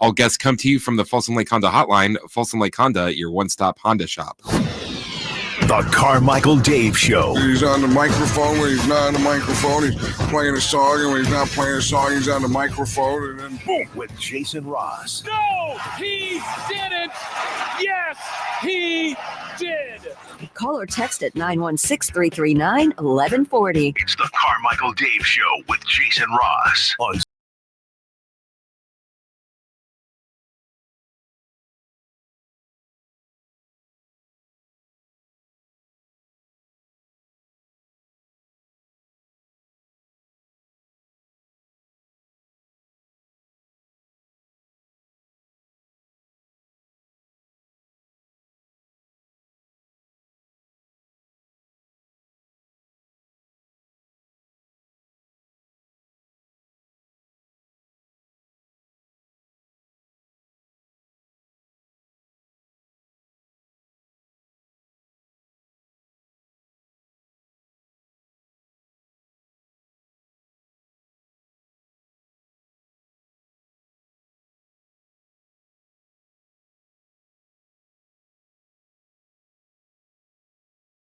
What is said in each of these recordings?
All guests come to you from the Folsom Lake Honda hotline. Folsom Lake Honda, your one-stop Honda shop. The Carmichael Dave Show. He's on the microphone when he's not on the microphone. He's playing a song, and when he's not playing a song, he's on the microphone, and then boom. With Jason Ross. No, he didn't. Yes, he did. Call or text at 916-339-1140. It's the Carmichael Dave Show with Jason Ross on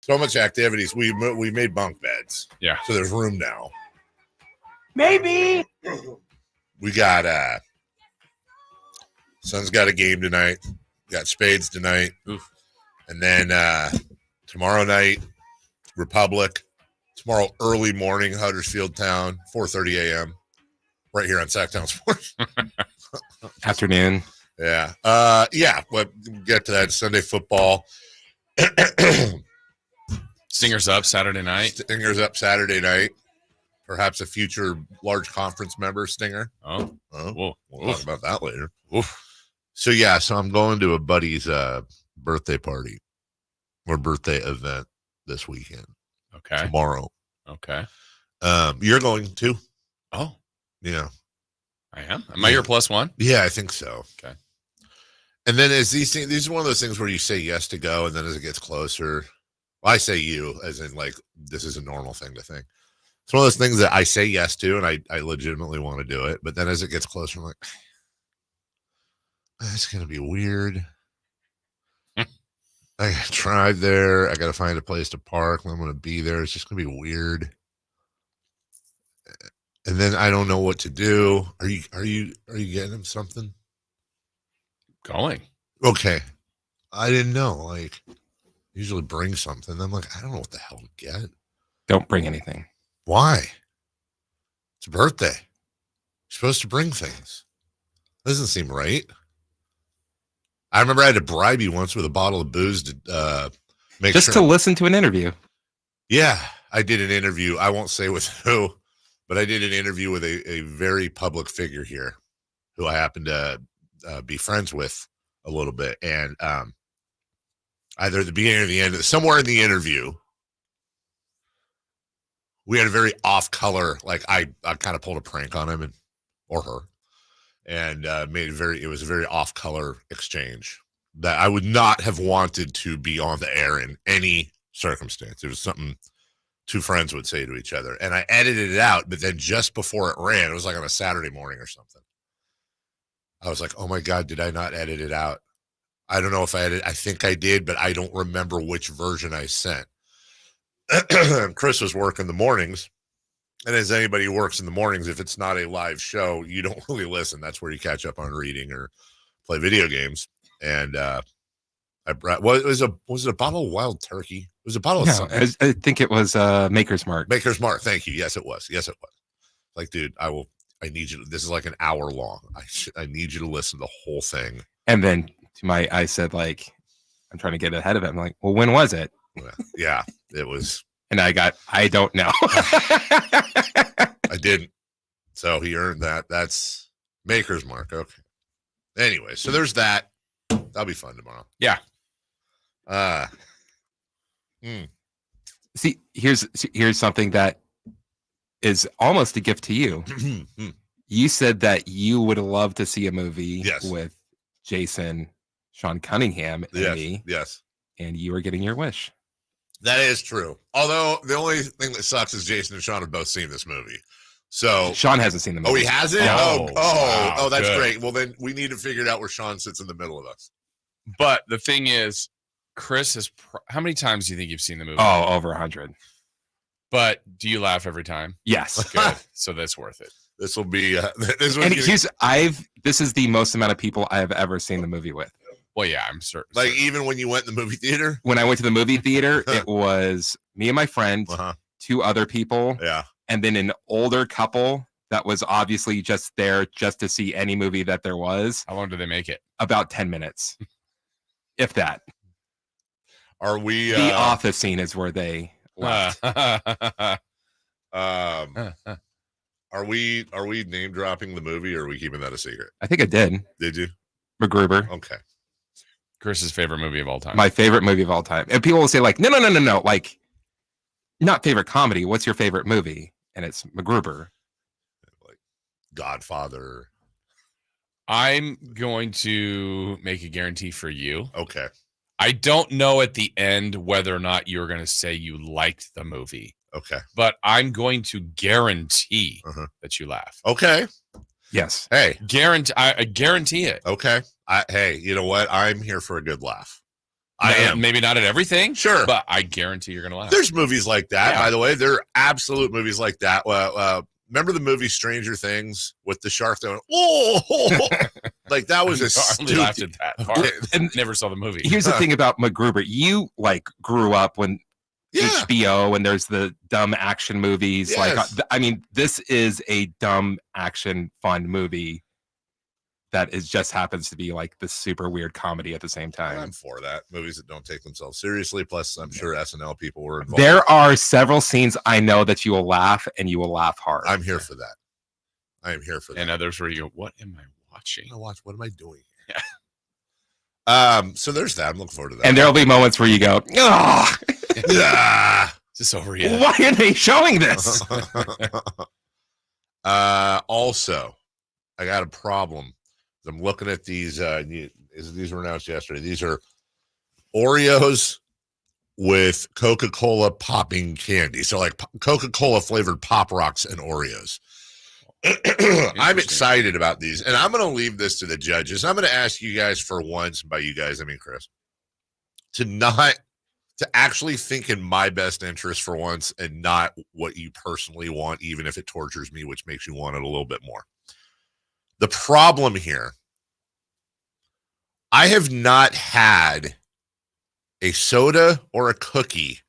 so much activities. We made bunk beds. Yeah. So there's room now. Maybe. We got Son's got a game tonight. Got Spades tonight. Oof. And then tomorrow night, Republic. Tomorrow early morning, Huddersfield Town, 4:30 a.m. Right here on Sacktown Sports. Afternoon. Yeah. Yeah. We'll get to that. Sunday football. Stingers up Saturday night. Stingers up Saturday night. Perhaps a future large conference member, Stinger. Oh. We'll talk about that later. Oof. So, yeah, so I'm going to a buddy's birthday party or birthday event this weekend. Okay. Tomorrow. Okay. You're going too? Oh. Yeah. I am? Am I your plus one? Yeah, I think so. Okay. And then as these are one of those things where you say yes to go, and then as it gets closer, well, I say you, as in like this is a normal thing to think. It's one of those things that I say yes to, and I legitimately want to do it. But then as it gets closer, I'm like, it's going to be weird. I got to drive there. I got to find a place to park. I'm going to be there. It's just going to be weird. And then I don't know what to do. Are you getting him something? Going. Okay. I didn't know. Like, usually bring something. I'm like, I don't know what the hell to get. Don't bring anything. Why? It's a birthday. You're supposed to bring things. Doesn't seem right. I remember I had to bribe you once with a bottle of booze to make Just sure. to listen to an interview. Yeah, I did an interview. I won't say with who, but I did an interview with a very public figure here who I happen to be friends with a little bit. And either at the beginning or the end, somewhere in the interview, we had a very off color, like I kind of pulled a prank on him or her and it was a very off color exchange that I would not have wanted to be on the air in any circumstance. It was something two friends would say to each other, and I edited it out. But then just before it ran, it was like on a Saturday morning or something. I was like, oh my God, did I not edit it out? I don't know if I I think I did, but I don't remember which version I sent. Chris was working the mornings. And as anybody who works in the mornings, if it's not a live show, you don't really listen. That's where you catch up on reading or play video games. And I brought, was it a bottle of wild turkey? It was a bottle of something. I think it was Maker's Mark. Maker's Mark. Thank you. Yes, it was. Like, dude, I need you. This is like an hour long. I need you to listen to the whole thing. And then I said, like, I'm trying to get ahead of it. I'm like, well, when was it? Yeah, it was. And I don't know. I didn't. So he earned that. That's Maker's Mark. Okay. Anyway, so there's that. That'll be fun tomorrow. Yeah. See, here's something that is almost a gift to you. You said that you would love to see a movie with Jason, Sean Cunningham, and me. Yes. And you are getting your wish. That is true. Although the only thing that sucks is Jason and Sean have both seen this movie. So Sean hasn't seen the movie. Oh, he hasn't? Oh, Oh, wow, that's good. great. Well, then we need to figure out where Sean sits in the middle of us. But the thing is, Chris has. How many times do you think you've seen the movie? Oh, over 100. But do you laugh every time? Yes. Good. So that's worth it. This will be. This is the most amount of people I have ever seen the movie with. Well, yeah, I'm certain. like even when you went in the movie theater. When I went to the movie theater, it was me and my friend, two other people, and then an older couple that was obviously just there just to see any movie that there was. How long did they make it? About 10 minutes, if that. Are we? The office scene is where they left. Are we name dropping the movie, or are we keeping that a secret? I think I did. Did you? MacGruber. Okay. Chris's favorite movie of all time. My favorite movie of all time. And people will say like, no. Like, not favorite comedy. What's your favorite movie? And it's MacGruber. Like Godfather. I'm going to make a guarantee for you. Okay. I don't know at the end whether or not you're going to say you liked the movie. Okay. But I'm going to guarantee that you laugh. Okay. Yes. Hey. I guarantee it. Okay. Hey, you know what? I'm here for a good laugh. I am. Maybe not at everything. Sure. But I guarantee you're going to laugh. There's movies like that, by the way. There are absolute movies like that. Remember the movie Stranger Things with the shark going, oh, like that was I only laughed at that part. And never saw the movie. Here's the thing about MacGruber. You like grew up when HBO and there's the dumb action movies. Yes. Like, I mean, this is a dumb action fun movie that is just happens to be like the super weird comedy at the same time. I'm for that. Movies that don't take themselves seriously. Plus, I'm sure SNL people were involved. There are several scenes I know that you will laugh and you will laugh hard. I'm here for that. I am here for that. And others where you go, what am I watching? What am I doing? Yeah. So there's that. I'm looking forward to that. And there'll be moments where you go, oh, is this over yet? Why are they showing this? Also, I got a problem. I'm looking at these. These were announced yesterday. These are Oreos with Coca-Cola popping candy. So like Coca-Cola flavored Pop Rocks and Oreos. I'm excited about these, and I'm going to leave this to the judges. I'm going to ask you guys for once, by you guys, I mean Chris, to actually think in my best interest for once and not what you personally want, even if it tortures me, which makes you want it a little bit more. The problem here, I have not had a soda or a cookie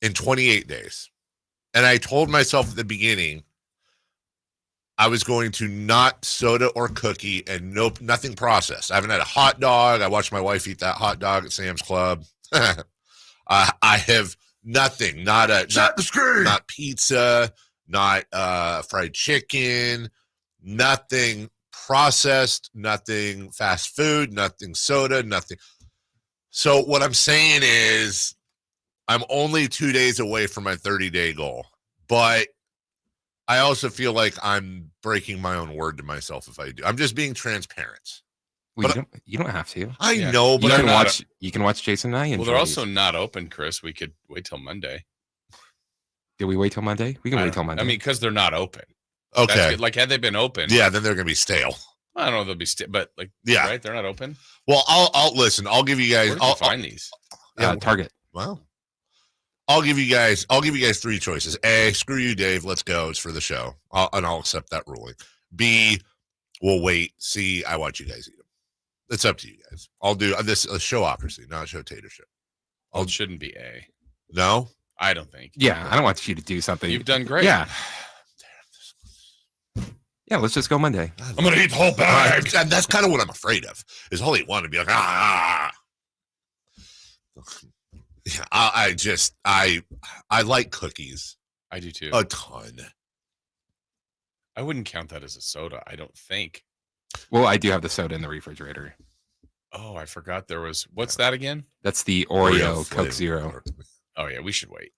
in 28 days. And I told myself at the beginning I was going to not soda or cookie and nothing processed. I haven't had a hot dog. I watched my wife eat that hot dog at Sam's Club. I have nothing, not pizza, not fried chicken, nothing processed, nothing fast food, nothing soda, nothing. So what I'm saying is I'm only 2 days away from my 30-day goal, but I also feel like I'm breaking my own word to myself if I do. I'm just being transparent. Well, you don't have to. I know, but you can watch Jason and I. Well, they're also not open, Chris. We could wait till Monday. Did we wait till Monday? We can wait till Monday. I mean, because they're not open. Okay. Like, had they been open. Yeah, then they're going to be stale. I don't know if they'll be but like, yeah, right? They're not open. Well, I'll listen. I'll give you guys. Where did you find these? Target. Wow. I'll give you guys 3 choices. A, screw you, Dave. Let's go. It's for the show. I'll accept that ruling. B, we'll wait. C, I want you guys eat them. It's up to you guys. I'll do this a showocracy, not a show tater show. It shouldn't be A. No? I don't think. Yeah, I don't want you to do something. You've done great. Yeah. Yeah, let's just go Monday. I'm going to eat the whole bag. And that's kind of what I'm afraid of, is I'll eat one and be like, Yeah, I like cookies. I do too. A ton. I wouldn't count that as a soda, I don't think. Well, I do have the soda in the refrigerator. Oh, I forgot there was. What's that again? That's the Oreo Coke Zero. Oh yeah, we should wait.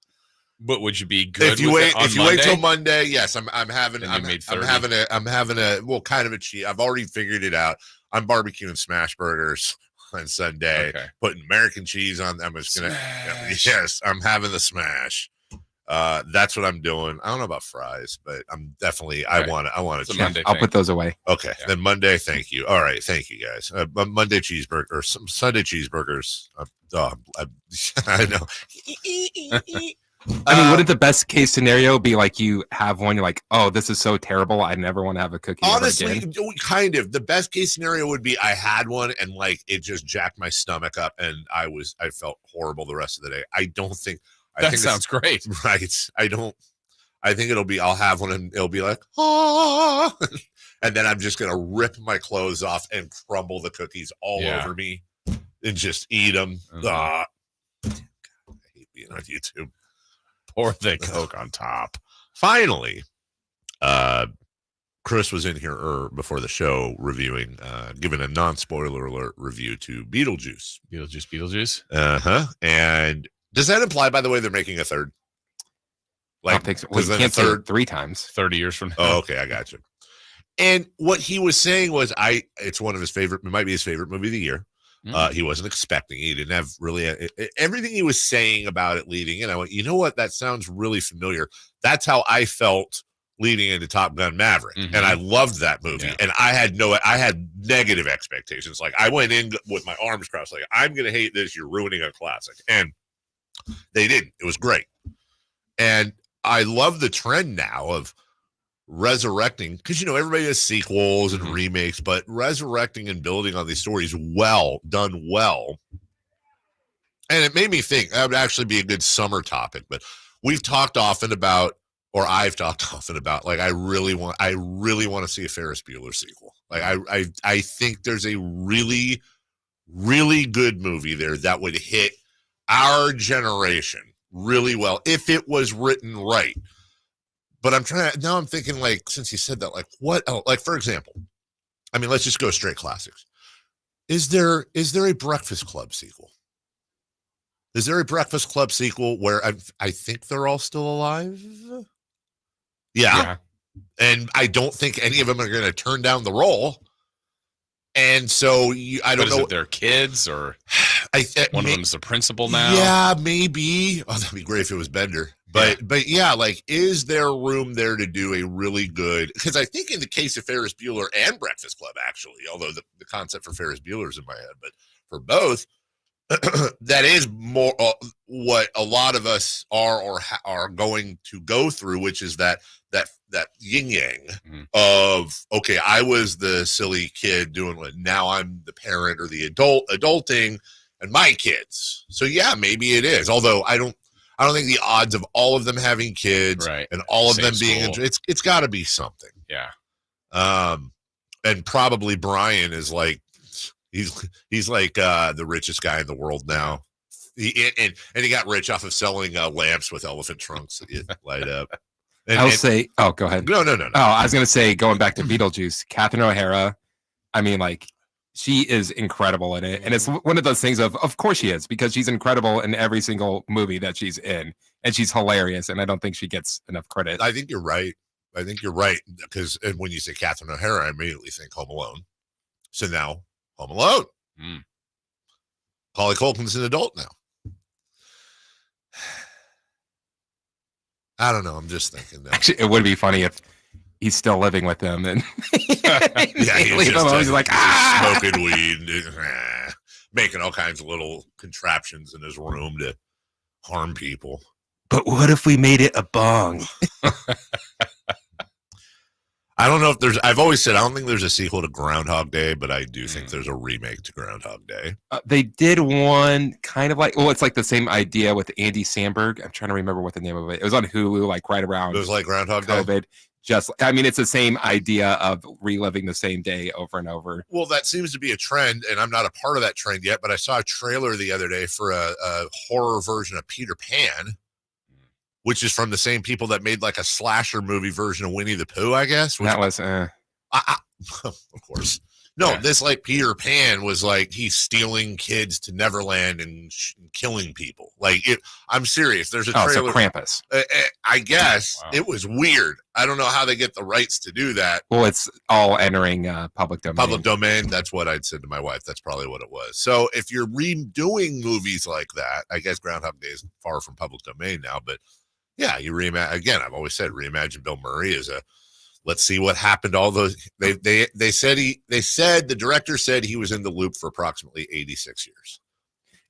But would you be good if you wait till Monday? Yes, I'm having a kind of a cheat. I've already figured it out. I'm barbecuing smash burgers on Sunday, putting American cheese on them. I'm having the smash. That's what I'm doing. I don't know about fries, but I'm definitely I want to. Monday I'll thing. put those away. Okay, then Monday. Thank you. All right, thank you guys. Monday cheeseburger or some Sunday cheeseburgers. I know. I mean, wouldn't the best case scenario be like you have one, you're like, oh, this is so terrible, I never want to have a cookie honestly, ever again. kind of. The best case scenario would be I had one and like it just jacked my stomach up and I felt horrible the rest of the day. I don't think That sounds great. Right. I think I'll have one and it'll be like, ah, and then I'm just going to rip my clothes off and crumble the cookies all over me and just eat them. God, I hate being on YouTube. Pour the Coke on top. Finally, Chris was in here before the show reviewing, giving a non-spoiler alert review to Beetlejuice. Beetlejuice. Uh-huh. And does that imply, by the way, they're making a third? I don't think so. Well, you can't say it 3 times. 30 years from now. Oh, okay, I got you. And what he was saying was, it's one of his favorite. It might be his favorite movie of the year. He wasn't expecting. He didn't have really everything he was saying about it leading in. I went, you know what? That sounds really familiar. That's how I felt leading into Top Gun Maverick, and I loved that movie. And I had negative expectations. Like I went in with my arms crossed, like I'm gonna hate this. You're ruining a classic, and they didn't. It was great, and I love the trend now of resurrecting, because everybody has sequels and remakes, but resurrecting and building on these stories done well. And it made me think that would actually be a good summer topic. But we've talked often about, or I've talked often about, like I really want to see a Ferris Bueller sequel. Like I think there's a really, really good movie there that would hit our generation really well if it was written right. But I'm thinking, like, since he said that, like, what else? Like, for example, I mean, let's just go straight classics. Is there a Breakfast Club sequel? Is there a Breakfast Club sequel where I think they're all still alive? Yeah. And I don't think any of them are going to turn down the role. And so I don't know. Is it their kids or one of them is the principal now? Yeah, maybe. Oh, that'd be great if it was Bender. But yeah, like, is there room there to do a really good? Because I think in the case of Ferris Bueller and Breakfast Club, actually, although the concept for Ferris Bueller is in my head, but for both, that is more what a lot of us are going to go through, which is that yin yang of, okay, I was the silly kid doing what, now I'm the parent or the adulting and my kids. So yeah, maybe it is. Although I don't think the odds of all of them having kids and all of them being it's got to be something. Yeah. And probably Brian is like he's like the richest guy in the world now. He got rich off of selling lamps with elephant trunks that light up. Oh, go ahead. No. Oh, I was gonna say, going back to Beetlejuice, Catherine O'Hara. I mean, like, she is incredible in it, and it's one of those things of course she is, because she's incredible in every single movie that she's in, and she's hilarious, and I don't think she gets enough credit. I think you're right, because when you say Catherine O'Hara, I immediately think Home Alone. So now Home Alone. Macaulay Culkin's an adult now. I don't know. I'm just thinking that. Actually, it would be funny if he's still living with them and he's just like smoking weed, making all kinds of little contraptions in his room to harm people. But what if we made it a bong? I don't know if I've always said I don't think there's a sequel to Groundhog Day, but I do think there's a remake to Groundhog Day. They did one kind of like, it's like the same idea with Andy Samberg. I'm trying to remember what the name of it. It was on Hulu, like right around. It was like Groundhog COVID. Day. It's the same idea of reliving the same day over and over. Well, that seems to be a trend, and I'm not a part of that trend yet, but I saw a trailer the other day for a horror version of Peter Pan, which is from the same people that made like a slasher movie version of Winnie the Pooh, I guess. That was, of course. No, this like Peter Pan was like he's stealing kids to Neverland and killing people. Like I'm serious. There's a trailer. So Krampus. I guess it was weird. I don't know how they get the rights to do that. Well, it's all entering public domain. Public domain. That's what I'd said to my wife. That's probably what it was. So if you're redoing movies like that, I guess Groundhog Day is far from public domain now, but Yeah, you reimagine again. I've always said reimagine Bill Murray is a. Let's see what happened to all those. They said the director said he was in the loop for approximately 86 years.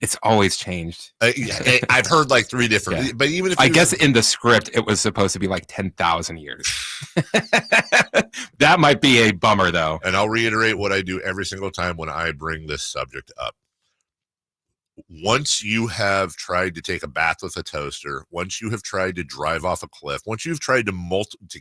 It's always changed. I've heard like 3 different, but even if I guess in the script it was supposed to be like 10,000 years. That might be a bummer though. And I'll reiterate what I do every single time when I bring this subject up. Once you have tried to take a bath with a toaster, once you have tried to drive off a cliff, once you've tried to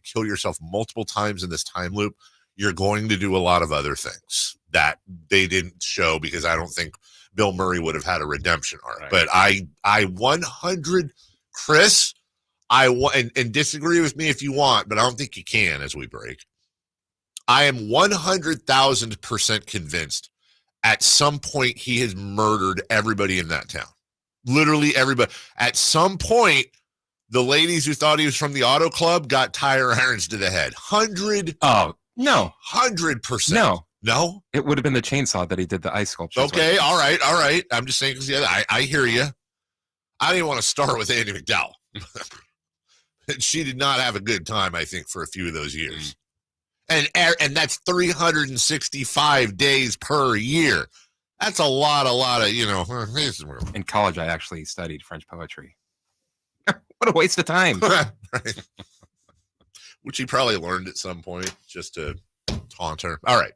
kill yourself multiple times in this time loop, you're going to do a lot of other things that they didn't show because I don't think Bill Murray would have had a redemption arc. Right. But I 100, Chris, and disagree with me if you want, but I don't think you can as we break. I am 100,000% convinced at some point he has murdered everybody in that town. Literally everybody. At some point, the ladies who thought he was from the auto club got tire irons to the head. 100. Oh, no. 100%. No? It would have been the chainsaw that he did the ice sculpture. Okay, with. All right. I'm just saying, because I hear you. I didn't want to start with Andy McDowell. She did not have a good time, I think, for a few of those years. And that's 365 days per year. That's a lot of, In college, I actually studied French poetry. What a waste of time. Right. Which he probably learned at some point just to taunt her. All right.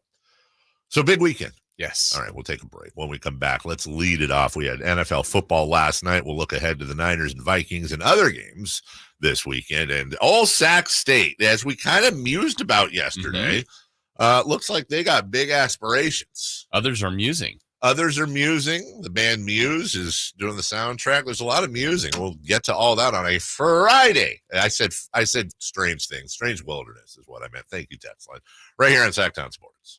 So big weekend. Yes. All right. We'll take a break. When we come back, let's lead it off. We had NFL football last night. We'll look ahead to the Niners and Vikings and other games this weekend, and all Sac State, as we kind of mused about yesterday. Looks like they got big aspirations. Others are musing. The band Muse is doing the soundtrack. There's a lot of musing. We'll get to all that on a Friday. I said strange things. Strange wilderness is what I meant. Thank you, Texline. Right here on Sacktown Sports.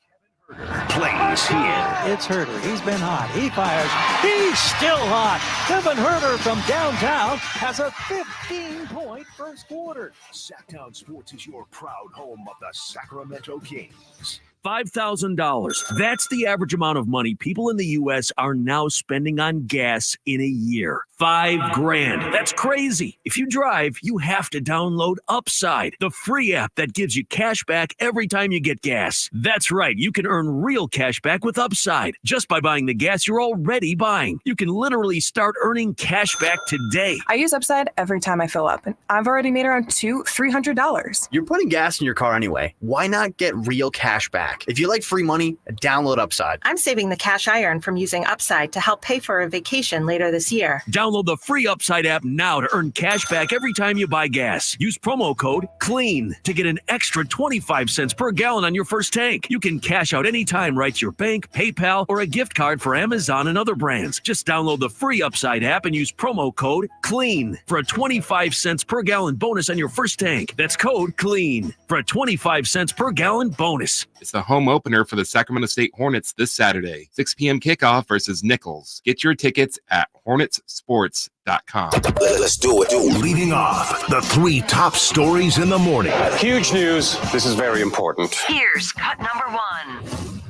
Plays here. It's Herder. He's been hot. He fires. He's still hot. Kevin Herder from downtown has a 15-point first quarter. Sacktown Sports is your proud home of the Sacramento Kings. $5,000. That's the average amount of money people in the U.S. are now spending on gas in a year. $5,000. That's crazy. If you drive, you have to download Upside, the free app that gives you cash back every time you get gas. That's right. You can earn real cash back with Upside just by buying the gas you're already buying. You can literally start earning cash back today. I use Upside every time I fill up, and I've already made around $300. You're putting gas in your car anyway. Why not get real cash back? If you like free money, download Upside. I'm saving the cash I earn from using Upside to help pay for a vacation later this year. Download the free Upside app now to earn cash back every time you buy gas. Use promo code CLEAN to get an extra 25 cents per gallon on your first tank. You can cash out anytime right to your bank, PayPal, or a gift card for Amazon and other brands. Just download the free Upside app and use promo code CLEAN for a 25 cents per gallon bonus on your first tank. That's code CLEAN for a 25 cents per gallon bonus. It's the home opener for the Sacramento State Hornets this Saturday. 6 p.m. kickoff versus Nichols. Get your tickets at hornetsports.com. Let's do it. Leading off, the 3 top stories in the morning. Huge news. This is very important. Here's cut number 1.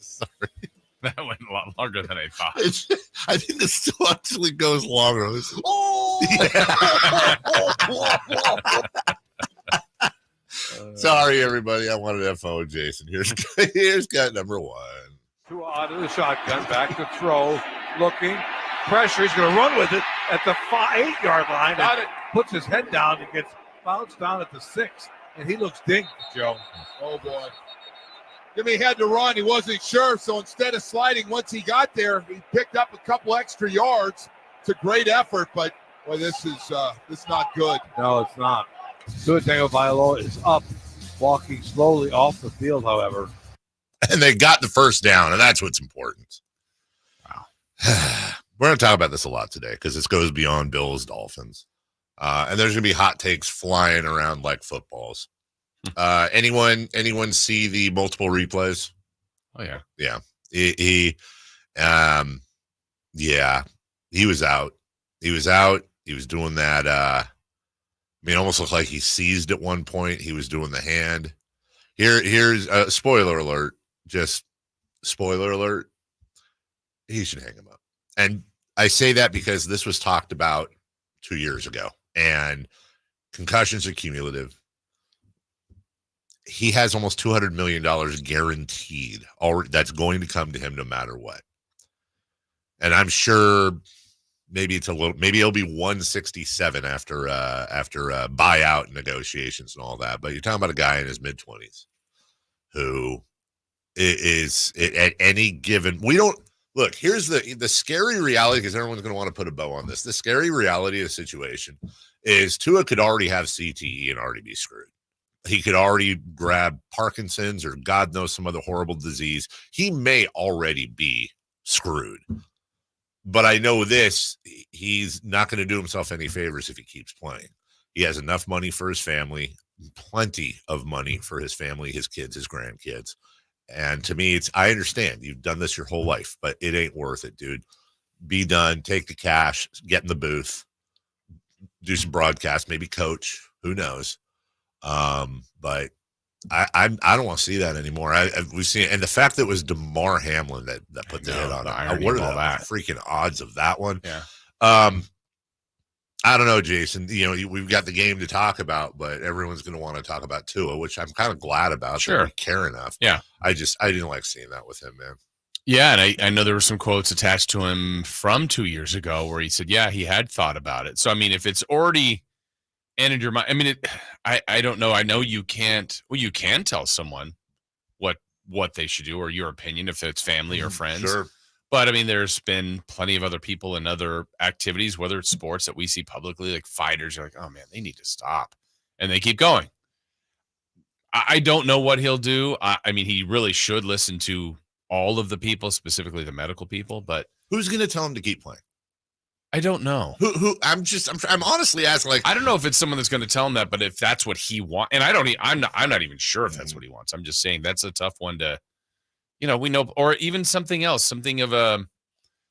Sorry. That went a lot longer than I thought. I think it still actually goes longer. Sorry, everybody. I wanted to FO Jason. Here's cut number 1. Tua out of the shotgun, back to throw, looking, pressure. He's going to run with it at the 8-yard line. Got it. Puts his head down and gets bounced down at the 6, and he looks dinged, Joe. Oh, boy. Jimmy had to run. He wasn't sure, so instead of sliding once he got there, he picked up a couple extra yards. It's a great effort, but, boy, this is not good. No, it's not. Tua Tagovailoa is up, walking slowly off the field, however. And they got the first down, and that's what's important. Wow. We're going to talk about this a lot today because this goes beyond Bills Dolphins. And there's going to be hot takes flying around like footballs. Anyone see the multiple replays? Oh, yeah. Yeah. He was out. He was out. He was doing that. mean, it almost looked like he seized at one point. He was doing the hand. Here's a spoiler alert. Just spoiler alert. He should hang him up. And I say that because this was talked about 2 years ago, and concussions are cumulative. He has almost $200 million guaranteed already. That's going to come to him no matter what. And I'm sure maybe it'll be 167 after buyout negotiations and all that. But you're talking about a guy in his mid-20s who is at any given. We don't look. Here's the scary reality, because everyone's going to want to put a bow on this. The scary reality of the situation is Tua could already have CTE and already be screwed. He could already grab Parkinson's or God knows some other horrible disease. He may already be screwed. But I know this, he's not going to do himself any favors if he keeps playing. He has enough money for his family, plenty of money for his family, his kids, his grandkids. And to me, I understand you've done this your whole life, but it ain't worth it, dude. Be done. Take the cash, get in the booth, do some broadcast, maybe coach, who knows? But I don't want to see that anymore. We've seen it. And the fact that it was DeMar Hamlin that put the hit on him. What are the freaking odds of that one? Yeah. I don't know, Jason. We've got the game to talk about, but everyone's going to want to talk about Tua, which I'm kind of glad about. Sure. That we care enough. Yeah. I didn't like seeing that with him, man. Yeah, and I know there were some quotes attached to him from 2 years ago where he said, yeah, he had thought about it. So, I mean, if it's already entered your mind, I mean, I don't know. I know you can't. Well, you can tell someone what they should do, or your opinion if it's family or friends. Sure. But I mean, there's been plenty of other people in other activities, whether it's sports that we see publicly, like fighters. You're like, oh man, they need to stop, and they keep going. I don't know what he'll do. I mean, he really should listen to all of the people, specifically the medical people. But who's going to tell him to keep playing? I don't know. I'm honestly asking. Like, I don't know if it's someone that's going to tell him that, but if that's what he wants, and I'm not even sure if that's what he wants. I'm just saying that's a tough one to, we know, or even something else, something of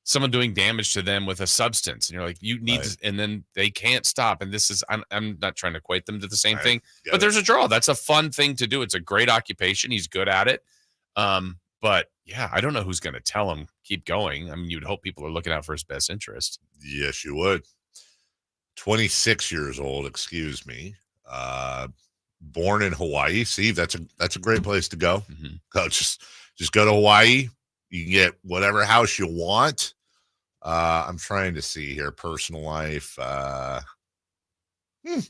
someone doing damage to them with a substance, and you're like, you need, to, and then they can't stop. And this is, I'm not trying to equate them to the same thing, but there's a draw. That's a fun thing to do. It's a great occupation. He's good at it. But yeah, I don't know who's going to tell him keep going. I mean, you'd hope people are looking out for his best interest. Yes, you would. 26 years old, excuse me. Born in Hawaii. See, that's a great place to go. Mm-hmm. Go, just go to Hawaii. You can get whatever house you want. I'm trying to see here. Personal life. He's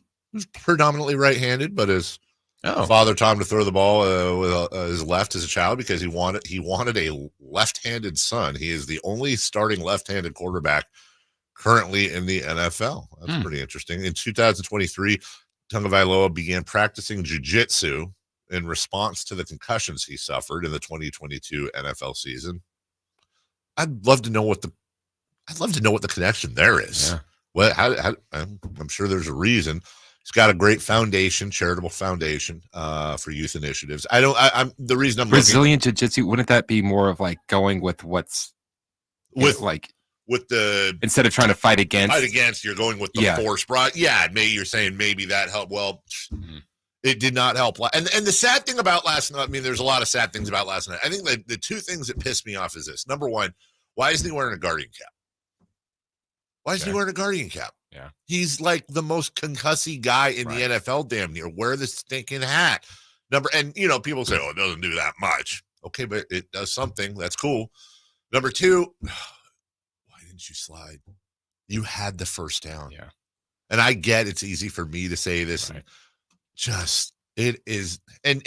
predominantly right-handed, but his father taught him to throw the ball with his left as a child because he wanted a left-handed son. He is the only starting left-handed quarterback currently in the NFL. That's pretty interesting. In 2023, Tagovailoa began practicing jiu-jitsu in response to the concussions he suffered in the 2022 NFL season. I'd love to know what the connection there is. Yeah. Well, I'm sure there's a reason. He's got a great foundation, charitable foundation for youth initiatives. I'm the reason I'm Brazilian jiu-jitsu. Wouldn't that be more of like going with what's with the instead of trying to fight against, you're going with the force. Yeah, maybe you're saying maybe that helped. Well, it did not help. And the sad thing about last night, I mean, there's a lot of sad things about last night. I think the two things that pissed me off is this. Number one, why isn't he wearing a guardian cap? Why isn't he wearing a guardian cap? Yeah. He's like the most concussy guy in the NFL damn near. Wear the stinking hat. And people say, oh, it doesn't do that much. Okay, but it does something. That's cool. Number two, why didn't you slide? You had the first down. Yeah. And I get it's easy for me to say this. Right. Just it is. And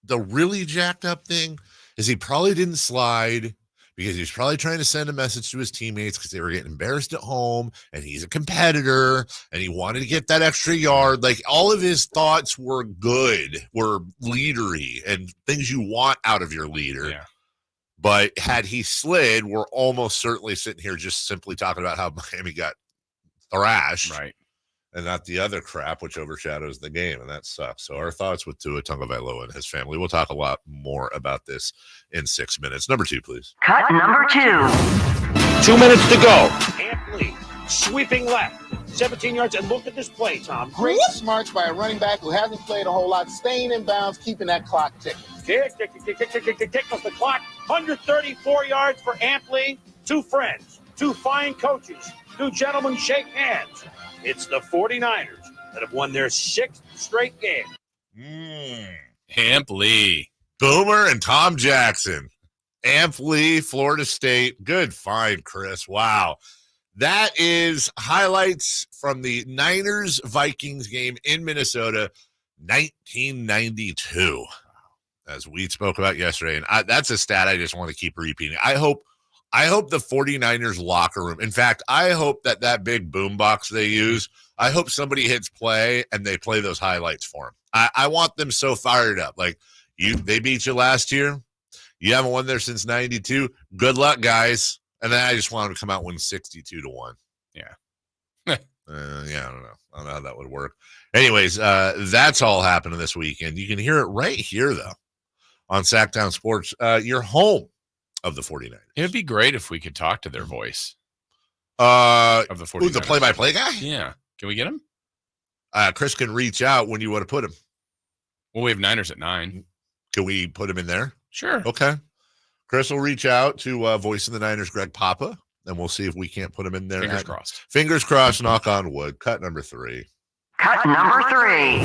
the really jacked up thing is he probably didn't slide because he was probably trying to send a message to his teammates because they were getting embarrassed at home, and he's a competitor, and he wanted to get that extra yard. Like, all of his thoughts were good, were leadery, and things you want out of your leader. Yeah. But had he slid, we're almost certainly sitting here just simply talking about how Miami got thrashed. Right. And not the other crap which overshadows the game, and that sucks. So our thoughts with Tua Tagovailoa and his family. We'll talk a lot more about this in 6 minutes. Number 2, please. Cut number 2. 2 minutes to go. Anthony sweeping left. 17 yards. And look at this play, Tom. Great smarts by a running back who hasn't played a whole lot, staying in bounds, keeping that clock ticking. Tick off the clock. 134 yards for Ampley. 2 friends, 2 fine coaches, 2 gentlemen shake hands. It's the 49ers that have won their 6th straight game. Ampley. Boomer and Tom Jackson. Ampley, Florida State. Good find, Chris. Wow. That is highlights from the Niners-Vikings game in Minnesota, 1992, as we spoke about yesterday. And that's a stat I just want to keep repeating. I hope the 49ers locker room, in fact, I hope that big boombox they use, I hope somebody hits play and they play those highlights for them. I want them so fired up. Like, they beat you last year. You haven't won there since 92. Good luck, guys. And then I just want them to come out and win 62-1. Yeah. Yeah, I don't know. I don't know how that would work. Anyways, that's all happening this weekend. You can hear it right here, though, on Sacktown Sports, your home of the 49ers. It would be great if we could talk to their voice. Of the 49ers. The play-by-play guy? Yeah. Can we get him? Chris can reach out when you want to put him. Well, we have Niners at 9. Can we put him in there? Sure. Okay. Chris will reach out to Voice of the Niners, Greg Papa, and we'll see if we can't put him in there. Fingers crossed. Fingers crossed, knock on wood. Cut number 3. Cut number 3.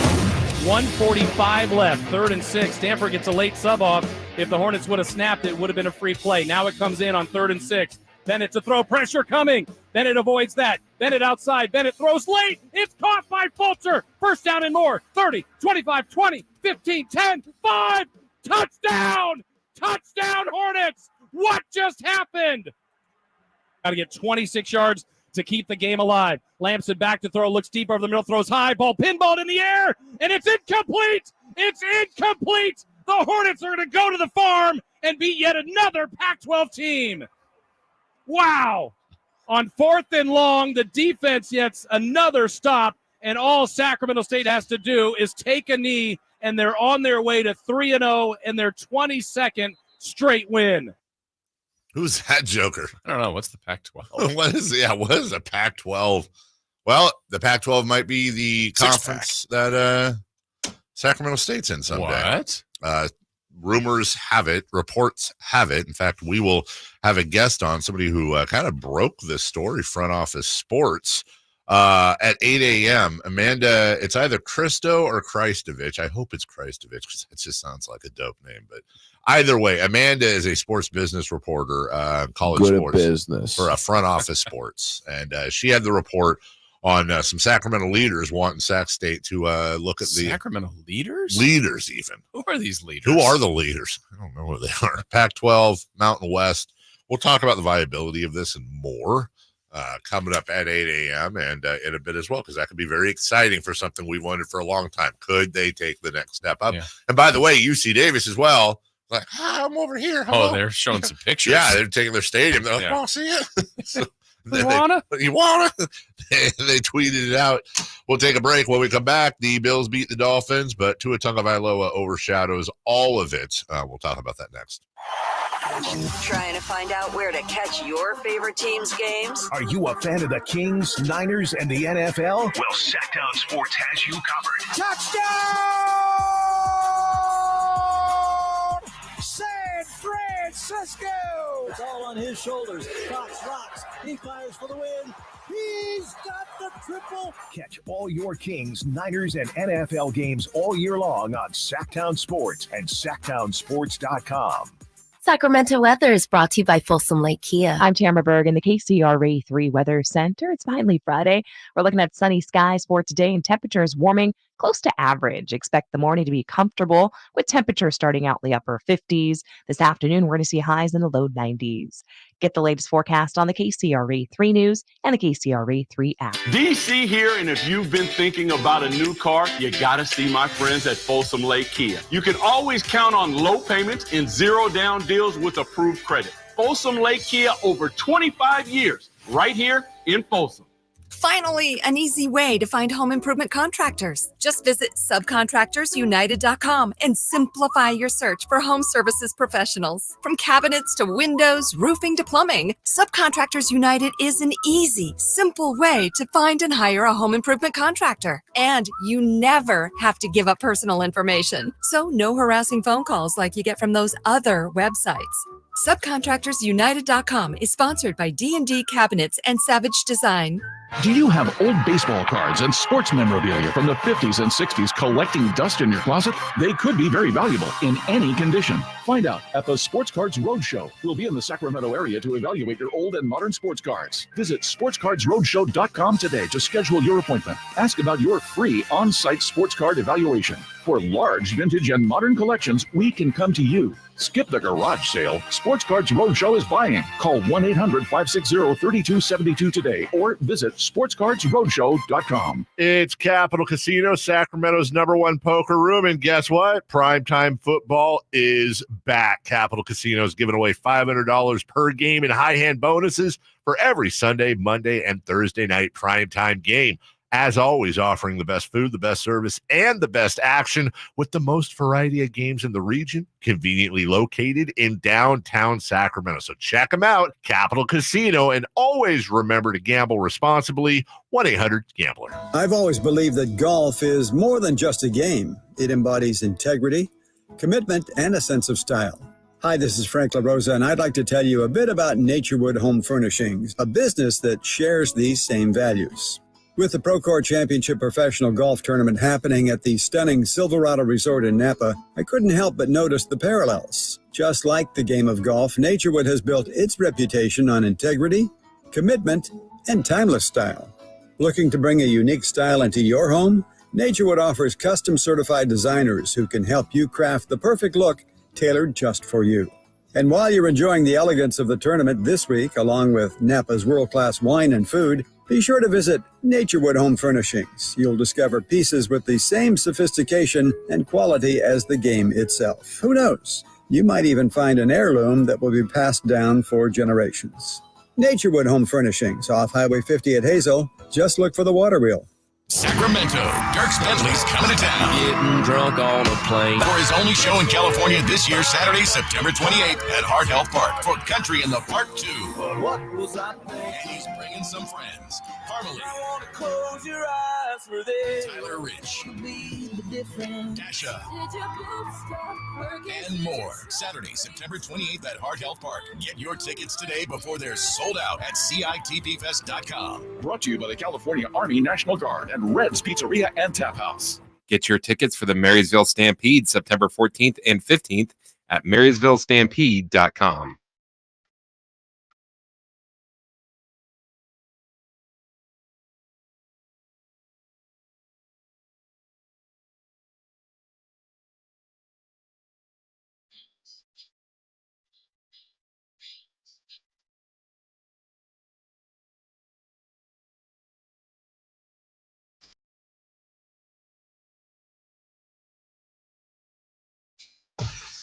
1:45 left, 3rd and 6. Stanford gets a late sub off. If the Hornets would have snapped, it would have been a free play. Now it comes in on 3rd and 6. Bennett to throw, pressure coming. Bennett avoids that. Bennett outside. Bennett throws late. It's caught by Fulcher. First down and more. 30, 25, 20, 15, 10, 5. Touchdown! Touchdown, Hornets! What just happened? Got to get 26 yards to keep the game alive. Lamson back to throw, looks deep over the middle, throws high, ball pinballed in the air, and it's incomplete! It's incomplete! The Hornets are going to go to the farm and beat yet another Pac-12 team. Wow! On 4th and long, the defense gets another stop, and all Sacramento State has to do is take a knee, and they're on their way to 3-0 and their 22nd straight win. Who's that joker? I don't know. What's the Pac-12? What is a Pac-12? Well, the Pac-12 might be the conference that Sacramento State's in someday. What? Rumors have it, reports have it. In fact, we will have a guest on, somebody who kind of broke this story, Front Office Sports, at 8 a.m. Amanda, it's either Christo or Christovich. I hope it's Christovich because it just sounds like a dope name. But either way, Amanda is a sports business reporter, college sports business for Front Office Sports. And she had the report on some Sacramento leaders wanting Sac State to look at the Sacramento leaders? Leaders, even. Who are these leaders? Who are the leaders? I don't know who they are. Pac-12, Mountain West. We'll talk about the viability of this and more coming up at 8 a.m. and in a bit as well, because that could be very exciting for something we've wanted for a long time. Could they take the next step up? Yeah. And by the way, UC Davis as well. Like, I'm over here. Hello. Oh, they're showing some pictures. Yeah, they're taking their stadium. They're like, oh, see it. So, you wanna? They tweeted it out. We'll take a break. When we come back, the Bills beat the Dolphins, but Tua Tagovailoa overshadows all of it. We'll talk about that next. Trying to find out where to catch your favorite team's games? Are you a fan of the Kings, Niners, and the NFL? Well, Sacktown Sports has you covered. Touchdown! San Francisco! It's all on his shoulders. Fox rocks. He fires for the win. He's got the triple. Catch all your Kings, Niners, and NFL games all year long on Sacktown Sports and SacktownSports.com. Sacramento weather is brought to you by Folsom Lake Kia. I'm Tamara Berg in the KCRA 3 Weather Center. It's finally Friday. We're looking at sunny skies for today and temperatures warming close to average. Expect the morning to be comfortable with temperatures starting out in the upper 50s. This afternoon, we're going to see highs in the low 90s. Get the latest forecast on the KCRA 3 News and the KCRA 3 app. DC here, and if you've been thinking about a new car, you got to see my friends at Folsom Lake Kia. You can always count on low payments and zero down deals with approved credit. Folsom Lake Kia, over 25 years, right here in Folsom. Finally, an easy way to find home improvement contractors. Just visit subcontractorsunited.com and simplify your search for home services professionals. From cabinets to windows, roofing to plumbing, Subcontractors United is an easy, simple way to find and hire a home improvement contractor. And you never have to give up personal information. So no harassing phone calls like you get from those other websites. Subcontractorsunited.com is sponsored by D&D Cabinets and Savage Design. Do you have old baseball cards and sports memorabilia from the 50s and 60s collecting dust in your closet? They could be very valuable in any condition. Find out at the Sports Cards Roadshow. We'll be in the Sacramento area to evaluate your old and modern sports cards. Visit sportscardsroadshow.com today to schedule your appointment. Ask about your free on-site sports card evaluation. For large vintage and modern collections, we can come to you. Skip the garage sale. Sports Cards Roadshow is buying. Call 1-800-560-3272 today or visit sportscardsroadshow.com. It's Capital Casino, Sacramento's #1 poker room. And guess what? Primetime football is back. Capital Casino is giving away $500 per game in high hand bonuses for every Sunday, Monday, and Thursday night primetime game. As always, offering the best food, the best service, and the best action with the most variety of games in the region, conveniently located in downtown Sacramento. So check them out, Capital Casino, and always remember to gamble responsibly. 1-800-GAMBLER. I've always believed that golf is more than just a game. It embodies integrity, commitment, and a sense of style. Hi, this is Frank LaRosa, and I'd like to tell you a bit about Naturewood Home Furnishings, a business that shares these same values. With the Procore Championship Professional Golf Tournament happening at the stunning Silverado Resort in Napa, I couldn't help but notice the parallels. Just like the game of golf, Naturewood has built its reputation on integrity, commitment, and timeless style. Looking to bring a unique style into your home? Naturewood offers custom certified designers who can help you craft the perfect look tailored just for you. And while you're enjoying the elegance of the tournament this week, along with Napa's world-class wine and food, be sure to visit Naturewood Home Furnishings. You'll discover pieces with the same sophistication and quality as the game itself. Who knows? You might even find an heirloom that will be passed down for generations. Naturewood Home Furnishings, off Highway 50 at Hazel. Just look for the water wheel. Sacramento, Dierks Bentley's coming to town. Getting drunk on a plane. For his only show in California this year, Saturday, September 28th at Heart Health Park for Country in the Part 2. What was I thinking? And he's bringing some friends. Carmichael. I want to close your eyes for this. Tyler Rich. Dasha. And And more. Saturday, September 28th at Heart Health Park. Get your tickets today before they're sold out at CITPFest.com. Brought to you by the California Army National Guard and Red's Pizzeria and Tap House. Get your tickets for the Marysville Stampede September 14th and 15th at marysvillestampede.com.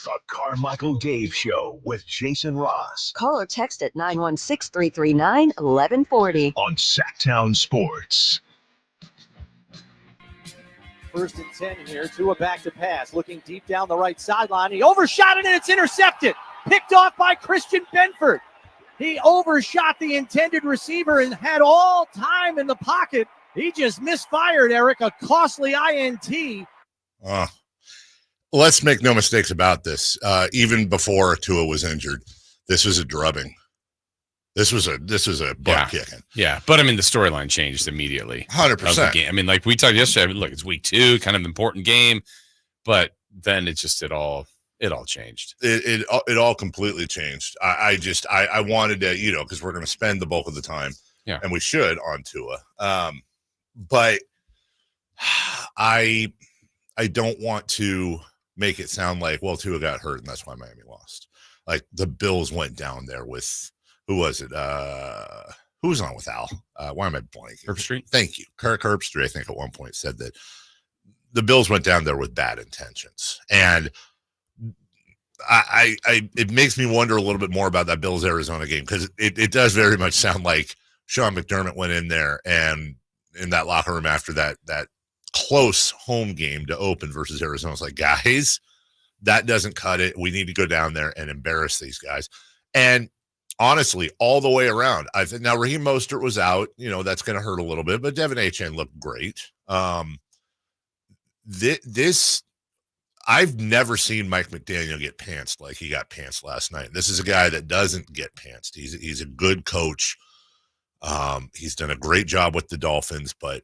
The Carmichael Dave Show with Jason Ross Call or text at 916-339-1140. on Sacktown Sports. First and 10 here. Tua back to pass. Looking deep down the right sideline. He overshot it and it's intercepted. Picked off by Christian Benford. He overshot the intended receiver and had all time in the pocket. He just misfired, Eric. A costly INT. Let's make no mistakes about this. Even before Tua was injured, this was a drubbing. This was a butt kicking. Yeah, but I mean the storyline changed immediately. 100%. I mean, like we talked yesterday. I mean, look, it's week 2, kind of important game, but then it all changed. It all completely changed. I wanted to, because we're going to spend the bulk of the time, and we should on Tua. But I don't want to make it sound like, well, Tua got hurt and that's why Miami lost. Like the Bills went down there with, who was it? Who was on with Al? Why am I blanking? Herbstreit. Thank you. Kirk Herbstreit, I think at one point said that the Bills went down there with bad intentions. And it makes me wonder a little bit more about that Bills Arizona game, because it does very much sound like Sean McDermott went in there and in that locker room after that close home game to open versus Arizona, it's like, guys, that doesn't cut it. We need to go down there and embarrass these guys. And honestly, all the way around, I think now Raheem Mostert was out. That's going to hurt a little bit, but Devin Achane looked great. This I've never seen Mike McDaniel get pantsed like he got pantsed last night. This is a guy that doesn't get pantsed. He's a good coach. He's done a great job with the Dolphins, but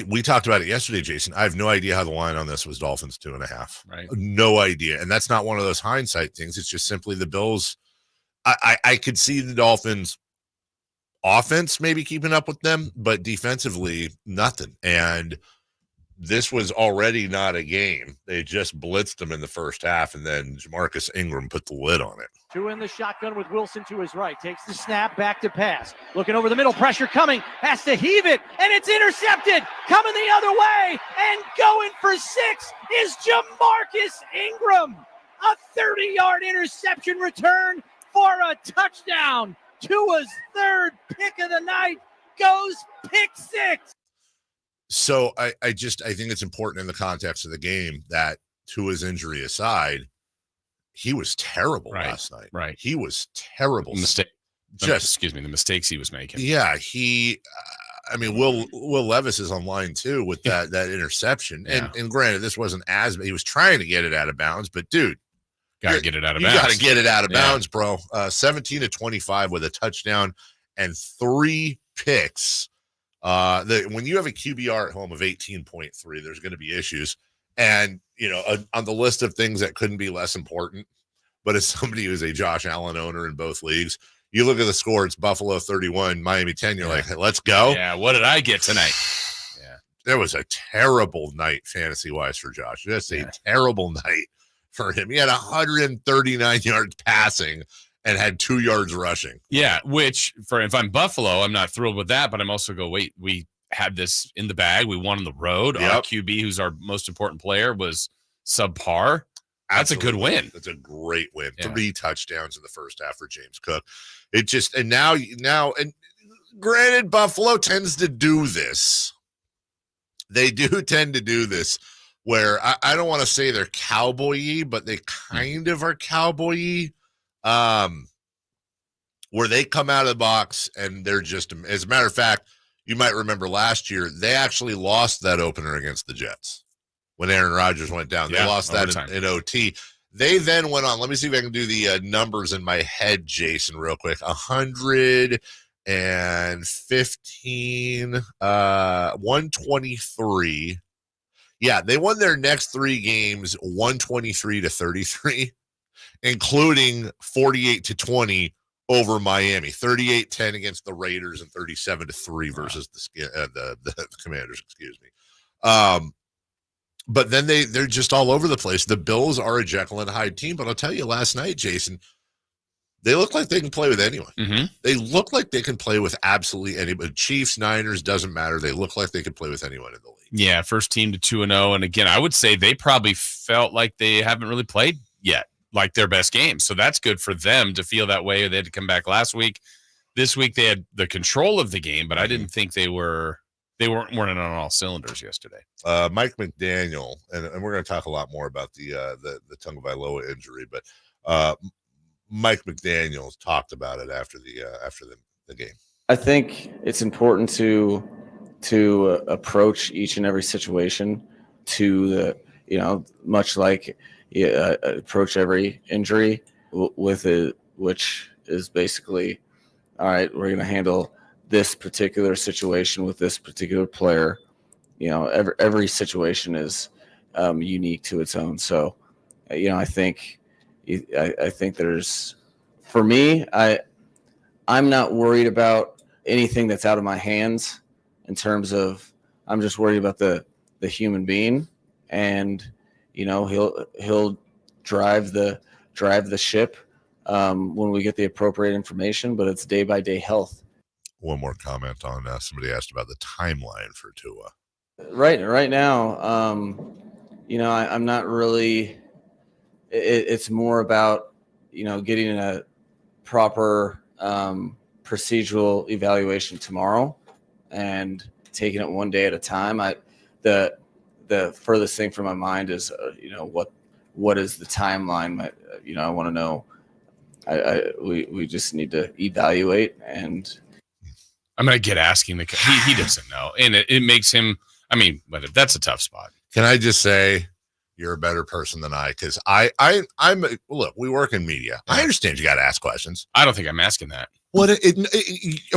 we talked about it yesterday, Jason. I have no idea how the line on this was Dolphins 2.5. Right. No idea. And that's not one of those hindsight things. It's just simply the Bills. I could see the Dolphins offense maybe keeping up with them, but defensively, nothing. And this was already not a game. They just blitzed them in the first half, and then Jamarcus Ingram put the lid on it. Two in the shotgun with Wilson to his right. Takes the snap, back to pass. Looking over the middle, pressure coming. Has to heave it, and it's intercepted. Coming the other way, and going for 6 is Jamarcus Ingram. A 30-yard interception return for a touchdown. Tua's third pick of the night goes pick 6. So I think it's important in the context of the game that Tua's injury aside, he was terrible last night. Right. He was terrible. The mistakes he was making. Yeah. Will Levis is on line too with that interception. Yeah. And granted, this wasn't he was trying to get it out of bounds, but dude, gotta get it out of bounds. You gotta get it out of bounds, bro. 17-25 with a touchdown and 3 picks. When you have a QBR at home of 18.3, there's going to be issues. And, on the list of things that couldn't be less important, but as somebody who's a Josh Allen owner in both leagues, you look at the score, it's Buffalo 31, Miami 10. You're like, hey, let's go. Yeah. What did I get tonight? Yeah. There was a terrible night fantasy wise for Josh. Just a terrible night for him. He had 139 yards passing and had 2 yards rushing. Yeah, which if I'm Buffalo, I'm not thrilled with that, but I'm also wait, we had this in the bag. We won on the road. Yep. Our QB, who's our most important player, was subpar. That's Absolutely. A good win. That's a great win. Yeah. 3 touchdowns in the first half for James Cook. Now, and granted, Buffalo tends to do this. They do tend to do this where I don't want to say they're cowboy-y, but they kind of are cowboy-y. Where they come out of the box and they're just, as a matter of fact, you might remember last year, they actually lost that opener against the Jets when Aaron Rodgers went down. They lost that in OT. They then went on. Let me see if I can do the numbers in my head, Jason, real quick. 115, 123. Yeah, they won their next 3 games 123-33, including 48-20 over Miami, 38-10 against the Raiders, and 37-3 versus the Commanders. Excuse me. But then they're just all over the place. The Bills are a Jekyll and Hyde team, but I'll tell you, last night, Jason, they look like they can play with anyone. Mm-hmm. They look like they can play with absolutely anybody. Chiefs, Niners, doesn't matter. They look like they can play with anyone in the league. Yeah, first team to 2-0. And again, I would say they probably felt like they haven't really played yet, like their best game. So that's good for them to feel that way. They had to come back last week. This week they had the control of the game, but I didn't think they weren't on all cylinders yesterday. Mike McDaniel, and we're going to talk a lot more about the Tagovailoa injury, but Mike McDaniel talked about it after the game. I think it's important to approach each and every situation much like approach every injury with it, which is basically, all right, we're going to handle this particular situation with this particular player. Every situation is unique to its own. So, I think there's, for me, I'm not worried about anything that's out of my hands in terms of, I'm just worried about the human being, and he'll drive the ship when we get the appropriate information, but it's day by day health. One more comment on somebody asked about the timeline for Tua. Right now, I'm not really. It's more about getting a proper procedural evaluation tomorrow and taking it one day at a time. The furthest thing from my mind is, what is the timeline? I want to know. We just need to evaluate, and I'm gonna get asking he doesn't know, and it makes him. I mean, but that's a tough spot. Can I just say you're a better person than I? Because I'm look, we work in media. I understand you got to ask questions. I don't think I'm asking that. What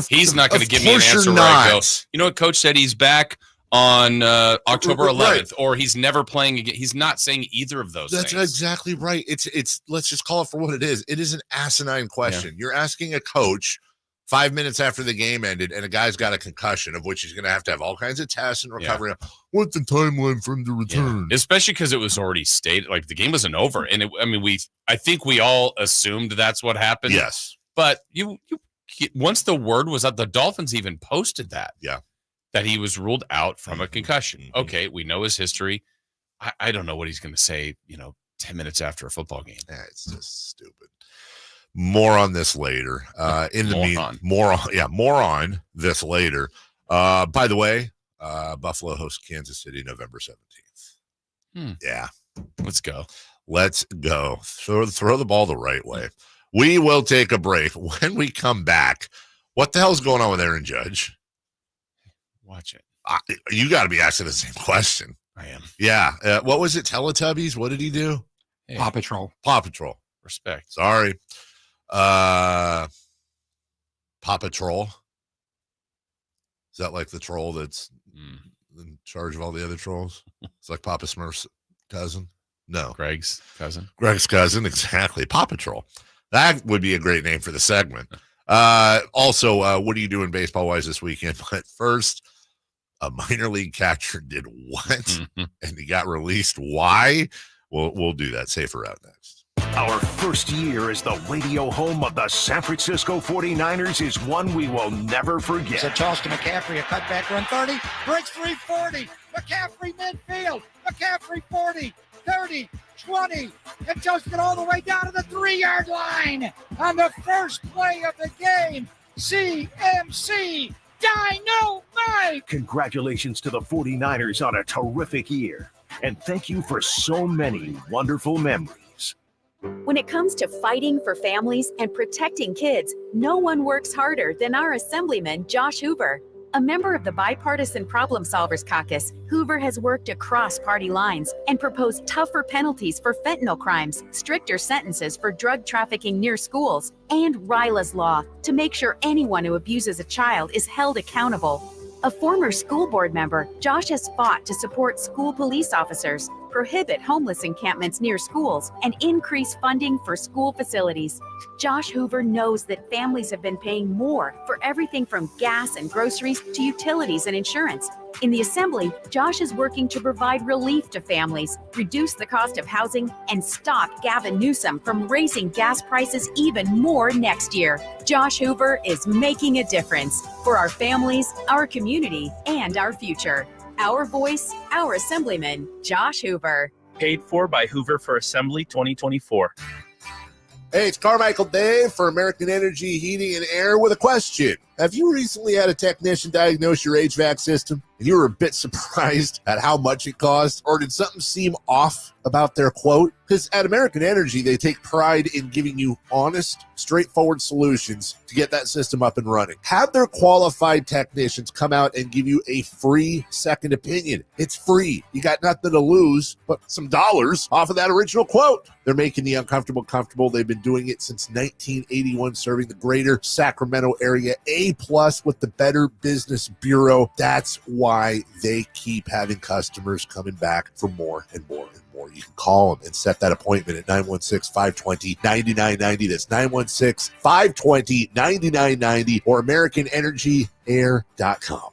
he's not going to give me an answer where I go, you know what, coach said he's back on October 11th, right, or he's never playing again. He's not saying either of those things. That's exactly right. It's let's just call it for what it is. It is an asinine question. Yeah. You're asking a coach 5 minutes after the game ended and a guy's got a concussion, of which he's going to have all kinds of tests and recovery. Yeah. What's the timeline for him to return? Yeah. Especially because it was already stated, like the game wasn't over. And I think we all assumed that's what happened. Yes. But you once the word was out, the Dolphins even posted that. Yeah. That he was ruled out from a concussion. Mm-hmm. Okay, we know his history. I don't know what he's going to say, 10 minutes after a football game. Yeah, it's just stupid. More on this later. More on this later. By the way, Buffalo hosts Kansas City November 17th. Yeah. Let's go. Throw the ball the right way. We will take a break. When we come back, what the hell's going on with Aaron Judge? Watch it. You got to be asking the same question. I am. Yeah. What was it? Teletubbies? What did he do? Hey. Paw Patrol. Respect. Sorry. Paw Patrol. Is that like the troll that's in charge of all the other trolls? It's like Papa Smurf's cousin? No. Greg's cousin, exactly. Paw Patrol. That would be a great name for the segment. Also, what are you doing baseball-wise this weekend? But first, a minor league catcher did what? And he got released. Why? We'll do that. Safer out next. Our first year as the radio home of the San Francisco 49ers is one we will never forget. So toss to McCaffrey, a cutback run 30, breaks 340. McCaffrey midfield. McCaffrey 40, 30, 20, and toasted all the way down to the 3-yard line on the first play of the game. CMC Dynamite! Congratulations to the 49ers on a terrific year, and thank you for so many wonderful memories. When it comes to fighting for families and protecting kids, no one works harder than our Assemblyman, Josh Hoover. A member of the Bipartisan Problem Solvers Caucus, Hoover has worked across party lines and proposed tougher penalties for fentanyl crimes, stricter sentences for drug trafficking near schools, and RILA's law to make sure anyone who abuses a child is held accountable. A former school board member, Josh has fought to support school police officers, prohibit homeless encampments near schools, and increase funding for school facilities. Josh Hoover knows that families have been paying more for everything from gas and groceries to utilities and insurance. In the Assembly, Josh is working to provide relief to families, reduce the cost of housing, and stop Gavin Newsom from raising gas prices even more next year. Josh Hoover is making a difference for our families, our community, and our future. Our voice, our Assemblyman, Josh Hoover. Paid for by Hoover for Assembly 2024. Hey, it's Carmichael Dave for American Energy Heating and Air with a question. Have you recently had a technician diagnose your HVAC system and you were a bit surprised at how much it cost? Or did something seem off about their quote? Because at American Energy, they take pride in giving you honest, straightforward solutions to get that system up and running. Have their qualified technicians come out and give you a free second opinion. It's free. You got nothing to lose but some dollars off of that original quote. They're making the uncomfortable comfortable. They've been doing it since 1981, serving the greater Sacramento area. A+ with the Better Business Bureau. That's why they keep having customers coming back for more and more and more. You can call them and set that appointment at 916-520-9990. That's 916-520-9990 or AmericanEnergyAir.com.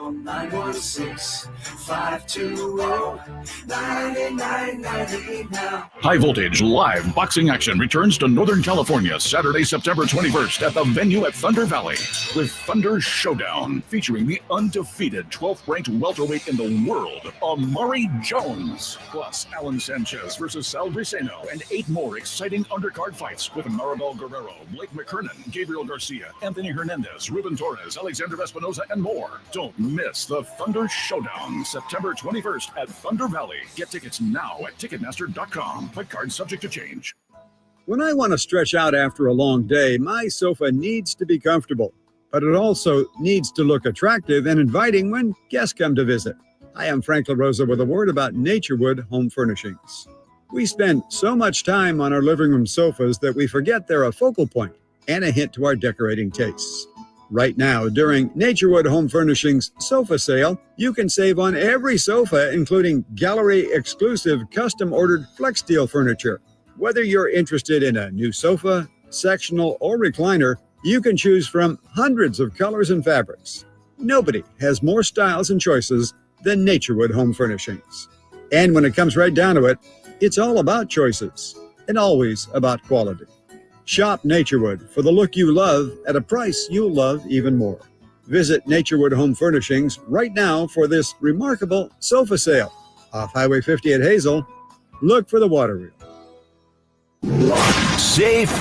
Call 916-520-9998 now. High Voltage live boxing action returns to Northern California Saturday, September 21st at the venue at Thunder Valley with Thunder Showdown featuring the undefeated 12th ranked welterweight in the world, Amari Jones, plus Alan Sanchez versus Sal Briseno, and 8 more exciting undercard fights with Maribel Guerrero, Blake McKernan, Gabriel Garcia, Anthony Hernandez, Ruben Torres, Alexander Espinoza, and more. Don't miss the Thunder Showdown, September 21st at Thunder Valley. Get tickets now at Ticketmaster.com. Fight cards subject to change. When I want to stretch out after a long day, my sofa needs to be comfortable, but it also needs to look attractive and inviting when guests come to visit. Hi, I'm Frank LaRosa with a word about Naturewood Home Furnishings. We spend so much time on our living room sofas that we forget they're a focal point and a hint to our decorating tastes. Right now, during Naturewood Home Furnishings sofa sale, you can save on every sofa, including gallery-exclusive custom-ordered FlexSteel furniture. Whether you're interested in a new sofa, sectional, or recliner, you can choose from hundreds of colors and fabrics. Nobody has more styles and choices than Naturewood Home Furnishings. And when it comes right down to it, it's all about choices and always about quality. Shop Naturewood for the look you love at a price you'll love even more. Visit Naturewood Home Furnishings right now for this remarkable sofa sale. Off Highway 50 at Hazel, look for the water wheel. Safe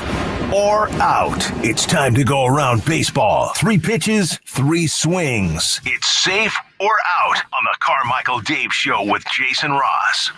or out? It's time to go around baseball. 3 pitches, 3 swings. It's safe or out on the Carmichael Dave Show with Jason Ross.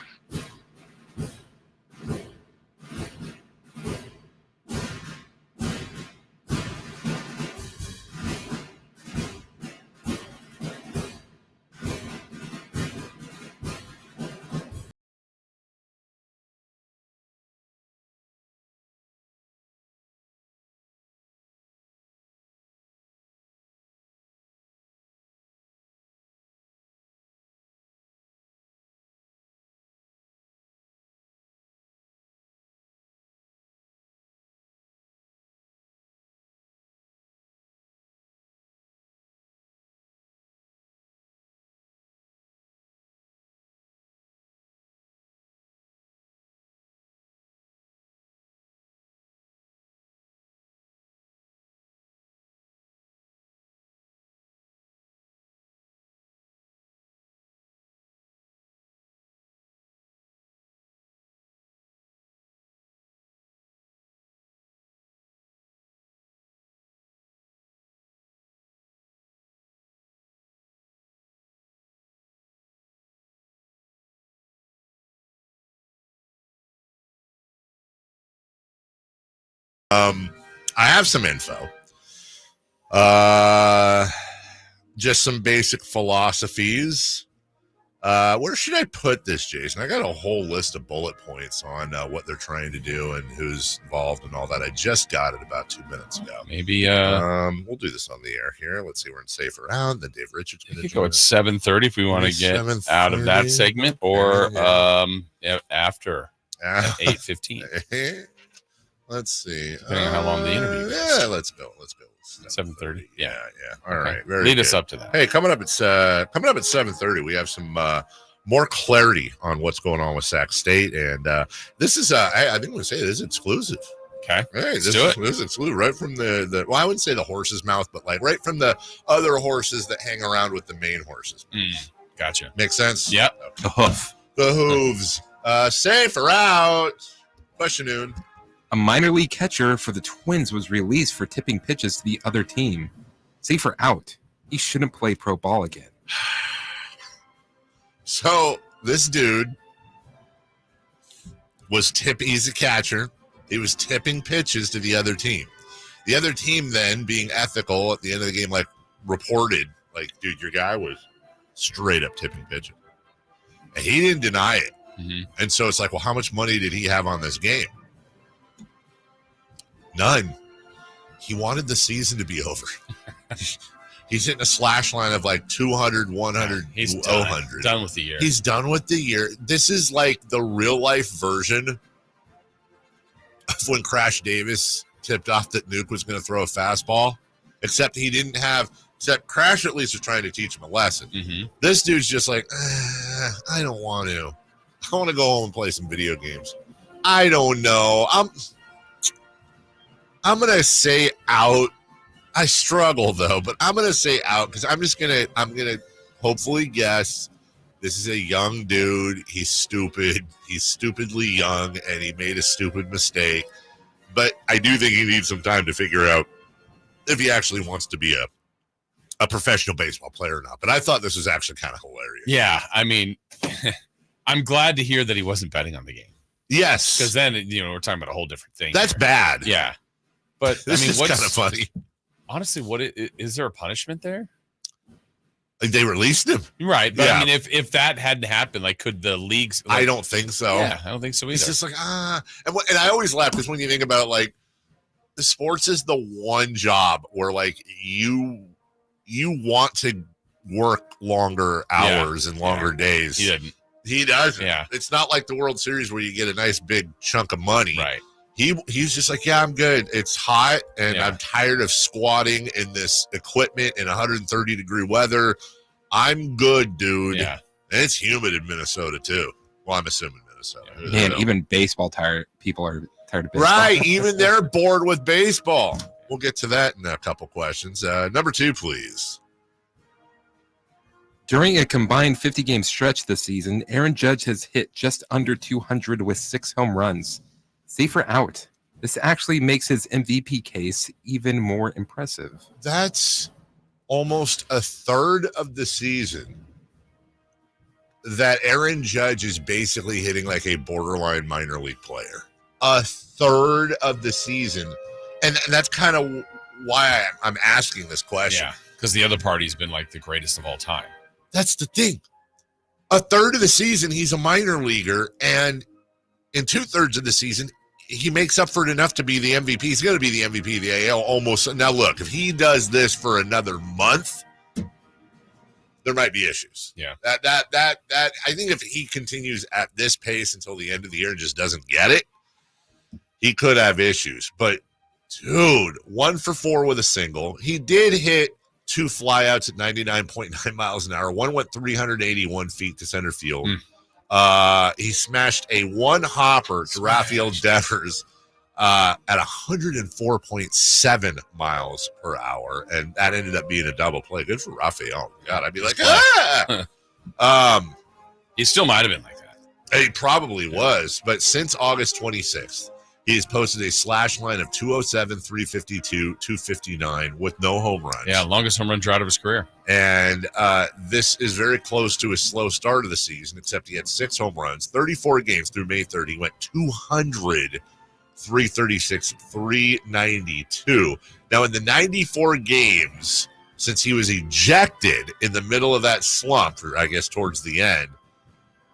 I have some info. Just some basic philosophies. Where should I put this, Jason? I got a whole list of bullet points on what they're trying to do and who's involved and all that. I just got it about 2 minutes ago. Maybe we'll do this on the air here. Let's see. We're in Safe Around. Then Dave Richards going to go at 7:30 if we want to get out of that segment, or after at 8:15. Let's see. Depending on how long the interview is. Yeah, let's go. 7:30. Yeah. All right. Very Lead good. us up to that. Hey, coming up at 7:30, we have some more clarity on what's going on with Sac State, and this is I think I'm going to say this is exclusive. Okay. Hey, Let's this do it. is exclusive right from the well, I wouldn't say the horse's mouth, but like right from the other horses that hang around with the main horses. Gotcha. Makes sense? Yep. Okay. The hooves. Safe or out? Question noon. A minor league catcher for the Twins was released for tipping pitches to the other team. Safe or out? He shouldn't play pro ball again. So this dude he's a catcher. He was tipping pitches to the other team. The other team then, being ethical at the end of the game, like reported, like, dude, your guy was straight up tipping pitches. And he didn't deny it. Mm-hmm. And so it's like, well, how much money did he have on this game? None. He wanted the season to be over. He's hitting a slash line of like 200, 100, He's 200. done with the year. He's done with the year. This is like the real life version of when Crash Davis tipped off that Nuke was going to throw a fastball, except he didn't have Except Crash at least was trying to teach him a lesson. This dude's just like, I don't want to. I want to go home and play some video games. I don't know. I'm going to say out. I struggle, though, but I'm going to say out because I'm going to hopefully guess this is a young dude. He's stupid. He's stupidly young, and he made a stupid mistake. But I do think he needs some time to figure out if he actually wants to be a professional baseball player or not. But I thought this was actually kind of hilarious. Yeah, I mean, I'm glad to hear that he wasn't betting on the game. Yes. Because then, we're talking about a whole different thing. That's bad. Yeah. But, this is kind of funny. Honestly, is there a punishment there? They released him. Right. But I mean, if that hadn't happened, could the leagues... I don't think so. Yeah, I don't think so either. It's just like, And I always laugh because when you think about, the sports is the one job where, you want to work longer hours and longer days. He didn't. He doesn't. Yeah. It's not like the World Series where you get a nice big chunk of money. Right. He's just like, I'm good. It's hot, and I'm tired of squatting in this equipment in 130-degree weather. I'm good, dude. Yeah. And it's humid in Minnesota, too. Well, I'm assuming Minnesota. And even baseball people are tired of baseball. Right. Even they're bored with baseball. We'll get to that in a couple questions. Number 2, please. During a combined 50-game stretch this season, Aaron Judge has hit just under 200 with 6 home runs. Safe or out? This actually makes his MVP case even more impressive. That's almost a third of the season that Aaron Judge is basically hitting like a borderline minor league player. A third of the season. And that's kind of why I'm asking this question. Yeah, because the other party's been the greatest of all time. That's the thing. A third of the season, he's a minor leaguer, and in 2/3 of the season, he makes up for it enough to be the MVP. He's going to be the MVP of the AL almost. Now, look, if he does this for another month, there might be issues. Yeah. That I think if he continues at this pace until the end of the year and just doesn't get it, he could have issues. But, dude, 1 for 4 with a single. He did hit 2 flyouts at 99.9 miles an hour. One went 381 feet to center field. He smashed a 1 hopper to Rafael Devers at 104.7 miles per hour, and that ended up being a double play. Good for Rafael. God, I'd be like, He still might have been like that. He probably was, but since August 26th, he has posted a slash line of 207, 352, 259 with no home runs. Yeah, longest home run drought of his career. And this is very close to a slow start of the season, except he had 6 home runs, 34 games through May 30. He went 200, 336, 392. Now, in the 94 games since he was ejected in the middle of that slump, or I guess towards the end,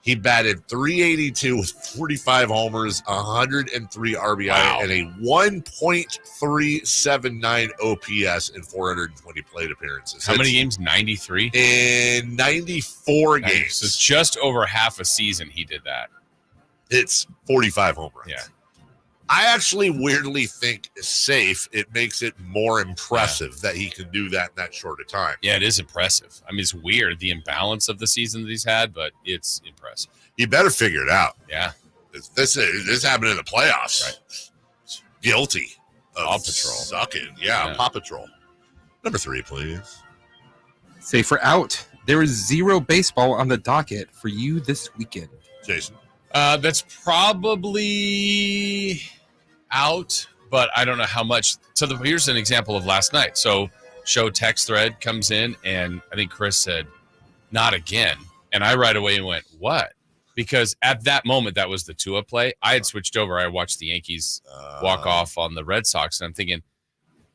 he batted 382 with 45 homers, 103 RBI, and a 1.379 OPS in 420 plate appearances. How many games? 93? In 94 games. So it's just over half a season he did that. It's 45 home runs. Yeah. I actually weirdly think safe. It makes it more impressive that he can do that in that short a time. Yeah, it is impressive. I mean, it's weird, the imbalance of the season that he's had, but it's impressive. You better figure it out. Yeah. This happened in the playoffs. Right. Guilty of Paw Patrol. Sucking. Yeah, Paw Patrol. Number 3, please. Safe or out? There is 0 baseball on the docket for you this weekend. Jason? That's probably out, but I don't know how much. So here's an example of last night. So show text thread comes in, and I think Chris said, not again. And I right away went, what? Because at that moment, that was the Tua play. I had switched over. I watched the Yankees walk off on the Red Sox, and I'm thinking,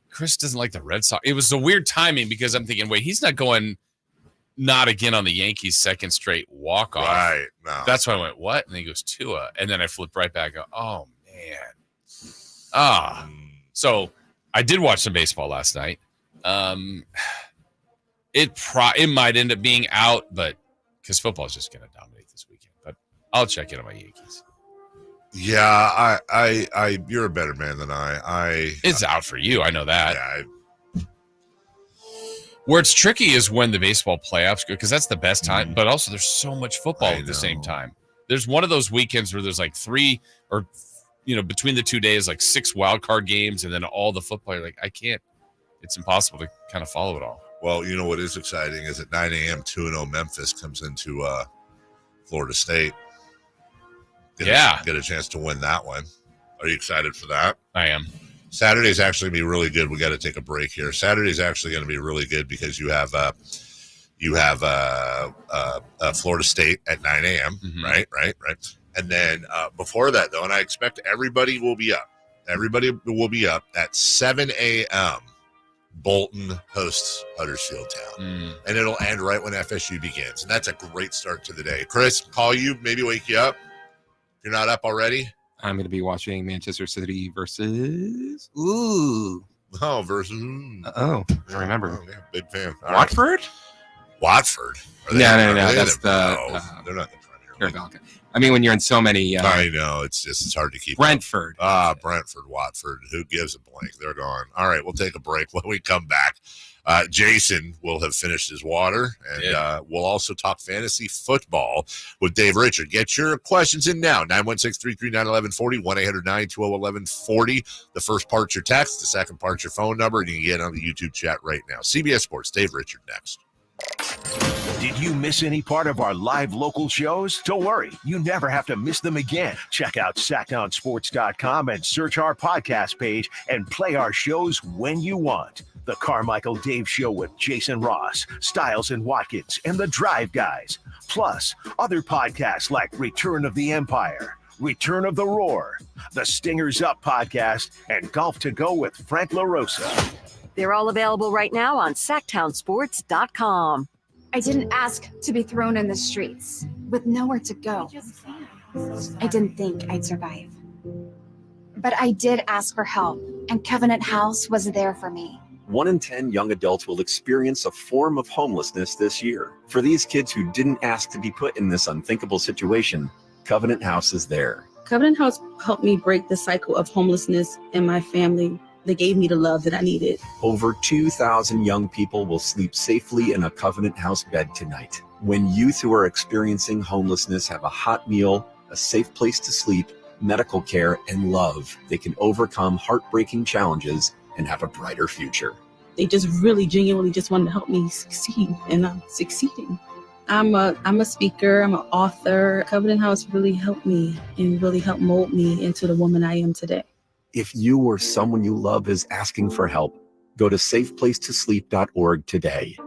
Chris doesn't like the Red Sox. It was a weird timing because I'm thinking, wait, he's not going not again on the Yankees' second straight walk-off. Right. No. That's why I went, what? And he goes, Tua. And then I flipped right back. Oh, man. So I did watch some baseball last night. It might end up being out, but because football is just going to dominate this weekend. But I'll check in on my Yankees. Yeah, I you're a better man than I. It's out for you. I know that. Yeah, Where it's tricky is when the baseball playoffs go, because that's the best time, but also there's so much football at the same time. There's one of those weekends where there's like 3 or, between the 2 days, like 6 wild card games and then all the football. You're like, I can't, it's impossible to kind of follow it all. Well, you know what is exciting is at 9 a.m., 2-0 Memphis comes into Florida State. Get a chance to win that one. Are you excited for that? I am. Saturday's actually going to be really good. We got to take a break here. Saturday's actually going to be really good because you have Florida State at 9 a.m. Right. And then before that, though, and I expect everybody will be up. Everybody will be up at 7 a.m. Bolton hosts Huddersfield Town. And it'll end right when FSU begins. And that's a great start to the day. Chris, call you, maybe wake you up. If you're not up already. I'm going to be watching Manchester City versus. I remember. Oh, yeah, big fan. All Watford? Right. Watford? No. That's they're not the Premier League. I mean, when you're in so many. I know. It's hard to keep Brentford. Brentford, Watford. Who gives a blank? They're gone. All right, we'll take a break. When we come back, Jason will have finished his water, and we'll also talk fantasy football with Dave Richard. Get your questions in now. 916-339-1140, 1-800-920-1140. The first part's your text. The second part's your phone number, and you can get on the YouTube chat right now. CBS Sports, Dave Richard next. Did you miss any part of our live local shows? Don't worry, you never have to miss them again. Check out SactownSports.com and search our podcast page and play our shows when you want. The Carmichael Dave Show with Jason Ross, Stiles and Watkins, and the Drive Guys. Plus, other podcasts like Return of the Empire, Return of the Roar, the Stingers Up podcast, and Golf to Go with Frank LaRosa. They're all available right now on SactownSports.com. I didn't ask to be thrown in the streets with nowhere to go. I didn't think I'd survive. But I did ask for help, and Covenant House was there for me. 1 in 10 young adults will experience a form of homelessness this year. For these kids who didn't ask to be put in this unthinkable situation, Covenant House is there. Covenant House helped me break the cycle of homelessness in my family. They gave me the love that I needed. Over 2,000 young people will sleep safely in a Covenant House bed tonight. When youth who are experiencing homelessness have a hot meal, a safe place to sleep, medical care, and love, they can overcome heartbreaking challenges and have a brighter future. They just really genuinely just wanted to help me succeed, and I'm succeeding. I'm a speaker, I'm an author. Covenant House really helped me and really helped mold me into the woman I am today. If you or someone you love is asking for help, go to safeplacetosleep.org today.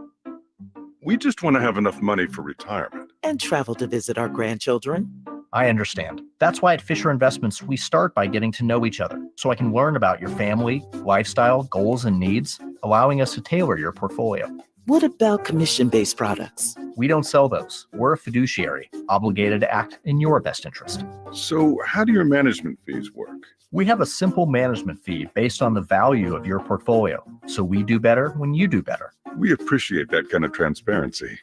We just want to have enough money for retirement. And travel to visit our grandchildren. I understand. That's why at Fisher Investments, we start by getting to know each other so I can learn about your family, lifestyle, goals, and needs, allowing us to tailor your portfolio. What about commission-based products? We don't sell those. We're a fiduciary, obligated to act in your best interest. So how do your management fees work? We have a simple management fee based on the value of your portfolio, so we do better when you do better. We appreciate that kind of transparency.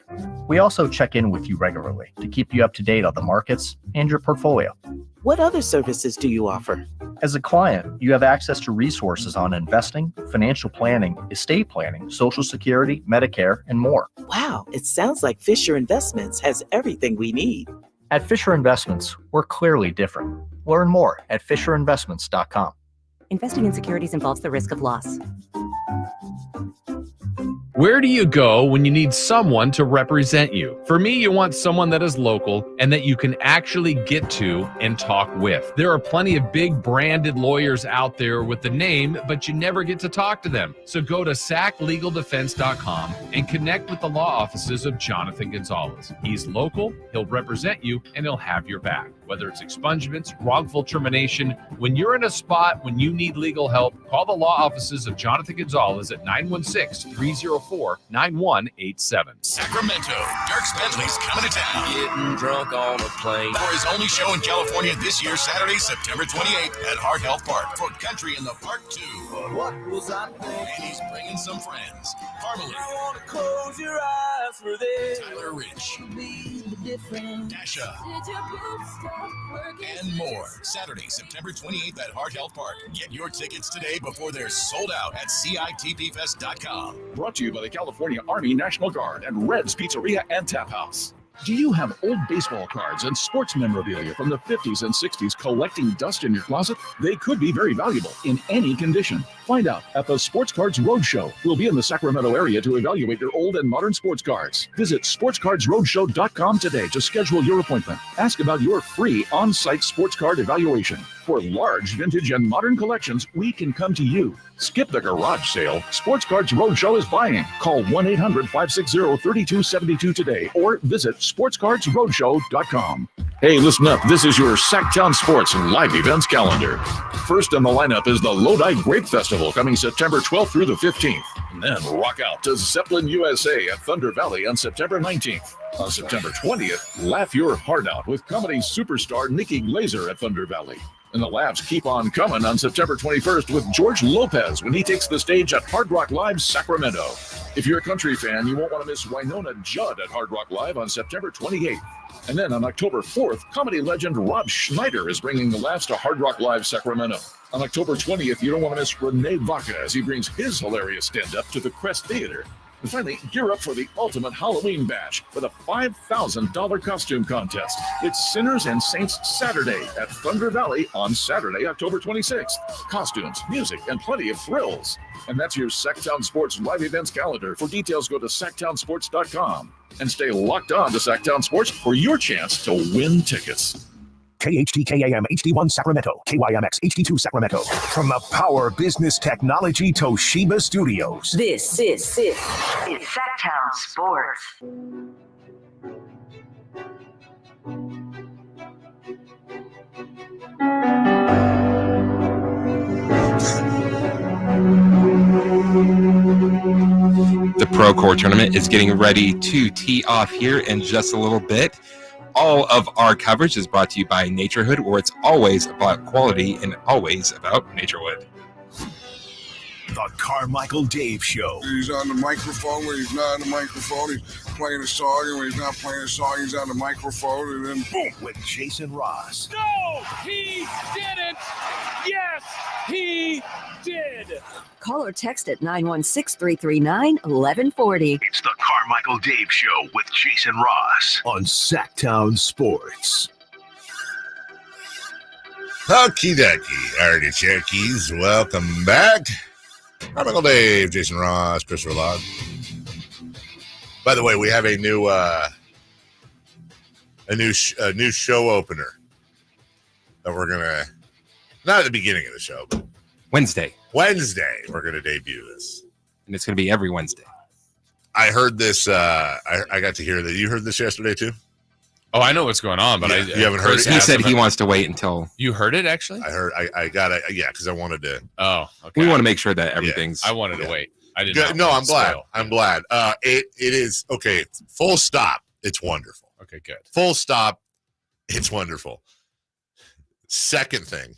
We also check in with you regularly to keep you up to date on the markets and your portfolio. What other services do you offer? As a client, you have access to resources on investing, financial planning, estate planning, Social Security, Medicare, and more. Wow, it sounds like Fisher Investments has everything we need. At Fisher Investments, we're clearly different. Learn more at FisherInvestments.com. Investing in securities involves the risk of loss. Where do you go when you need someone to represent you? For me, you want someone that is local and that you can actually get to and talk with. There are plenty of big branded lawyers out there with the name, but you never get to talk to them. So go to saclegaldefense.com and connect with the law offices of Jonathan Gonzalez. He's local, he'll represent you, and he'll have your back. Whether it's expungements, wrongful termination, when you're in a spot when you need legal help, call the law offices of Jonathan Gonzalez at 916-304-9187. Sacramento, Dirk Bentley's coming to town. Getting drunk on a plane. For his only show in California this year, Saturday, September 28th at Heart Health Park for Country in the Park 2. What was I thinking? And he's bringing some friends. Parmalee. I want to close your eyes for this. Tyler Rich. Be the difference. Dasha. Did your boots and more. Saturday, September 28th at Heart Health Park. Get your tickets today before they're sold out at CITPFest.com. Brought to you by the California Army National Guard and Red's Pizzeria and Tap House. Do you have old baseball cards and sports memorabilia from the 50s and 60s collecting dust in your closet? They could be very valuable in any condition. Find out at the Sports Cards Roadshow. We'll be in the Sacramento area to evaluate your old and modern sports cards. Visit sportscardsroadshow.com today to schedule your appointment. Ask about your free on-site sports card evaluation. For large vintage and modern collections, we can come to you. Skip the garage sale. Sports Cards Roadshow is buying. Call 1-800-560-3272 today or visit sportscardsroadshow.com. Hey, listen up. This is your Sacktown Sports live events calendar. First in the lineup is the Lodi Grape Festival coming September 12th through the 15th. And then rock out to Zeppelin USA at Thunder Valley on September 19th. On September 20th, laugh your heart out with comedy superstar Nikki Glazer at Thunder Valley. And the laughs keep on coming on September 21st with George Lopez when he takes the stage at Hard Rock Live Sacramento. If you're a country fan, you won't want to miss Winona Judd at Hard Rock Live on September 28th. And then on October 4th, comedy legend Rob Schneider is bringing the laughs to Hard Rock Live Sacramento. On October 20th, you don't want to miss Renee Vaca as he brings his hilarious stand-up to the Crest Theater. And finally, gear up for the ultimate Halloween bash with a $5,000 costume contest. It's Sinners and Saints Saturday at Thunder Valley on Saturday, October 26th. Costumes, music, and plenty of thrills. And that's your Sacktown Sports live events calendar. For details, go to sacktownsports.com. And stay locked on to Sacktown Sports for your chance to win tickets. KHTKAM HD1 Sacramento, KYMX HD2 Sacramento. From the Power Business Technology Toshiba Studios. This is Sacktown Sports. The Pro Core Tournament is getting ready to tee off here in just a little bit. All of our coverage is brought to you by Naturehood, where it's always about quality and always about Naturewood. The Carmichael Dave Show. He's on the microphone when he's not on the microphone. He's playing a song, and when he's not playing a song, he's on the microphone, and then boom. With Jason Ross. No, he didn't. Yes, he did. Call or text at 916-339-1140. It's the Carmichael Dave Show with Jason Ross on Sacktown Sports. Okie dokie, artichokes, welcome back. Carmichael Dave, Jason Ross, Chris Verlog. By the way, we have a new show opener that we're gonna, not at the beginning of the show, but Wednesday we're gonna debut this, and it's gonna be every Wednesday. I heard this. I got to hear that. You heard this yesterday too? Oh, I know what's going on, but you haven't heard it. He said he wants to wait until you heard it. Actually, I heard. I got it. Yeah, because I wanted to. Oh, okay. We want to make sure that everything's. I wanted to wait. I didn't. No, I'm glad. I'm glad. It is okay. Full stop. It's wonderful. Okay, good. Full stop. It's wonderful. Second thing,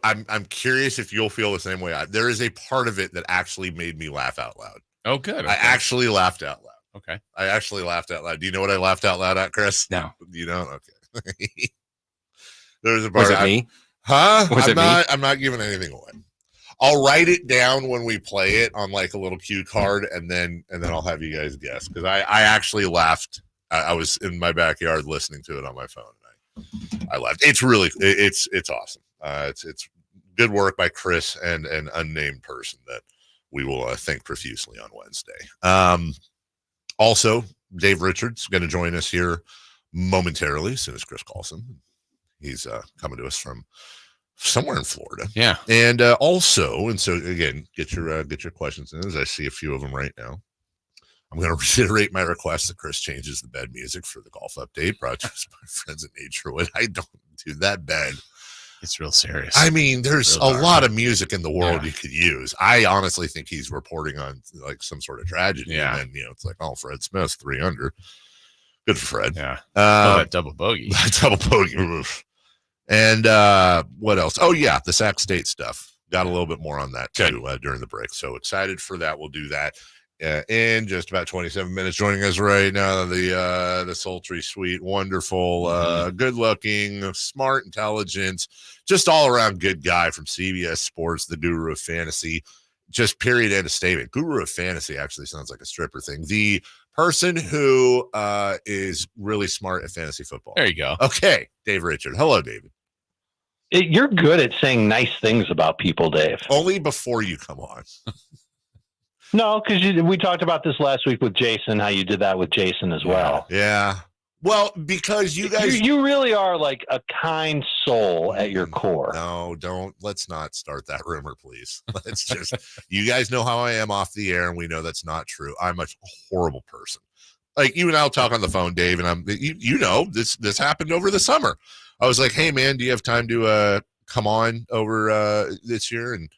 I'm curious if you'll feel the same way. There is a part of it that actually made me laugh out loud. Oh, good. Okay. I actually laughed out loud. Okay. I actually laughed out loud. Do you know what I laughed out loud at, Chris? No. You don't? Okay. There's a part. Was it me? Huh? Was it me? I'm not giving anything away. I'll write it down when we play it on like a little cue card, and then I'll have you guys guess, because I actually laughed. I was in my backyard listening to it on my phone, and I laughed. It's really it's awesome. It's good work by Chris and an unnamed person that we will thank profusely on Wednesday. Also, Dave Richards is going to join us here momentarily as soon as Chris calls him. He's coming to us from somewhere in Florida. Yeah. And also, and so again, get your questions in, as I see a few of them right now. I'm going to reiterate my request that Chris changes the bed music for the golf update brought to us by friends at Naturewood. I don't do that bed. It's real serious. I mean, there's a lot of music in the world you could use. I honestly think he's reporting on like some sort of tragedy. Yeah. And it's like, oh, Fred Smith, 3 under. Good for Fred. Yeah. That double bogey. Double bogey. And what else? Oh, yeah, the Sac State stuff. Got a little bit more on that too during the break. So excited for that. We'll do that. in just about 27 minutes. Joining us right now, the sultry, sweet, wonderful, good-looking, smart, intelligent, just all-around good guy from CBS Sports, the guru of fantasy. Just period, end of statement. Guru of fantasy actually sounds like a stripper thing. The person who is really smart at fantasy football. There you go. Okay, Dave Richard. Hello, David. You're good at saying nice things about people, Dave. Only before you come on. No, because we talked about this last week with Jason, how you did that with Jason as well. Yeah. Well, because you guys... You really are like a kind soul at your core. No, let's not start that rumor, please. Let's just... You guys know how I am off the air, and we know that's not true. I'm a horrible person. Like, you and I'll talk on the phone, Dave, and you know, this happened over the summer. I was like, hey, man, do you have time to come on over this year? And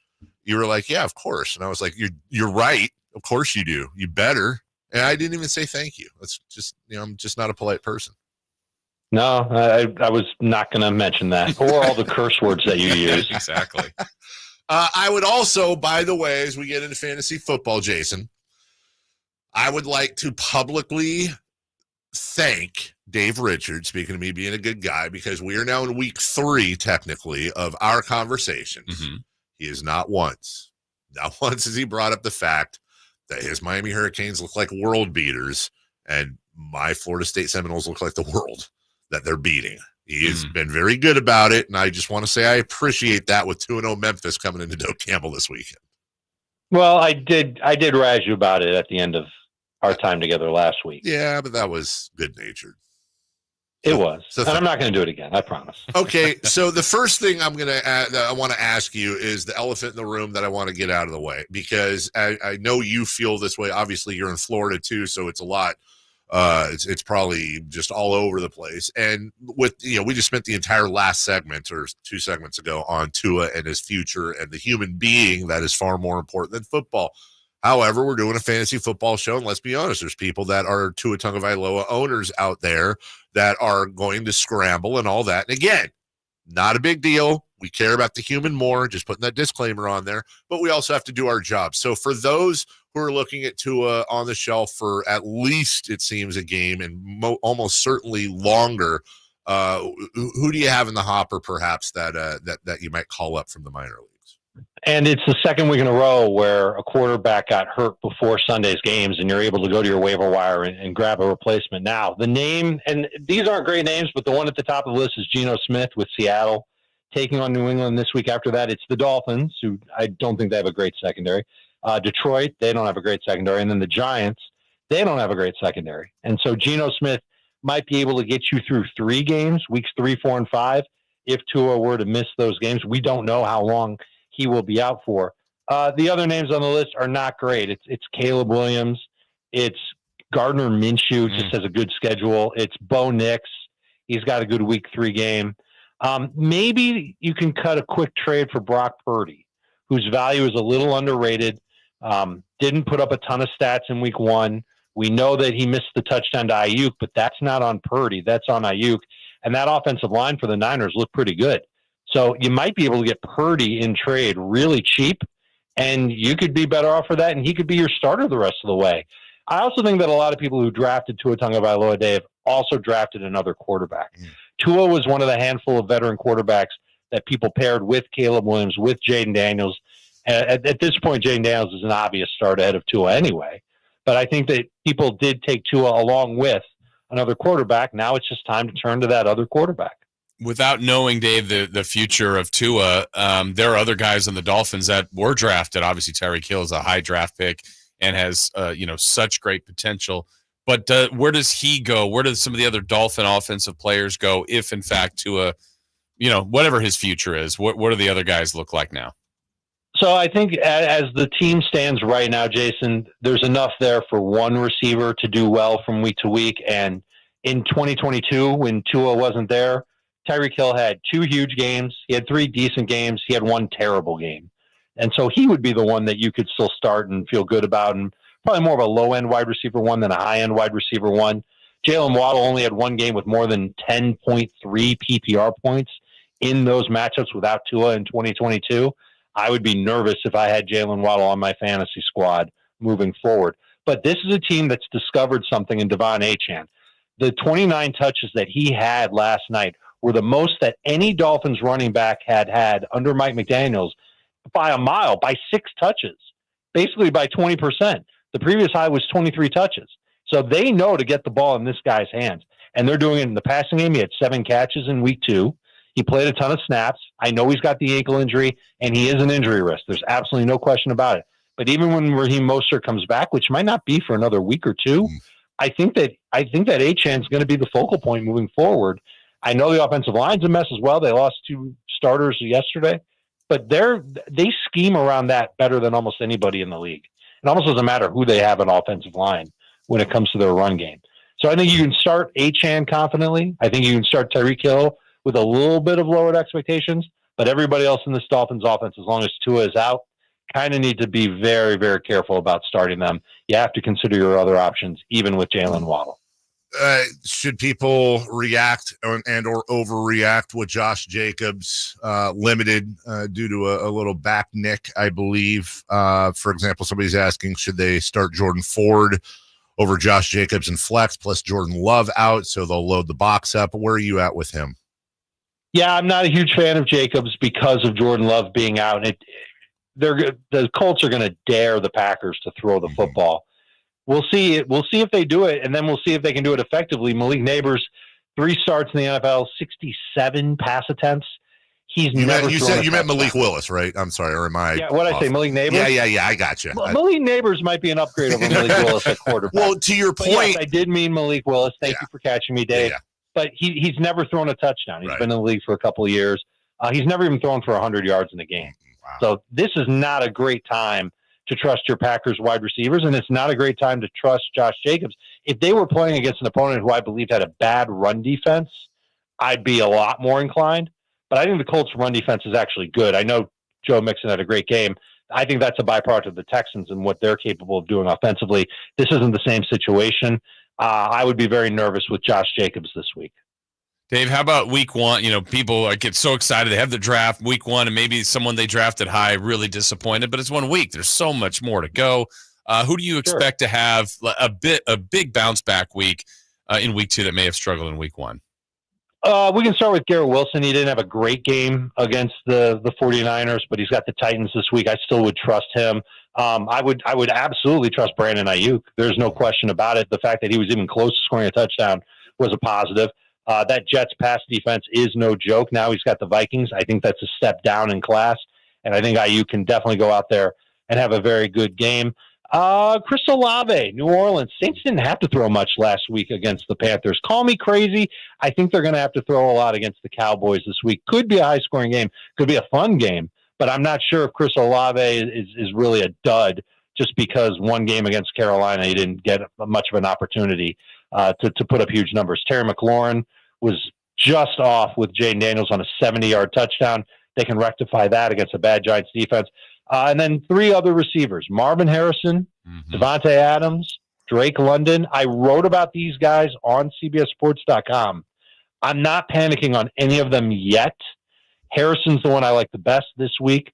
you were like, yeah, of course. And I was like, you're right. Of course you do. You better. And I didn't even say thank you. It's just, I'm just not a polite person. No, I was not going to mention that or all the curse words that you use. Exactly. I would also, by the way, as we get into fantasy football, Jason, I would like to publicly thank Dave Richard, speaking of me being a good guy, because we are now in week 3, technically, of our conversations. Mm-hmm. He is not once has he brought up the fact that his Miami Hurricanes look like world beaters and my Florida State Seminoles look like the world that they're beating. He has been very good about it, and I just want to say I appreciate that with 2-0 Memphis coming into Doak Campbell this weekend. Well, I did razz you about it at the end of our time together last week. Yeah, but that was good-natured. It was. And I'm not going to do it again. I promise. Okay, so the first thing I want to ask you is the elephant in the room that I want to get out of the way, because I know you feel this way. Obviously, you're in Florida too, so it's a lot. It's probably just all over the place. And with we just spent the entire last segment or 2 segments ago on Tua and his future and the human being that is far more important than football. However, we're doing a fantasy football show, and let's be honest, there's people that are Tua Tagovailoa owners out there that are going to scramble and all that. And again, not a big deal. We care about the human more, just putting that disclaimer on there, but we also have to do our job. So for those who are looking at Tua on the shelf for at least, it seems, a game and almost certainly longer, who do you have in the hopper perhaps that you might call up from the minor leagues? And it's the second week in a row where a quarterback got hurt before Sunday's games, and you're able to go to your waiver wire and grab a replacement. Now, the name, and these aren't great names, but the one at the top of the list is Geno Smith with Seattle, taking on New England this week. After that, it's the Dolphins, who I don't think they have a great secondary. Detroit, they don't have a great secondary. And then the Giants, they don't have a great secondary. And so Geno Smith might be able to get you through 3 games, weeks 3, 4, and 5. If Tua were to miss those games, we don't know how long he will be out for. The other names on the list are not great. It's Caleb Williams. It's Gardner Minshew, just has a good schedule. It's Bo Nix. He's got a good week 3 game. Maybe you can cut a quick trade for Brock Purdy, whose value is a little underrated. Didn't put up a ton of stats in week 1. We know that he missed the touchdown to Ayuk, but that's not on Purdy. That's on Ayuk. And that offensive line for the Niners looked pretty good. So you might be able to get Purdy in trade really cheap, and you could be better off for that, and he could be your starter the rest of the way. I also think that a lot of people who drafted Tua Tagovailoa, Dave, also drafted another quarterback. Tua was one of the handful of veteran quarterbacks that people paired with Caleb Williams, with Jaden Daniels. At this point, Jaden Daniels is an obvious start ahead of Tua anyway. But I think that people did take Tua along with another quarterback. Now it's just time to turn to that other quarterback. Without knowing, Dave, the future of Tua, there are other guys on the Dolphins that were drafted. Obviously, Tyreek Hill is a high draft pick and has such great potential. But where does he go? Where does some of the other Dolphin offensive players go if, in fact, Tua, whatever his future is, what do the other guys look like now? So I think as the team stands right now, Jason, there's enough there for one receiver to do well from week to week. And in 2022, when Tua wasn't there, Tyreek Hill had 2 huge games. He had 3 decent games. He had 1 terrible game. And so he would be the one that you could still start and feel good about, and probably more of a low-end wide receiver 1 than a high-end wide receiver 1. Jalen Waddle only had 1 game with more than 10.3 PPR points in those matchups without Tua in 2022. I would be nervous if I had Jalen Waddle on my fantasy squad moving forward. But this is a team that's discovered something in Devon Achane. The 29 touches that he had last night were the most that any Dolphins running back had under Mike McDaniels by a mile, by 6 touches, basically by 20%. The previous high was 23 touches. So they know to get the ball in this guy's hands. And they're doing it in the passing game. He had 7 catches in week 2. He played a ton of snaps. I know he's got the ankle injury, and he is an injury risk. There's absolutely no question about it. But even when Raheem Mostert comes back, which might not be for another week or 2, I think that Achane is going to be the focal point moving forward. I know the offensive line's a mess as well. They lost 2 starters yesterday, but they scheme around that better than almost anybody in the league. It almost doesn't matter who they have an offensive line when it comes to their run game. So I think you can start Achane confidently. I think you can start Tyreek Hill with a little bit of lowered expectations, but everybody else in this Dolphins offense, as long as Tua is out, kind of need to be very, very careful about starting them. You have to consider your other options, even with Jalen Waddle. Should people react and or overreact with Josh Jacobs limited due to a little back nick, I believe? For example, somebody's asking, should they start Jordan Ford over Josh Jacobs and flex plus Jordan Love out so they'll load the box up? Where are you at with him? Yeah, I'm not a huge fan of Jacobs because of Jordan Love being out. The Colts are going to dare the Packers to throw the football. We'll see if they do it, and then we'll see if they can do it effectively. Malik Neighbors, 3 starts in the NFL, 67 pass attempts. You meant Malik Willis, right? I'm sorry, or am I? Yeah, what I say, Malik Neighbors? Yeah, I got you. Malik Neighbors might be an upgrade over Malik Willis at quarterback. Well, to your point, yes, I did mean Malik Willis. Thank you for catching me, Dave. Yeah. But he's never thrown a touchdown. He's been in the league for a couple of years. He's never even thrown for 100 yards in a game. Wow. So this is not a great time to trust your Packers wide receivers, and it's not a great time to trust Josh Jacobs. If they were playing against an opponent who I believe had a bad run defense, I'd be a lot more inclined. But I think the Colts' run defense is actually good. I know Joe Mixon had a great game. I think that's a byproduct of the Texans and what they're capable of doing offensively. This isn't the same situation. I would be very nervous with Josh Jacobs this week. Dave, how about week 1? People get so excited. They have the draft week 1, and maybe someone they drafted high really disappointed, but it's 1 week. There's so much more to go. Who do you expect to have a big bounce back week in week 2 that may have struggled in week 1? We can start with Garrett Wilson. He didn't have a great game against the 49ers, but he's got the Titans this week. I still would trust him. I would absolutely trust Brandon Ayuk. There's no question about it. The fact that he was even close to scoring a touchdown was a positive. That Jets pass defense is no joke. Now he's got the Vikings. I think that's a step down in class, and I think Ayuk can definitely go out there and have a very good game. Chris Olave, New Orleans. Saints didn't have to throw much last week against the Panthers. Call me crazy. I think they're going to have to throw a lot against the Cowboys this week. Could be a high-scoring game. Could be a fun game. But I'm not sure if Chris Olave is really a dud just because one game against Carolina he didn't get much of an opportunity to put up huge numbers. Terry McLaurin was just off with Jaden Daniels on a 70-yard touchdown. They can rectify that against a bad Giants defense. And then 3 other receivers, Marvin Harrison, Devontae Adams, Drake London. I wrote about these guys on CBSSports.com. I'm not panicking on any of them yet. Harrison's the one I like the best this week.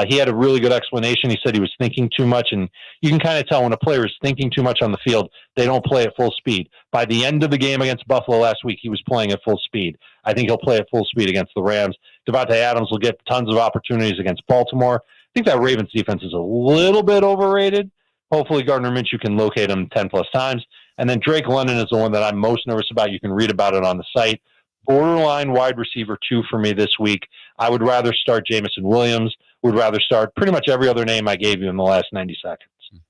He had a really good explanation. He said he was thinking too much, and you can kind of tell when a player is thinking too much on the field, they don't play at full speed. By the end of the game against Buffalo last week, he was playing at full speed. I think he'll play at full speed against the Rams. Devontae Adams will get tons of opportunities against Baltimore. I think that Ravens defense is a little bit overrated. Hopefully Gardner Minshew can locate him 10-plus times. And then Drake London is the one that I'm most nervous about. You can read about it on the site. Borderline wide receiver 2 for me this week. I would rather start Jameson Williams. Would rather start pretty much every other name I gave you in the last 90 seconds.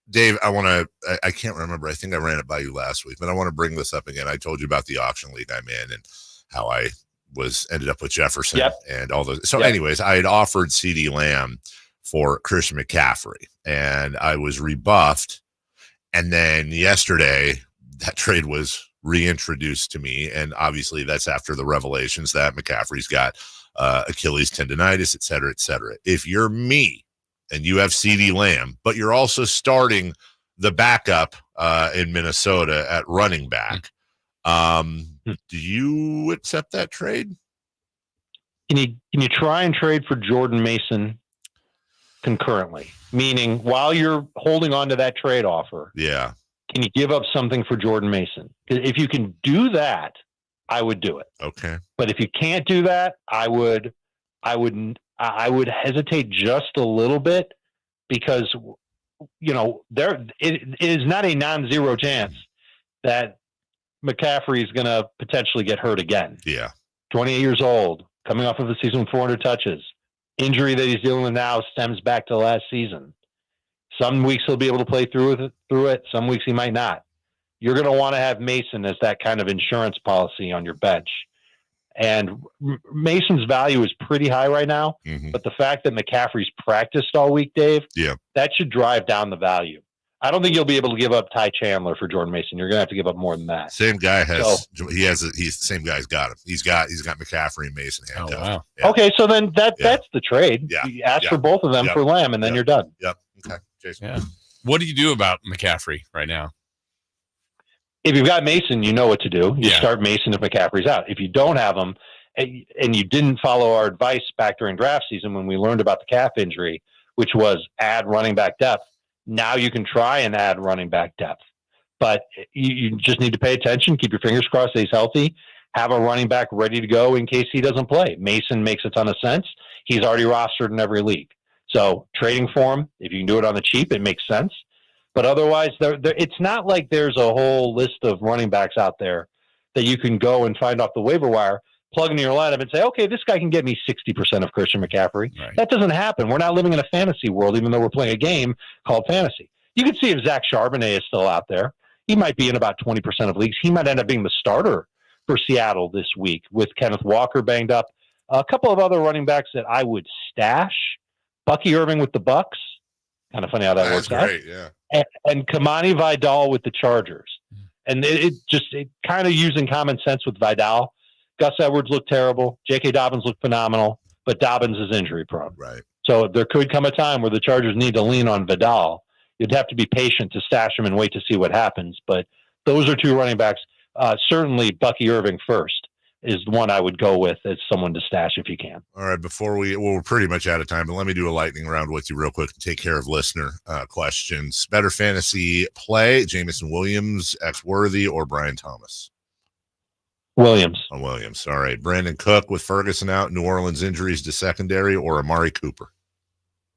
Dave, I can't remember. I think I ran it by you last week, but I want to bring this up again. I told you about the auction league I'm in and how I ended up with Jefferson and all those. So anyways, I had offered CeeDee Lamb for Christian McCaffrey and I was rebuffed. And then yesterday that trade was reintroduced to me. And obviously that's after the revelations that McCaffrey's got Achilles tendonitis, et cetera, et cetera. If you're me and you have CeeDee Lamb, but you're also starting the backup in Minnesota at running back, do you accept that trade? Can you try and trade for Jordan Mason concurrently, meaning while you're holding on to that trade offer, can you give up something for Jordan Mason? If you can do that, I would do it. Okay. But if you can't do that, I would hesitate just a little bit, because it is not a non-zero chance that McCaffrey is going to potentially get hurt again. Yeah. 28 years old, coming off of a season with 400 touches. Injury that he's dealing with now stems back to last season. Some weeks he'll be able to play through it. Some weeks he might not. You're going to want to have Mason as that kind of insurance policy on your bench. And Mason's value is pretty high right now. Mm-hmm. But the fact that McCaffrey's practiced all week, Dave, that should drive down the value. I don't think you'll be able to give up Ty Chandler for Jordan Mason. You're going to have to give up more than that. Same guy he's the same guy's got him. He's got McCaffrey and Mason handcuffed. Oh, wow. Yeah. Okay, so then that's the trade. Yeah. You ask for both of them for Lamb, and then you're done. Yep. Okay. Jason. Yeah. What do you do about McCaffrey right now? If you've got Mason, you know what to do. You start Mason if McCaffrey's out. If you don't have him, and you didn't follow our advice back during draft season when we learned about the calf injury, which was add running back depth, now you can try and add running back depth. But you just need to pay attention, keep your fingers crossed that he's healthy, have a running back ready to go in case he doesn't play. Mason makes a ton of sense. He's already rostered in every league. So trading for him, if you can do it on the cheap, it makes sense. But otherwise, it's not like there's a whole list of running backs out there that you can go and find off the waiver wire, plug into your lineup and say, okay, this guy can get me 60% of Christian McCaffrey. Right. That doesn't happen. We're not living in a fantasy world, even though we're playing a game called fantasy. You can see if Zach Charbonnet is still out there. He might be in about 20% of leagues. He might end up being the starter for Seattle this week with Kenneth Walker banged up. A couple of other running backs that I would stash. Bucky Irving with the Bucks. Kind of funny how that works out. Great, yeah. And Kamani Vidal with the Chargers. And it kind of using common sense with Vidal. Gus Edwards looked terrible. J.K. Dobbins looked phenomenal, but Dobbins is injury prone. Right. So there could come a time where the Chargers need to lean on Vidal. You'd have to be patient to stash him and wait to see what happens. But those are two running backs. Certainly Bucky Irving first is the one I would go with as someone to stash if you can. All right, we're pretty much out of time, but let me do a lightning round with you real quick to take care of listener questions. Better fantasy play, Jamison Williams, X-Worthy, or Brian Thomas? Williams. On Williams. All right. Brandon Cook with Ferguson out, New Orleans injuries to secondary, or Amari Cooper?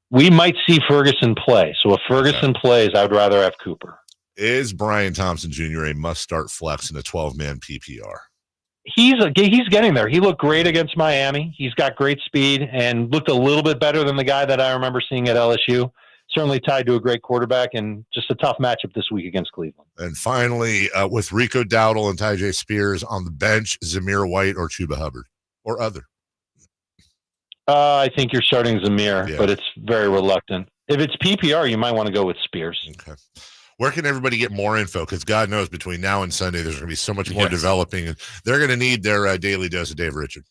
We might see Ferguson play. So if Ferguson plays, I would rather have Cooper. Is Brian Thompson Jr. a must-start flex in a 12-man PPR? He's getting there. He looked great against Miami. He's got great speed and looked a little bit better than the guy that I remember seeing at LSU. Certainly tied to a great quarterback and just a tough matchup this week against Cleveland. And finally, with Rico Dowdle and Tyjae Spears on the bench, Zamir White or Chuba Hubbard or other? I think you're starting Zamir, but it's very reluctant. If it's PPR, you might want to go with Spears. Okay. Where can everybody get more info? Because God knows between now and Sunday, there's going to be so much more developing, and they're going to need their daily dose of Dave Richard.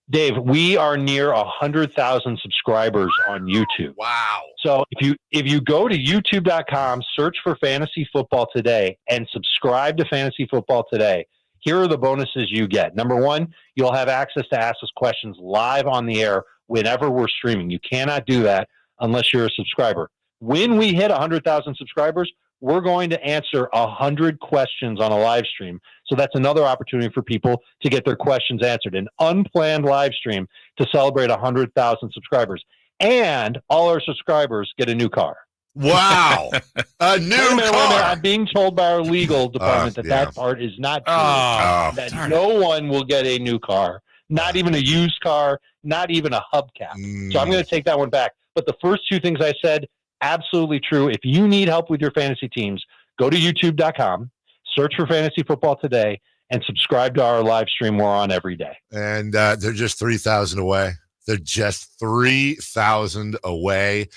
Dave, we are near 100,000 subscribers on YouTube. Wow. So if you go to youtube.com, search for Fantasy Football Today, and subscribe to Fantasy Football Today, here are the bonuses you get. Number one, you'll have access to ask us questions live on the air whenever we're streaming. You cannot do that unless you're a subscriber. When we hit 100,000 subscribers, we're going to answer 100 questions on a live stream. So that's another opportunity for people to get their questions answered. An unplanned live stream to celebrate 100,000 subscribers. And all our subscribers get a new car. Wow. A new car. Wait a minute. I'm being told by our legal department that part is not true. That no one will get a new car. Not even a used car. Not even a hubcap. So I'm going to take that one back. But the first two things I said, absolutely true. If you need help with your fantasy teams, go to youtube.com, search for Fantasy Football Today, and subscribe to our live stream. We're on every day. And they're just 3,000 away. They're just 3,000 away.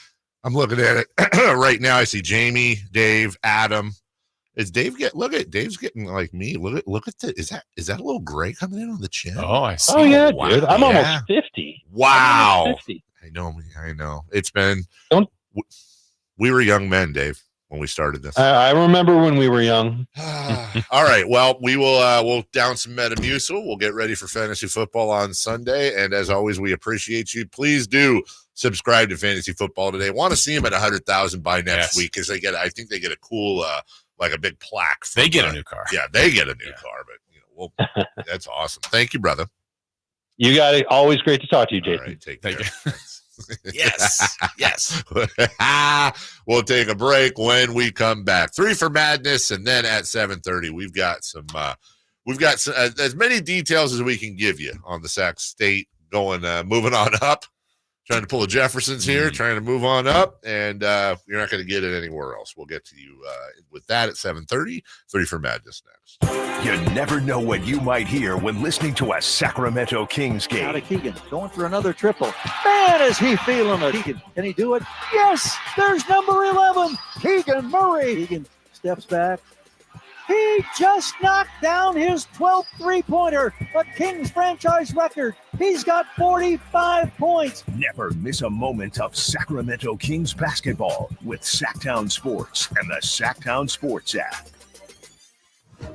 I'm looking at it right now. I see Jamie, Dave, Adam. Is Dave Dave's getting like me. Look at that. Is that a little gray coming in on the chin? Oh, I see. Oh yeah, wow. dude. I'm almost 50. Wow. Almost 50. I know. It's been we were young men, Dave, when we started this. I remember when we were young. All right. Well, we'll down some Metamucil. We'll get ready for fantasy football on Sunday. And as always, we appreciate you. Please do subscribe to Fantasy Football Today. Want to see them at 100,000 by next week because I think they get a cool, like a big plaque. They get a new car. Yeah, they get a new car. But that's awesome. Thank you, brother. You got it. Always great to talk to you, Jason. All right, take care. Yes. We'll take a break when we come back. 3 for Madness, and then at 7:30, we've got some as many details as we can give you on the Sac State moving on up. Trying to pull a Jefferson's here, trying to move on up, and you're not going to get it anywhere else. We'll get to you with that at 7:30. 3 for Madness next. You never know what you might hear when listening to a Sacramento Kings game. Out of Keegan, going for another triple. Man, is he feeling it. Keegan, can he do it? Yes, there's number 11, Keegan Murray. Keegan steps back. He just knocked down his 12th three-pointer, a Kings franchise record. He's got 45 points. Never miss a moment of Sacramento Kings basketball with Sacktown Sports and the Sacktown Sports app.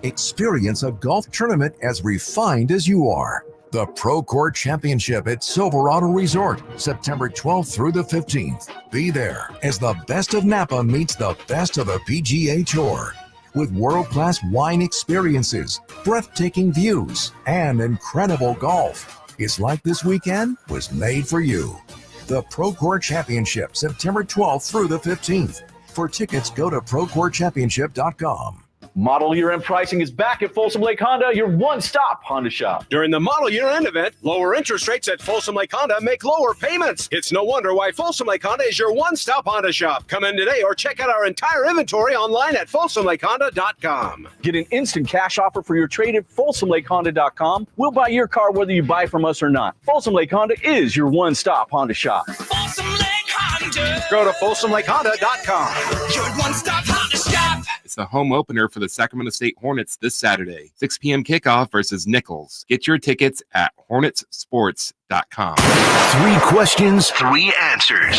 Experience a golf tournament as refined as you are. The Pro Court Championship at Silverado Resort, September 12th through the 15th. Be there as the best of Napa meets the best of the PGA Tour. With world-class wine experiences, breathtaking views, and incredible golf. It's like this weekend was made for you. The Pro Court Championship, September 12th through the 15th. For tickets, go to ProCourtChampionship.com. Model year-end pricing is back at Folsom Lake Honda, your one-stop Honda shop. During the model year-end event, lower interest rates at Folsom Lake Honda make lower payments. It's no wonder why Folsom Lake Honda is your one-stop Honda shop. Come in today or check out our entire inventory online at FolsomLakeHonda.com. Get an instant cash offer for your trade at FolsomLakeHonda.com. We'll buy your car whether you buy from us or not. Folsom Lake Honda is your one-stop Honda shop. Folsom Lake Honda. Go to FolsomLakeHonda.com. Your one-stop Honda shop. It's the home opener for the Sacramento State Hornets this Saturday. 6 p.m. kickoff versus Nichols. Get your tickets at HornetsSports.com. 3 questions, 3 answers.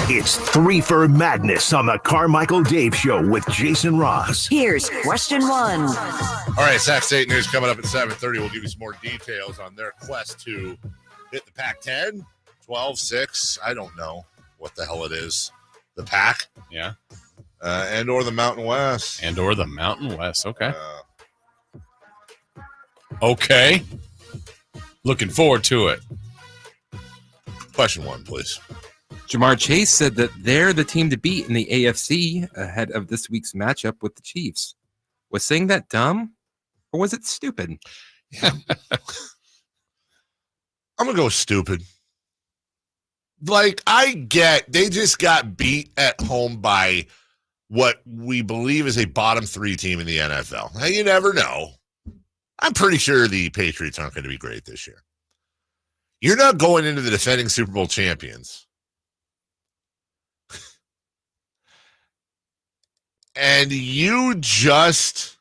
It's 3 for Madness on the Carmichael Dave Show with Jason Ross. Here's question 1. All right, Sac State news coming up at 7:30. We'll give you some more details on their quest to hit the Pac-10, 12-6. I don't know what the hell it is. The Pac? Yeah. And or the Mountain West. Okay. Okay. Looking forward to it. Question 1, please. Jamar Chase said that they're the team to beat in the AFC ahead of this week's matchup with the Chiefs. Was saying that dumb or was it stupid? I'm going to go stupid. Like, I get they just got beat at home by what we believe is a bottom 3 team in the NFL. Now, you never know. I'm pretty sure the Patriots aren't going to be great this year. You're not going into the defending Super Bowl champions. And you just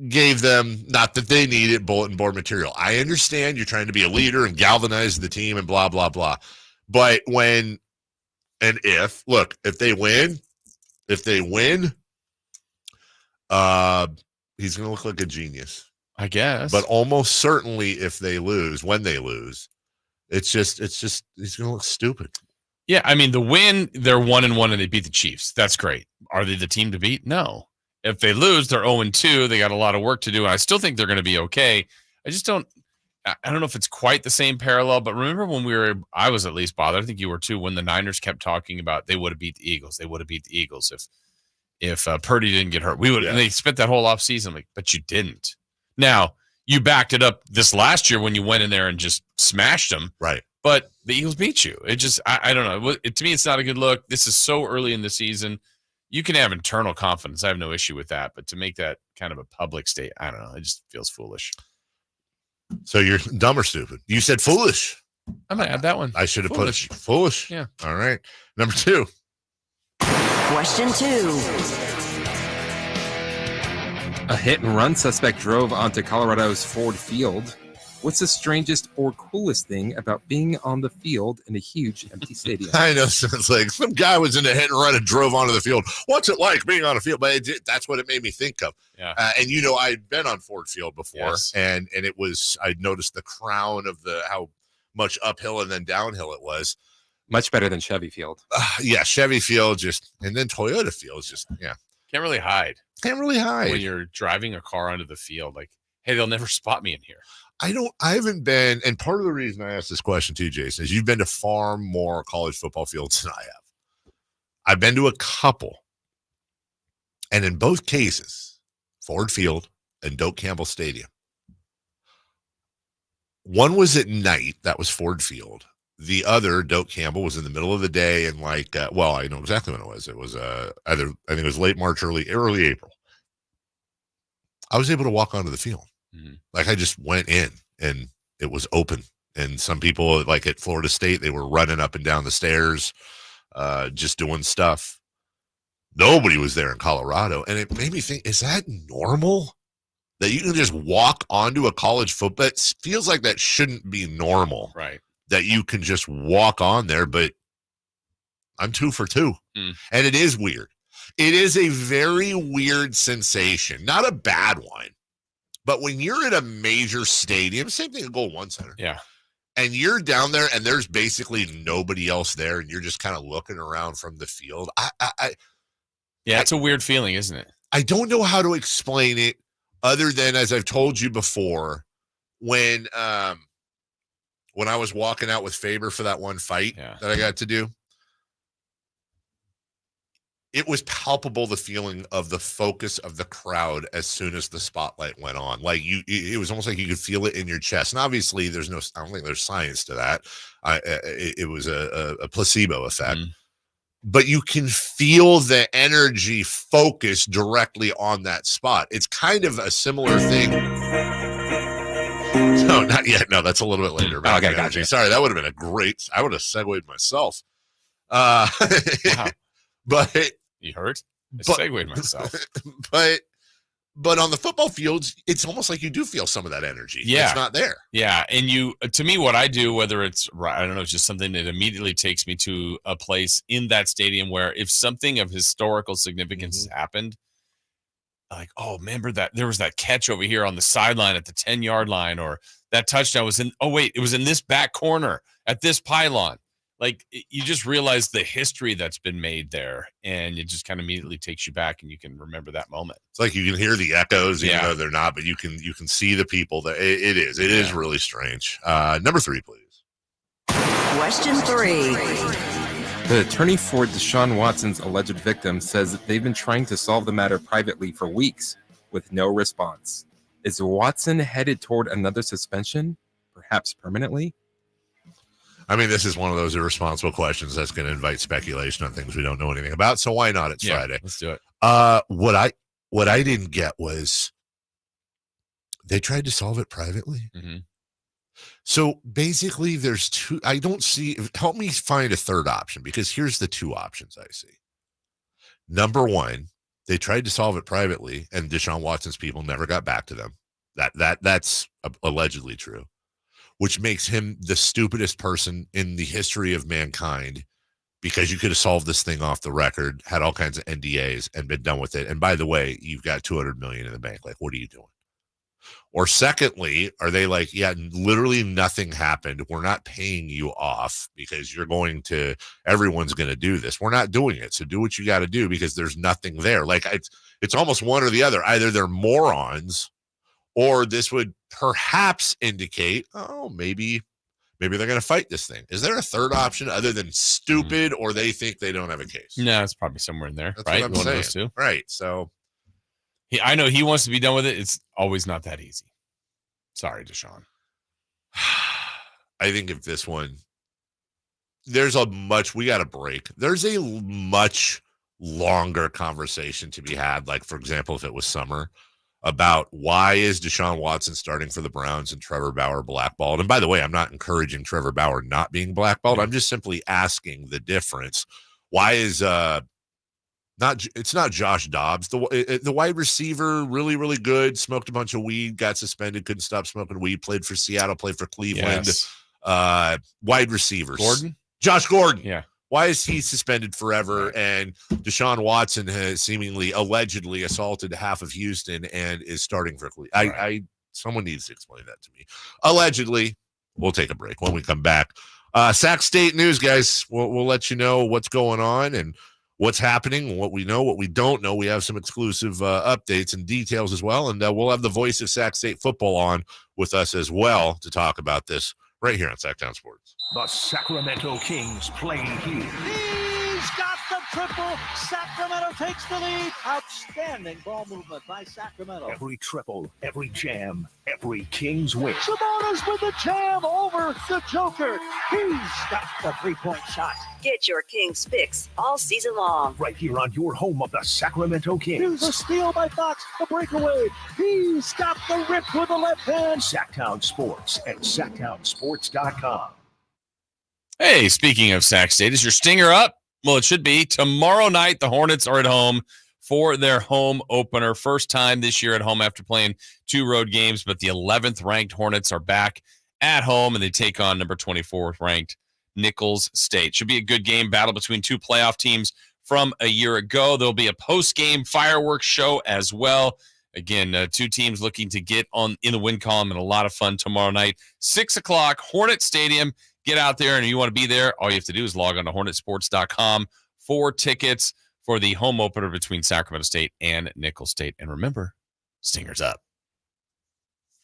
gave them, not that they needed bulletin board material. I understand you're trying to be a leader and galvanize the team and blah, blah, blah. But if they win, he's going to look like a genius, I guess. But almost certainly when they lose, it's just he's going to look stupid. Yeah, I mean, the win, they're 1-1 and they beat the Chiefs. That's great. Are they the team to beat? No. If they lose, they're 0-2. They got a lot of work to do, and I still think they're going to be okay. I don't know if it's quite the same parallel, but remember when I was at least bothered, I think you were too, when the Niners kept talking about they would have beat the Eagles. They would have beat the Eagles if Purdy didn't get hurt. We would, and they spent that whole offseason like, but you didn't. Now, you backed it up this last year when you went in there and just smashed them. Right. But the Eagles beat you. It just, I don't know. To me, it's not a good look. This is so early in the season. You can have internal confidence. I have no issue with that. But to make that kind of a public state, I don't know. It just feels foolish. So you're dumb or stupid? You said foolish. I'm going to add that one. I should have put foolish. Yeah. All right. Number 2. Question 2. A hit-and-run suspect drove onto Colorado's Ford Field. What's the strangest or coolest thing about being on the field in a huge empty stadium? I know. So it's like some guy was in a hit and run and drove onto the field. What's it like being on a field? But that's what it made me think of. Yeah. And I'd been on Ford Field before, yes. and it was, I noticed the crown of how much uphill and then downhill it was. Much better than Chevy Field. Yeah, Chevy Field and then Toyota Field is Can't really hide. Can't really hide. When you're driving a car onto the field, like, hey, they'll never spot me in here. I haven't been, and part of the reason I asked this question too, Jason, is you've been to far more college football fields than I have. I've been to a couple. And in both cases, Ford Field and Doak Campbell Stadium. One was at night. That was Ford Field. The other, Doak Campbell, was in the middle of the day and I know exactly when it was. It was I think it was late March, early April. I was able to walk onto the field. Mm-hmm. Like I just went in and it was open. And some people, like at Florida State, they were running up and down the stairs, just doing stuff. Nobody was there in Colorado. And it made me think, is that normal? That you can just walk onto a college football? It feels like that shouldn't be normal. Right. That you can just walk on there, but I'm 2 for 2. And it is weird. It is a very weird sensation. Not a bad one. But when you're at a major stadium, same thing at Gold One Center. Yeah. And you're down there and there's basically nobody else there and you're just kind of looking around from the field. It's a weird feeling, isn't it? I don't know how to explain it other than, as I've told you before, when I was walking out with Faber for that one fight that I got to do, it was palpable, the feeling of the focus of the crowd as soon as the spotlight went on. Like it was almost like you could feel it in your chest. And obviously I don't think there's science to that. It was a placebo effect. But you can feel the energy focus directly on that spot. It's kind of a similar thing. No, not yet. No, that's a little bit later. Okay, gotcha. Sorry, that would have been I would have segued myself. Wow. But you heard? I segued myself. But on the football fields, it's almost like you do feel some of that energy. Yeah. It's not there. Yeah. And to me, what I do, whether it's, I don't know, it's just something that immediately takes me to a place in that stadium where if something of historical significance has happened, like, oh, remember that there was that catch over here on the sideline at the 10-yard line, or that touchdown was it was in this back corner at this pylon. Like, you just realize the history that's been made there, and it just kind of immediately takes you back, and you can remember that moment. It's like you can hear the echoes, even though they're not, but you can see the people. That it is really strange. Number 3, please. Question 3. The attorney for Deshaun Watson's alleged victim says that they've been trying to solve the matter privately for weeks with no response. Is Watson headed toward another suspension, perhaps permanently? I mean, this is one of those irresponsible questions that's going to invite speculation on things we don't know anything about. So why not? It's Friday. Let's do it. What I didn't get was they tried to solve it privately. Mm-hmm. So basically, there's two. I don't see. Help me find a third option, because here's the two options I see. Number one, they tried to solve it privately, and Deshaun Watson's people never got back to them. That's allegedly true, which makes him the stupidest person in the history of mankind, because you could have solved this thing off the record, had all kinds of NDAs, and been done with it. And by the way, you've got $200 million in the bank. Like, what are you doing? Or secondly, are they like, yeah, literally nothing happened. We're not paying you off because everyone's going to do this. We're not doing it. So do what you got to do, because there's nothing there. Like, it's almost one or the other. Either they're morons, or this would perhaps indicate, oh, maybe they're going to fight this thing. Is there a third option other than stupid, or they think they don't have a case? No, it's probably somewhere in there. That's right? what I'm One saying. of those two. Right. So I know he wants to be done with it. It's always not that easy. Sorry, Deshaun. I think if this one, we got a break. There's a much longer conversation to be had. Like, for example, if it was summer, about why is Deshaun Watson starting for the Browns and Trevor Bauer blackballed? And by the way, I'm not encouraging Trevor Bauer not being blackballed. I'm just simply asking the difference. Why is it's not Josh Dobbs, the wide receiver, really, really good, smoked a bunch of weed, got suspended, couldn't stop smoking weed, played for Seattle, played for Cleveland. Yes. Wide receivers. Josh Gordon. Yeah. Why is he suspended forever? And Deshaun Watson has seemingly, allegedly assaulted half of Houston and is starting for Cleveland. Someone needs to explain that to me. Allegedly. We'll take a break. When we come back, Sac State news, guys. We'll let you know what's going on and what's happening, what we know, what we don't know. We have some exclusive updates and details as well, and we'll have the voice of Sac State football on with us as well to talk about this right here on Sacktown Sports. The Sacramento Kings play here. He's got the triple. Sacramento takes the lead. Outstanding ball movement by Sacramento. Every triple, every jam, every Kings win. Sabonis with the jam over the Joker. He's got the three-point shot. Get your Kings fix all season long. Right here on your home of the Sacramento Kings. Here's a steal by Fox, the breakaway. He's got the rip with the left hand. Sacktown Sports at sacktownsports.com. Hey, speaking of Sac State, is your stinger up? Well, it should be. Tomorrow night, the Hornets are at home for their home opener. First time this year at home after playing 2 road games, but the 11th ranked Hornets are back at home, and they take on number 24 ranked Nicholls State. Should be a good game, battle between 2 playoff teams from a year ago. There'll be a post-game fireworks show as well. Again, 2 teams looking to get on in the win column, and a lot of fun tomorrow night. 6 o'clock, Hornet Stadium. Get out there, and if you want to be there, all you have to do is log on to hornetsports.com for tickets for the home opener between Sacramento State and Nicholls State. And remember, Stingers up.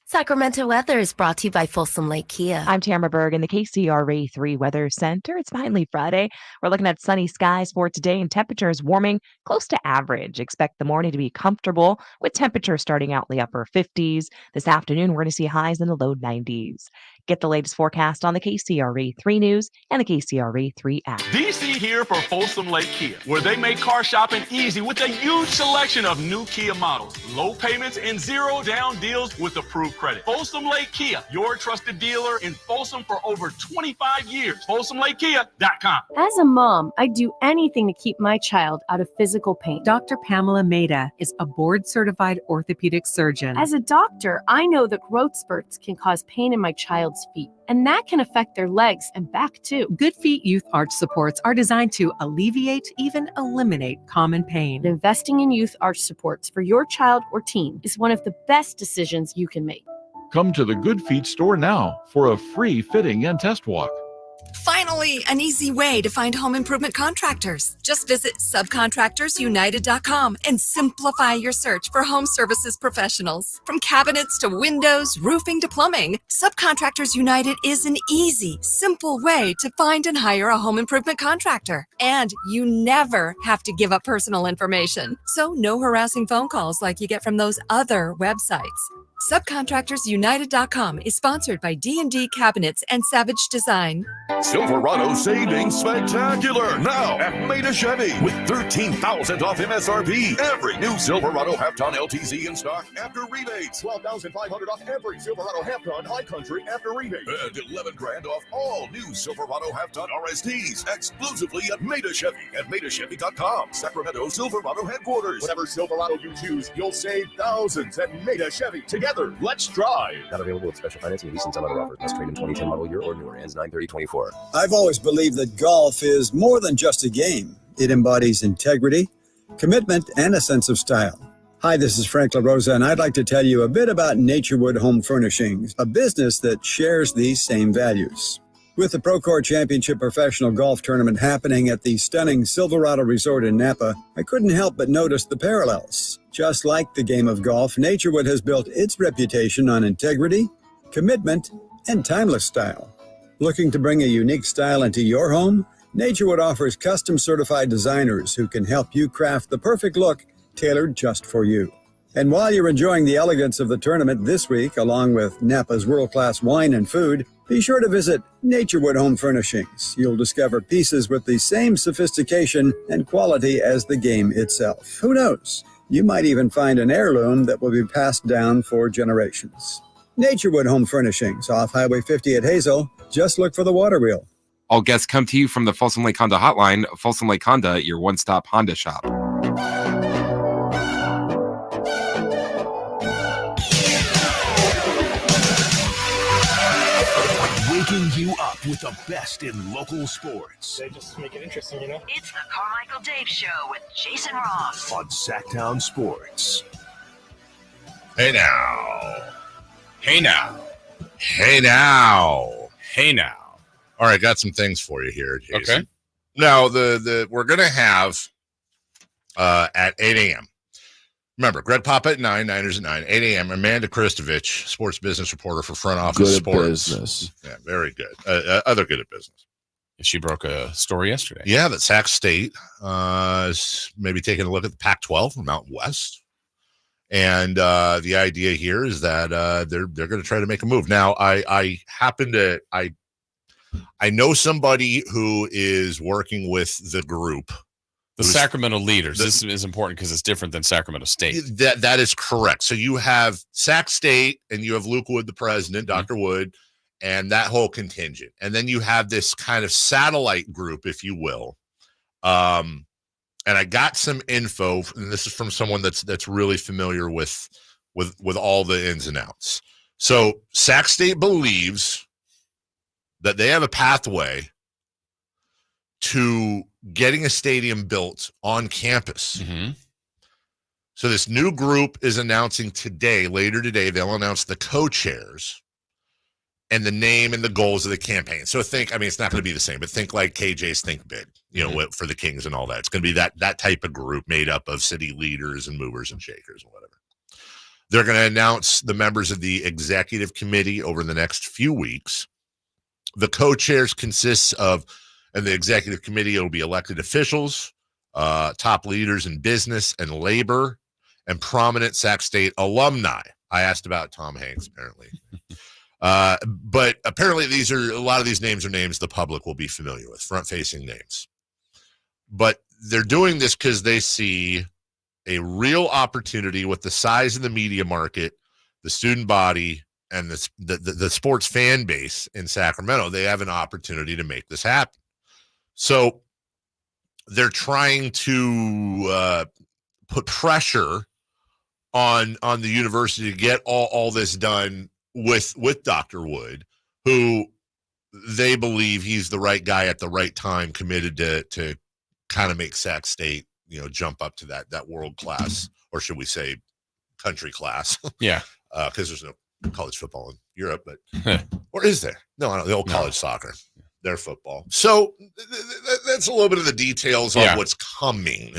Sacramento weather is brought to you by Folsom Lake Kia. I'm Tamara Berg in the KCRA 3 Weather Center. It's finally Friday. We're looking at sunny skies for today, and temperatures warming close to average. Expect the morning to be comfortable with temperatures starting out in the upper 50s. This afternoon, we're going to see highs in the low 90s. Get the latest forecast on the KCRA 3 News and the KCRA 3 app. DC here for Folsom Lake Kia, where they make car shopping easy with a huge selection of new Kia models, low payments, and zero down deals with approved credit. Folsom Lake Kia, your trusted dealer in Folsom for over 25 years. FolsomLakeKia.com. As a mom, I'd do anything to keep my child out of physical pain. Dr. Pamela Maida is a board-certified orthopedic surgeon. As a doctor, I know that growth spurts can cause pain in my child's feet, and that can affect their legs and back too. Good Feet Youth Arch Supports are designed to alleviate, even eliminate common pain. Investing in youth arch supports for your child or teen is one of the best decisions you can make. Come to the Good Feet store now for a free fitting and test walk. Finally, an easy way to find home improvement contractors. Just visit subcontractorsunited.com and simplify your search for home services professionals. From cabinets to windows, roofing to plumbing, Subcontractors United is an easy, simple way to find and hire a home improvement contractor. And you never have to give up personal information. So no harassing phone calls like you get from those other websites. Subcontractorsunited.com is sponsored by D&D Cabinets and Savage Design. Silverado savings spectacular now at Maida Chevy with $13,000 off MSRP. Every new Silverado half-ton LTZ in stock after rebates. $12,500 off every Silverado half-ton High Country after rebate. And $11,000 off all new Silverado half-ton RSTs exclusively at Maida Chevy at MaidaChevy.com. Sacramento Silverado headquarters. Whatever Silverado you choose, you'll save thousands at Maida Chevy. Together, let's drive. Not available with special financing, lease, and some other offers. Must trade in 2010 model year or newer. Ends 9/30/24. I've always believed that golf is more than just a game. It embodies integrity, commitment, and a sense of style. Hi, this is Frank LaRosa, and I'd like to tell you a bit about Naturewood Home Furnishings, a business that shares these same values. With the Procore Championship Professional Golf Tournament happening at the stunning Silverado Resort in Napa, I couldn't help but notice the parallels. Just like the game of golf, Naturewood has built its reputation on integrity, commitment, and timeless style. Looking to bring a unique style into your home? Naturewood offers custom certified designers who can help you craft the perfect look tailored just for you. And while you're enjoying the elegance of the tournament this week, along with Napa's world-class wine and food, be sure to visit Naturewood Home Furnishings. You'll discover pieces with the same sophistication and quality as the game itself. Who knows? You might even find an heirloom that will be passed down for generations. Naturewood Home Furnishings, off Highway 50 at Hazel. Just look for the water wheel. All guests come to you from the Folsom Lake Honda Hotline. Folsom Lake Honda, your one-stop Honda shop. Waking you up with the best in local sports. They just make it interesting, you know? It's the Carmichael Dave Show with Jason Ross on Sacktown Sports. Hey now. Hey now. Hey now. Hey now. All right, got some things for you here, Jason. Okay. Now, we're going to have at 8 a.m. Remember, Greg Papa at 9, Niners at 9, 8 a.m. Amanda Kristovich, sports business reporter for Front Office Good Sports. at business. Yeah, very good. Other good at business. She broke a story yesterday. Yeah, that Sac State is maybe taking a look at the Pac-12 from Mountain West. And the idea here is that they're going to try to make a move. Now, I know somebody who is working with the group. The Sacramento leaders. This is important because it's different than Sacramento State. That is correct. So you have Sac State and you have Luke Wood, the president, Dr. Wood, and that whole contingent. And then you have this kind of satellite group, if you will. And I got some info, and this is from someone that's really familiar with all the ins and outs. So Sac State believes that they have a pathway to getting a stadium built on campus. Mm-hmm. So this new group is announcing later today, they'll announce the co-chairs and the name and the goals of the campaign. So it's not going to be the same, but think like KJ's Think Big, for the Kings and all that. It's going to be that type of group made up of city leaders and movers and shakers and whatever. They're going to announce the members of the executive committee over the next few weeks. The co-chairs consists of, and the executive committee will be elected officials, top leaders in business and labor, and prominent Sac State alumni. I asked about Tom Hanks, apparently. But apparently a lot of these names are names the public will be familiar with, front-facing names. But they're doing this because they see a real opportunity with the size of the media market, the student body, and the sports fan base in Sacramento. They have an opportunity to make this happen. So they're trying to put pressure on the university to get all this done with Dr. Wood, who they believe he's the right guy at the right time, committed to kind of make Sac State, jump up to that world class, or should we say country class? Yeah. Because there's no college football in Europe, but or is there? No, the old college soccer. Their football. So that's a little bit of the details of what's coming.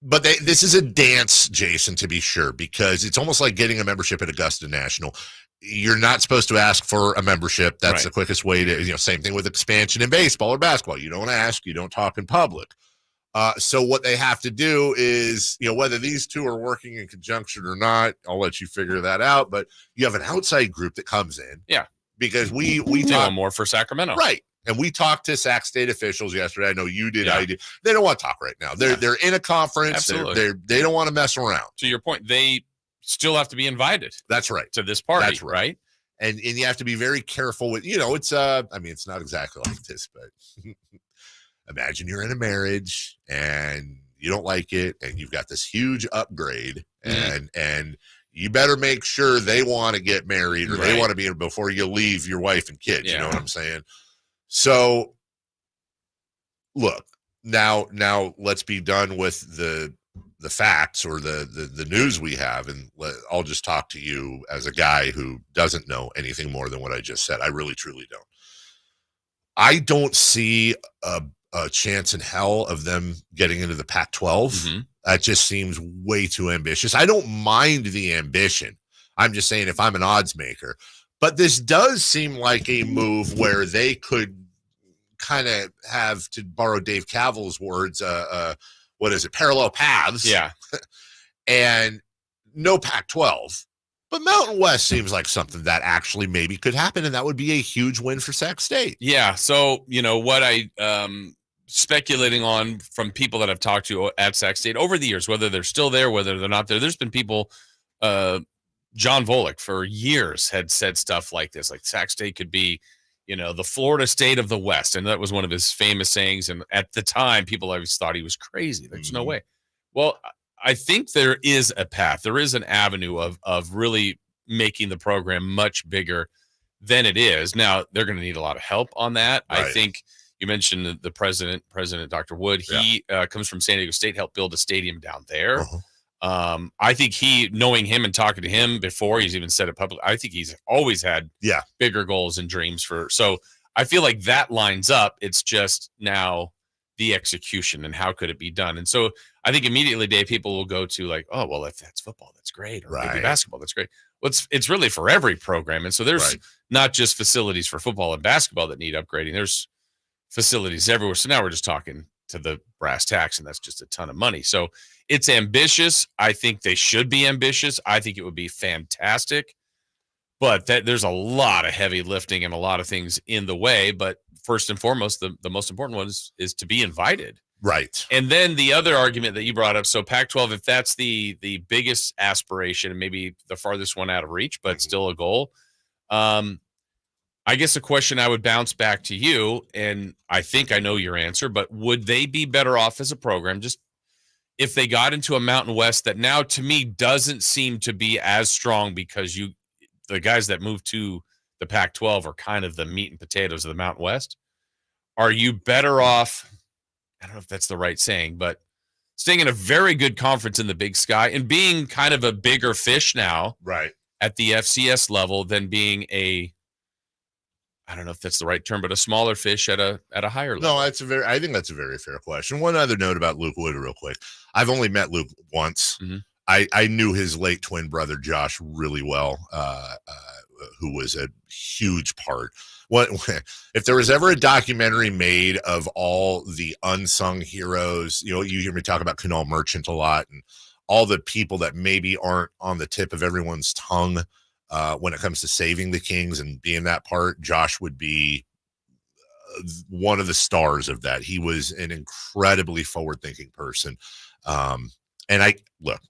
But this is a dance, Jason, to be sure, because it's almost like getting a membership at Augusta National. You're not supposed to ask for a membership. That's the quickest way to, same thing with expansion in baseball or basketball. You don't ask, you don't talk in public. So what they have to do is, whether these two are working in conjunction or not, I'll let you figure that out. But you have an outside group that comes in. Yeah. Because we talk more for Sacramento, right? And we talked to Sac State officials yesterday. I know you did. I did. They don't want to talk right now. They're in a conference. Absolutely. They don't want to mess around. To your point, they still have to be invited. That's right. To this party. That's right. And you have to be very careful with. It's it's not exactly like this, but imagine you're in a marriage and you don't like it, and you've got this huge upgrade, and you better make sure they want to get married or they want to be before you leave your wife and kids. You know what I'm saying? So look, now let's be done with the facts or the news we have. And I'll just talk to you as a guy who doesn't know anything more than what I just said. I really, truly don't. I don't see a chance in hell of them getting into the Pac-12. Mm-hmm. That just seems way too ambitious. I don't mind the ambition. I'm just saying if I'm an odds maker. But this does seem like a move where they could kind of have, to borrow Dave Cavill's words, parallel paths. Yeah. And no Pac-12. But Mountain West seems like something that actually maybe could happen, and that would be a huge win for Sac State. Yeah. So, what I speculating on from people that I've talked to at Sac State over the years, whether they're still there, whether they're not there, there's been people, John Volek for years had said stuff like this, like Sac State could be, the Florida State of the West. And that was one of his famous sayings. And at the time, people always thought he was crazy. There's no way. Well, I think there is a path. There is an avenue of really making the program much bigger than it is. Now, they're going to need a lot of help on that. Right. I think you mentioned the President Dr. Wood. He comes from San Diego State, helped build a stadium down there. Uh-huh. I think knowing him and talking to him before he's even said it publicly, I think he's always had bigger goals and dreams so I feel like that lines up. It's just now the execution and how could it be done. And so I think immediately, Dave, people will go to like, oh, well, if that's football, that's great. Or maybe basketball, that's great. Well, it's really for every program. And so there's not just facilities for football and basketball that need upgrading. There's facilities everywhere. So now we're just talking to the brass tacks, and that's just a ton of money. So it's ambitious. I think they should be ambitious. I think it would be fantastic. But there's a lot of heavy lifting and a lot of things in the way. But first and foremost, the most important one is to be invited. Right. And then the other argument that you brought up, so Pac-12, if that's the biggest aspiration and maybe the farthest one out of reach, but still a goal, I guess a question I would bounce back to you, and I think I know your answer, but would they be better off as a program just if they got into a Mountain West that now to me doesn't seem to be as strong because the guys that move to the Pac-12 are kind of the meat and potatoes of the Mountain West? Are you better off, I don't know if that's the right saying, but staying in a very good conference in the Big Sky and being kind of a bigger fish now at the FCS level than being I don't know if that's the right term, but a smaller fish at a higher level? No, I think that's a very fair question. One other note about Luke Wood real quick. I've only met Luke once. Mm-hmm. I knew his late twin brother, Josh, really well, who was a huge part. If there was ever a documentary made of all the unsung heroes, you hear me talk about Kunal Merchant a lot and all the people that maybe aren't on the tip of everyone's tongue when it comes to saving the Kings and being that part, Josh would be one of the stars of that. He was an incredibly forward-thinking person. And look,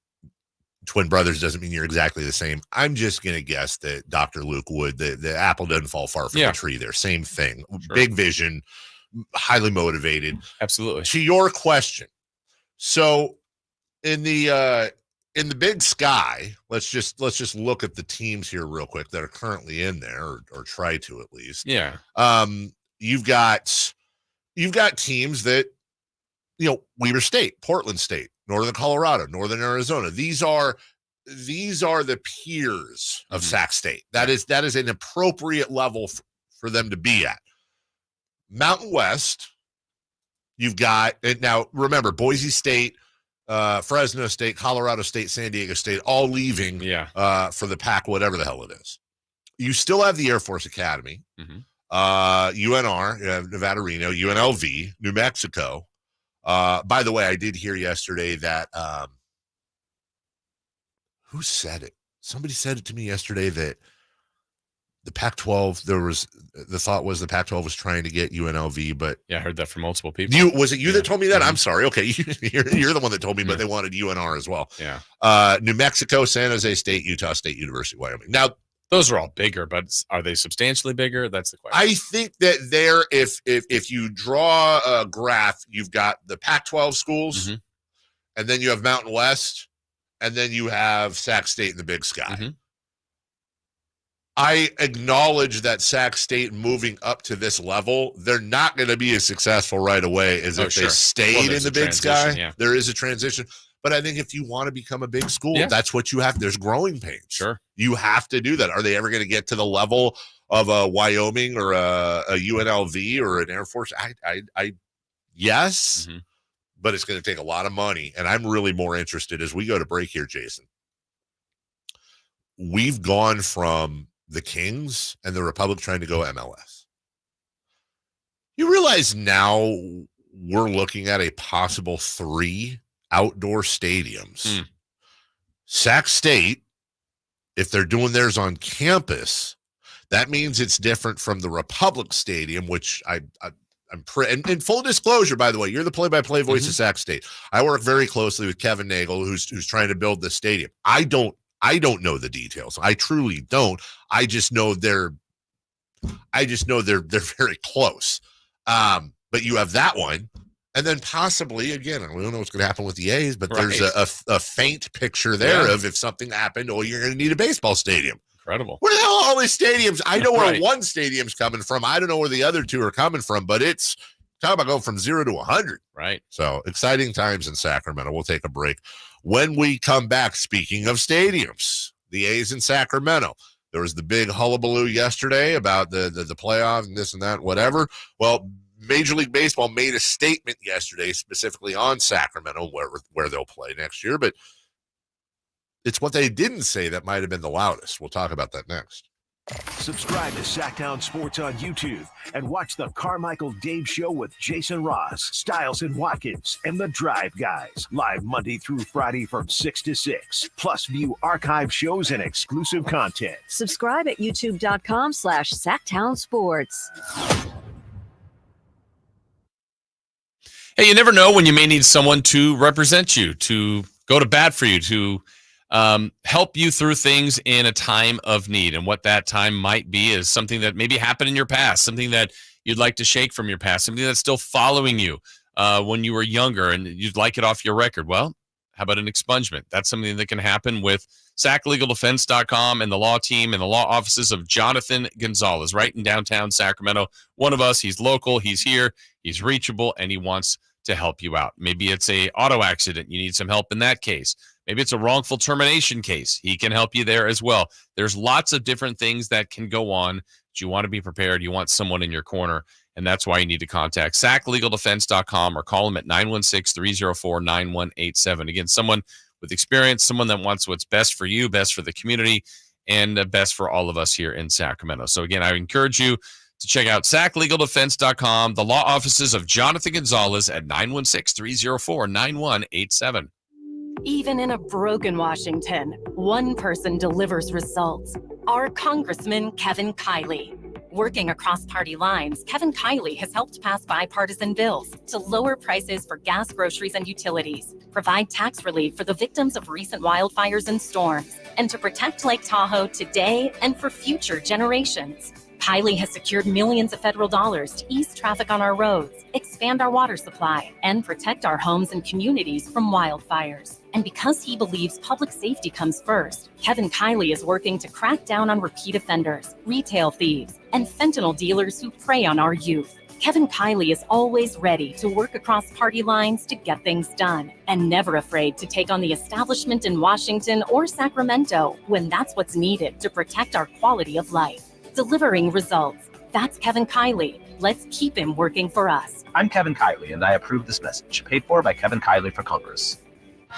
twin brothers doesn't mean you're exactly the same. I'm just going to guess that Dr. Luke Wood, the apple doesn't fall far from the tree there. Same thing. Sure. Big vision, highly motivated. Absolutely. To your question. So in the Big Sky, let's just look at the teams here real quick that are currently in there or try to at least. Yeah. You've got teams that, Weber State, Portland State, Northern Colorado, Northern Arizona. These are the peers of Sac State. That is an appropriate level for them to be at. Mountain West, you've got, and now remember, Boise State, Fresno State, Colorado State, San Diego State, all leaving for the Pac, whatever the hell it is. You still have the Air Force Academy, UNR, you have Nevada Reno, UNLV, New Mexico. By the way, I did hear yesterday that who said it? Somebody said it to me yesterday that the Pac-12, the thought was the Pac-12 was trying to get UNLV, but I heard that from multiple people. Was it you that told me that? I'm sorry. Okay, you're the one that told me, but they wanted UNR as well. Yeah. New Mexico, San Jose State, Utah State, University of Wyoming. Now, those are all bigger, but are they substantially bigger? That's the question. I think that if you draw a graph, you've got the Pac-12 schools, and then you have Mountain West, and then you have Sac State in the Big Sky. I acknowledge that Sac State moving up to this level, they're not going to be as successful right away as if they stayed in the Big Sky. Yeah. There is a transition. But I think if you want to become a big school, that's what you have. There's growing pains. Sure. You have to do that. Are they ever going to get to the level of a Wyoming or a UNLV or an Air Force? Yes, but it's going to take a lot of money. And I'm really more interested as we go to break here, Jason. We've gone from the Kings and the Republic trying to go MLS. You realize now we're looking at a possible 3 outdoor stadiums. Sac State, if they're doing theirs on campus, that means it's different from the Republic Stadium, which I'm and full disclosure, by the way, you're the play-by-play voice of Sac State. I work very closely with Kevin Nagel, who's trying to build the stadium. I don't know the details. I truly don't. I just know they're very close. But you have that one. And then possibly, again, I don't know what's going to happen with the A's, but there's a faint picture there of if something happened, you're going to need a baseball stadium. Incredible. Where the hell are all these stadiums? I know where one stadium's coming from. I don't know where the other 2 are coming from, but it's talking about going from 0 to 100. Right. So exciting times in Sacramento. We'll take a break. When we come back, speaking of stadiums, the A's in Sacramento, There was the big hullabaloo yesterday about the playoff and this and that, whatever. Well, Major League Baseball made a statement yesterday specifically on Sacramento where they'll play next year, but it's what they didn't say that might have been the loudest. We'll talk about that next. Subscribe to Sacktown Sports on YouTube and watch the Carmichael Dave Show with Jason Ross, Stiles and Watkins, and the Drive Guys. Live Monday through Friday from 6 to 6. Plus view archive shows and exclusive content. Subscribe at youtube.com/Sacktown Sports. Hey, you never know when you may need someone to represent you, to go to bat for you, to help you through things in a time of need. And what that time might be is something that maybe happened in your past, something that you'd like to shake from your past, something that's still following you when you were younger and you'd like it off your record. Well, how about an expungement? That's something that can happen with SacLegalDefense.com and the law team and the law offices of Jonathan Gonzalez right in downtown Sacramento. One of us, he's local, he's here, he's reachable, and he wants to help you out. Maybe it's a auto accident. You need some help in that case. Maybe it's a wrongful termination case. He can help you there as well. There's lots of different things that can go on, but you want to be prepared. You want someone in your corner, and that's why you need to contact SacLegalDefense.com or call them at 916-304-9187. Again, someone with experience, someone that wants what's best for you, best for the community, and best for all of us here in Sacramento. So again, I encourage you to check out SacLegalDefense.com, the law offices of Jonathan Gonzalez at 916-304-9187. Even in a broken Washington, one person delivers results. Our Congressman Kevin Kiley. Working across party lines, Kevin Kiley has helped pass bipartisan bills to lower prices for gas, groceries, and utilities, provide tax relief for the victims of recent wildfires and storms, and to protect Lake Tahoe today and for future generations. Kiley has secured millions of federal dollars to ease traffic on our roads, expand our water supply, and protect our homes and communities from wildfires. And because he believes public safety comes first, Kevin Kiley is working to crack down on repeat offenders, retail thieves, and fentanyl dealers who prey on our youth. Kevin Kiley is always ready to work across party lines to get things done, and never afraid to take on the establishment in Washington or Sacramento when that's what's needed to protect our quality of life. Delivering results. That's Kevin Kiley. Let's keep him working for us. I'm Kevin Kiley, and I approve this message. Paid for by Kevin Kiley for Congress.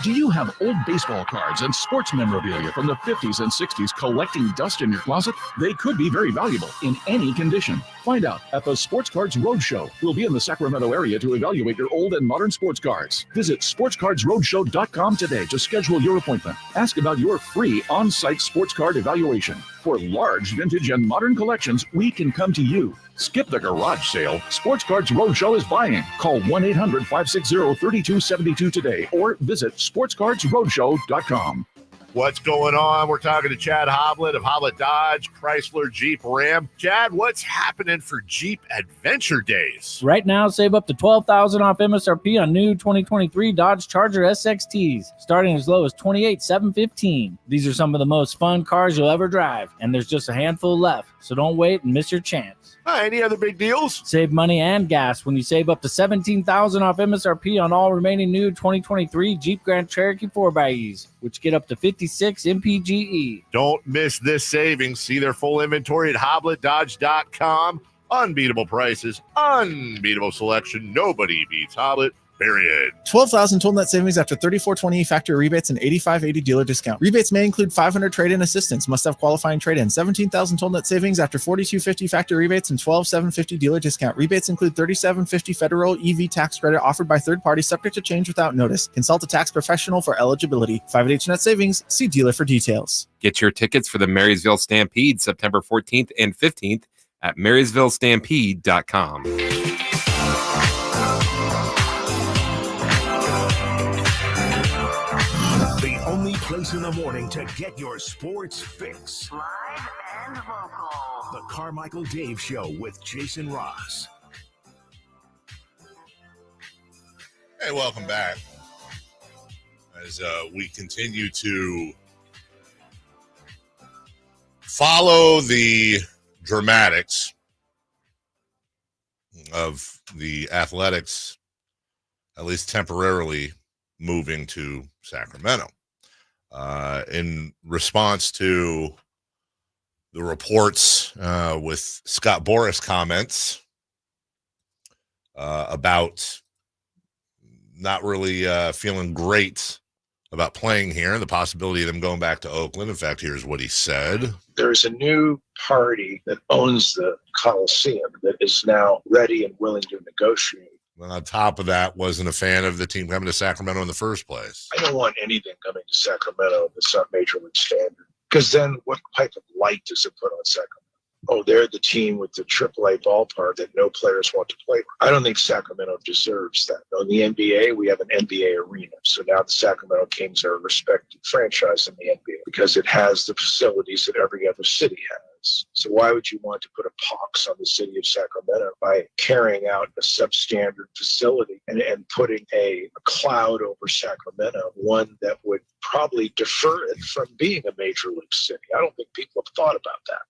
Do you have old baseball cards and sports memorabilia from the 50s and 60s collecting dust in your closet? They could be very valuable in any condition. Find out at the Sports Cards Roadshow. We'll be in the Sacramento area to evaluate your old and modern sports cards. Visit sportscardsroadshow.com today to schedule your appointment. Ask about your free on-site sports card evaluation. For large vintage and modern collections, we can come to you. Skip the garage sale. Sports Cards Roadshow is buying. Call 1-800-560-3272 today or visit sportscardsroadshow.com. What's going on? We're talking to Chad Hoblet of Hoblet Dodge, Chrysler, Jeep, Ram. Chad, what's happening for Jeep Adventure Days? Right now, save up to $12,000 off MSRP on new 2023 Dodge Charger SXTs, starting as low as $28,715. These are some of the most fun cars you'll ever drive, and there's just a handful left, so don't wait and miss your chance. Any other big deals? Save money and gas when you save up to $17,000 off MSRP on all remaining new 2023 Jeep Grand Cherokee 4xEs, which get up to 56 MPGE. Don't miss this savings. See their full inventory at HobletDodge.com. Unbeatable prices, unbeatable selection. Nobody beats Hoblet. Period. 12,000 total net savings after 3420 factory rebates and 8580 dealer discount. Rebates may include 500 trade-in assistance. Must have qualifying trade-in. 17,000 total net savings after 4250 factory rebates and 12,750 dealer discount. Rebates include 3750 federal EV tax credit offered by third party, subject to change without notice. Consult a tax professional for eligibility. 5H net savings. See dealer for details. Get your tickets for the Marysville Stampede September 14th and 15th at MarysvilleStampede.com. Place in the morning to get your sports fix. Live and local. The Carmichael Dave Show with Jason Ross. Hey, welcome back. As we continue to follow the dramatics of the Athletics, at least temporarily moving to Sacramento. In response to the reports with Scott Boras comments about not really feeling great about playing here and the possibility of them going back to Oakland. In fact, here's what he said. There's a new party that owns the Coliseum that is now ready and willing to negotiate. And on top of that, wasn't a fan of the team coming to Sacramento in the first place. I don't want anything coming to Sacramento that's not Major League Standard. Because then what type of light does it put on Sacramento? Oh, they're the team with the AAA ballpark that no players want to play. I don't think Sacramento deserves that. In the NBA, we have an NBA arena. So now the Sacramento Kings are a respected franchise in the NBA because it has the facilities that every other city has. So why would you want to put a pox on the city of Sacramento by carrying out a substandard facility and putting a cloud over Sacramento, one that would probably defer it from being a major league city? I don't think people have thought about that.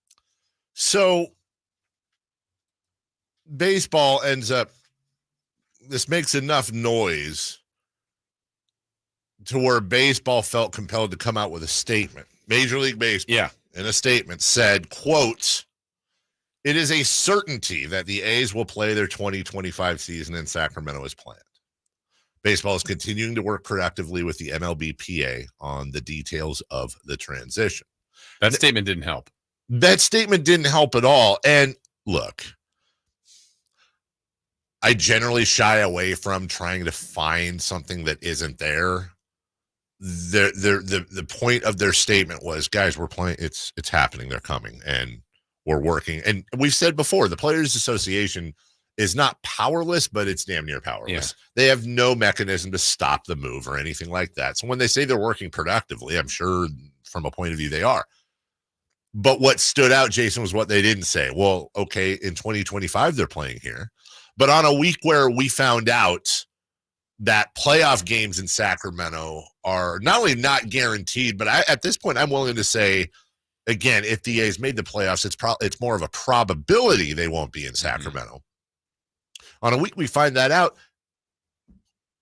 So baseball ends up, this makes enough noise to where baseball felt compelled to come out with a statement. Major League Baseball, in a statement, said, quote, "It is a certainty that the A's will play their 2025 season in Sacramento as planned. Baseball is continuing to work productively with the MLBPA on the details of the transition." That statement didn't help. That statement didn't help at all. And look, I generally shy away from trying to find something that isn't there. The point of their statement was, guys, we're playing, it's happening, they're coming, and we're working. And we've said before, the Players Association is not powerless, but it's damn near powerless. Yeah. They have no mechanism to stop the move or anything like that. So when they say they're working productively, I'm sure from a point of view they are. But what stood out, Jason, was what they didn't say. Well, okay, in 2025, they're playing here. But on a week where we found out that playoff games in Sacramento are not only not guaranteed, but at this point, I'm willing to say, again, if the A's made the playoffs, it's more of a probability they won't be in Sacramento. On a week we find that out,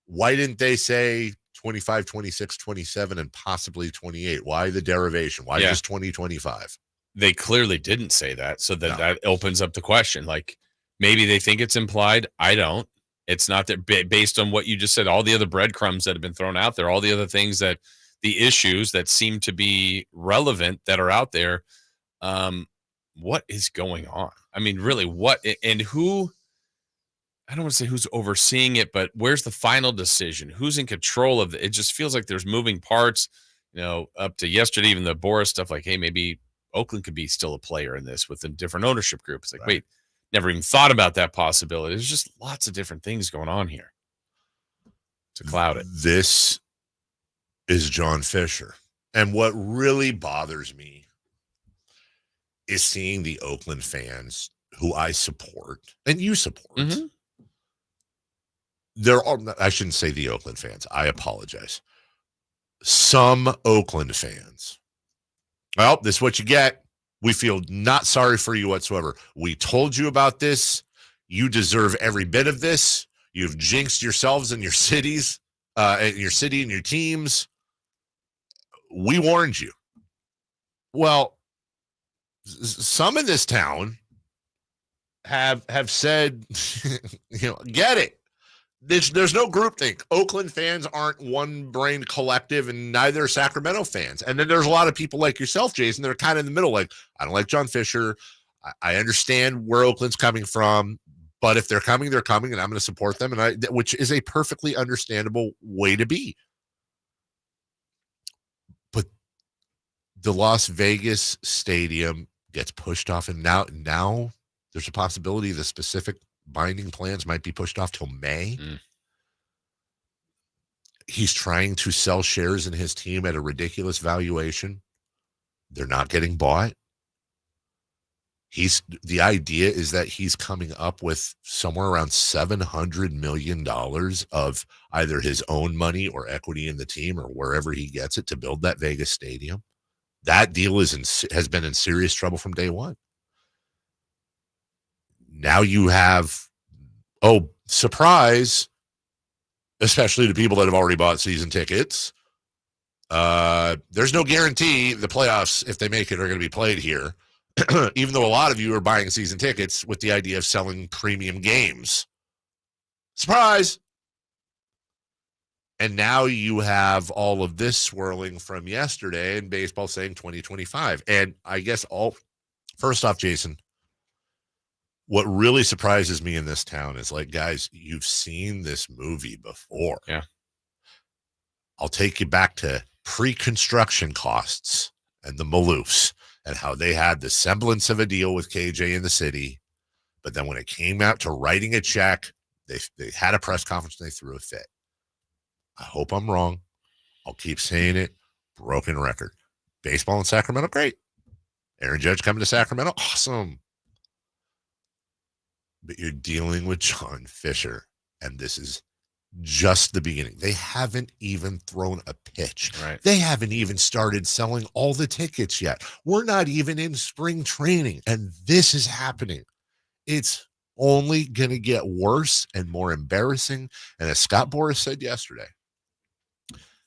why didn't they say 25, 26, 27, and possibly 28? Why the derivation? Why just 2025? They clearly didn't say that. So that opens up the question. Like, maybe they think it's implied. I don't. It's not that based on what you just said, all the other breadcrumbs that have been thrown out there, all the other things that the issues that seem to be relevant that are out there. What is going on? I mean, really, what and who? I don't want to say who's overseeing it, but where's the final decision? Who's in control of it? It just feels like there's moving parts, up to yesterday, even the Boras stuff, like, hey, maybe Oakland could be still a player in this with a different ownership group. It's like, wait, never even thought about that possibility. There's just lots of different things going on here to cloud it. This is John Fisher. And what really bothers me is seeing the Oakland fans who I support and you support. Mm-hmm. I shouldn't say the Oakland fans. I apologize. Some Oakland fans. Well, this is what you get. We feel not sorry for you whatsoever. We told you about this. You deserve every bit of this. You've jinxed yourselves and your cities, and your city and your teams. We warned you. Well, some in this town have said, get it. There's no groupthink. Oakland fans aren't one-brain collective, and neither are Sacramento fans. And then there's a lot of people like yourself, Jason, that are kind of in the middle, like, I don't like John Fisher. I understand where Oakland's coming from, but if they're coming, and I'm going to support them, which is a perfectly understandable way to be. But the Las Vegas stadium gets pushed off, and now there's a possibility the specific binding plans might be pushed off till May. He's trying to sell shares in his team at a ridiculous valuation. They're not getting bought. The idea is that he's coming up with somewhere around $700 million of either his own money or equity in the team or wherever he gets it to build that Vegas stadium. That deal has been in serious trouble from day one. Now you have, surprise, especially to people that have already bought season tickets. There's no guarantee the playoffs, if they make it, are going to be played here. even though a lot of you are buying season tickets with the idea of selling premium games. Surprise! And now you have all of this swirling from yesterday and baseball saying 2025. And I guess first off, Jason, what really surprises me in this town is, like, guys, you've seen this movie before. Yeah. I'll take you back to pre-construction costs and the Maloofs and how they had the semblance of a deal with KJ in the city. But then when it came out to writing a check, they had a press conference and they threw a fit. I hope I'm wrong. I'll keep saying it. Broken record. Baseball in Sacramento, great. Aaron Judge coming to Sacramento, awesome. But you're dealing with John Fisher, and this is just the beginning. They haven't even thrown a pitch. Right. They haven't even started selling all the tickets yet. We're not even in spring training, and this is happening. It's only going to get worse and more embarrassing. And as Scott Boras said yesterday,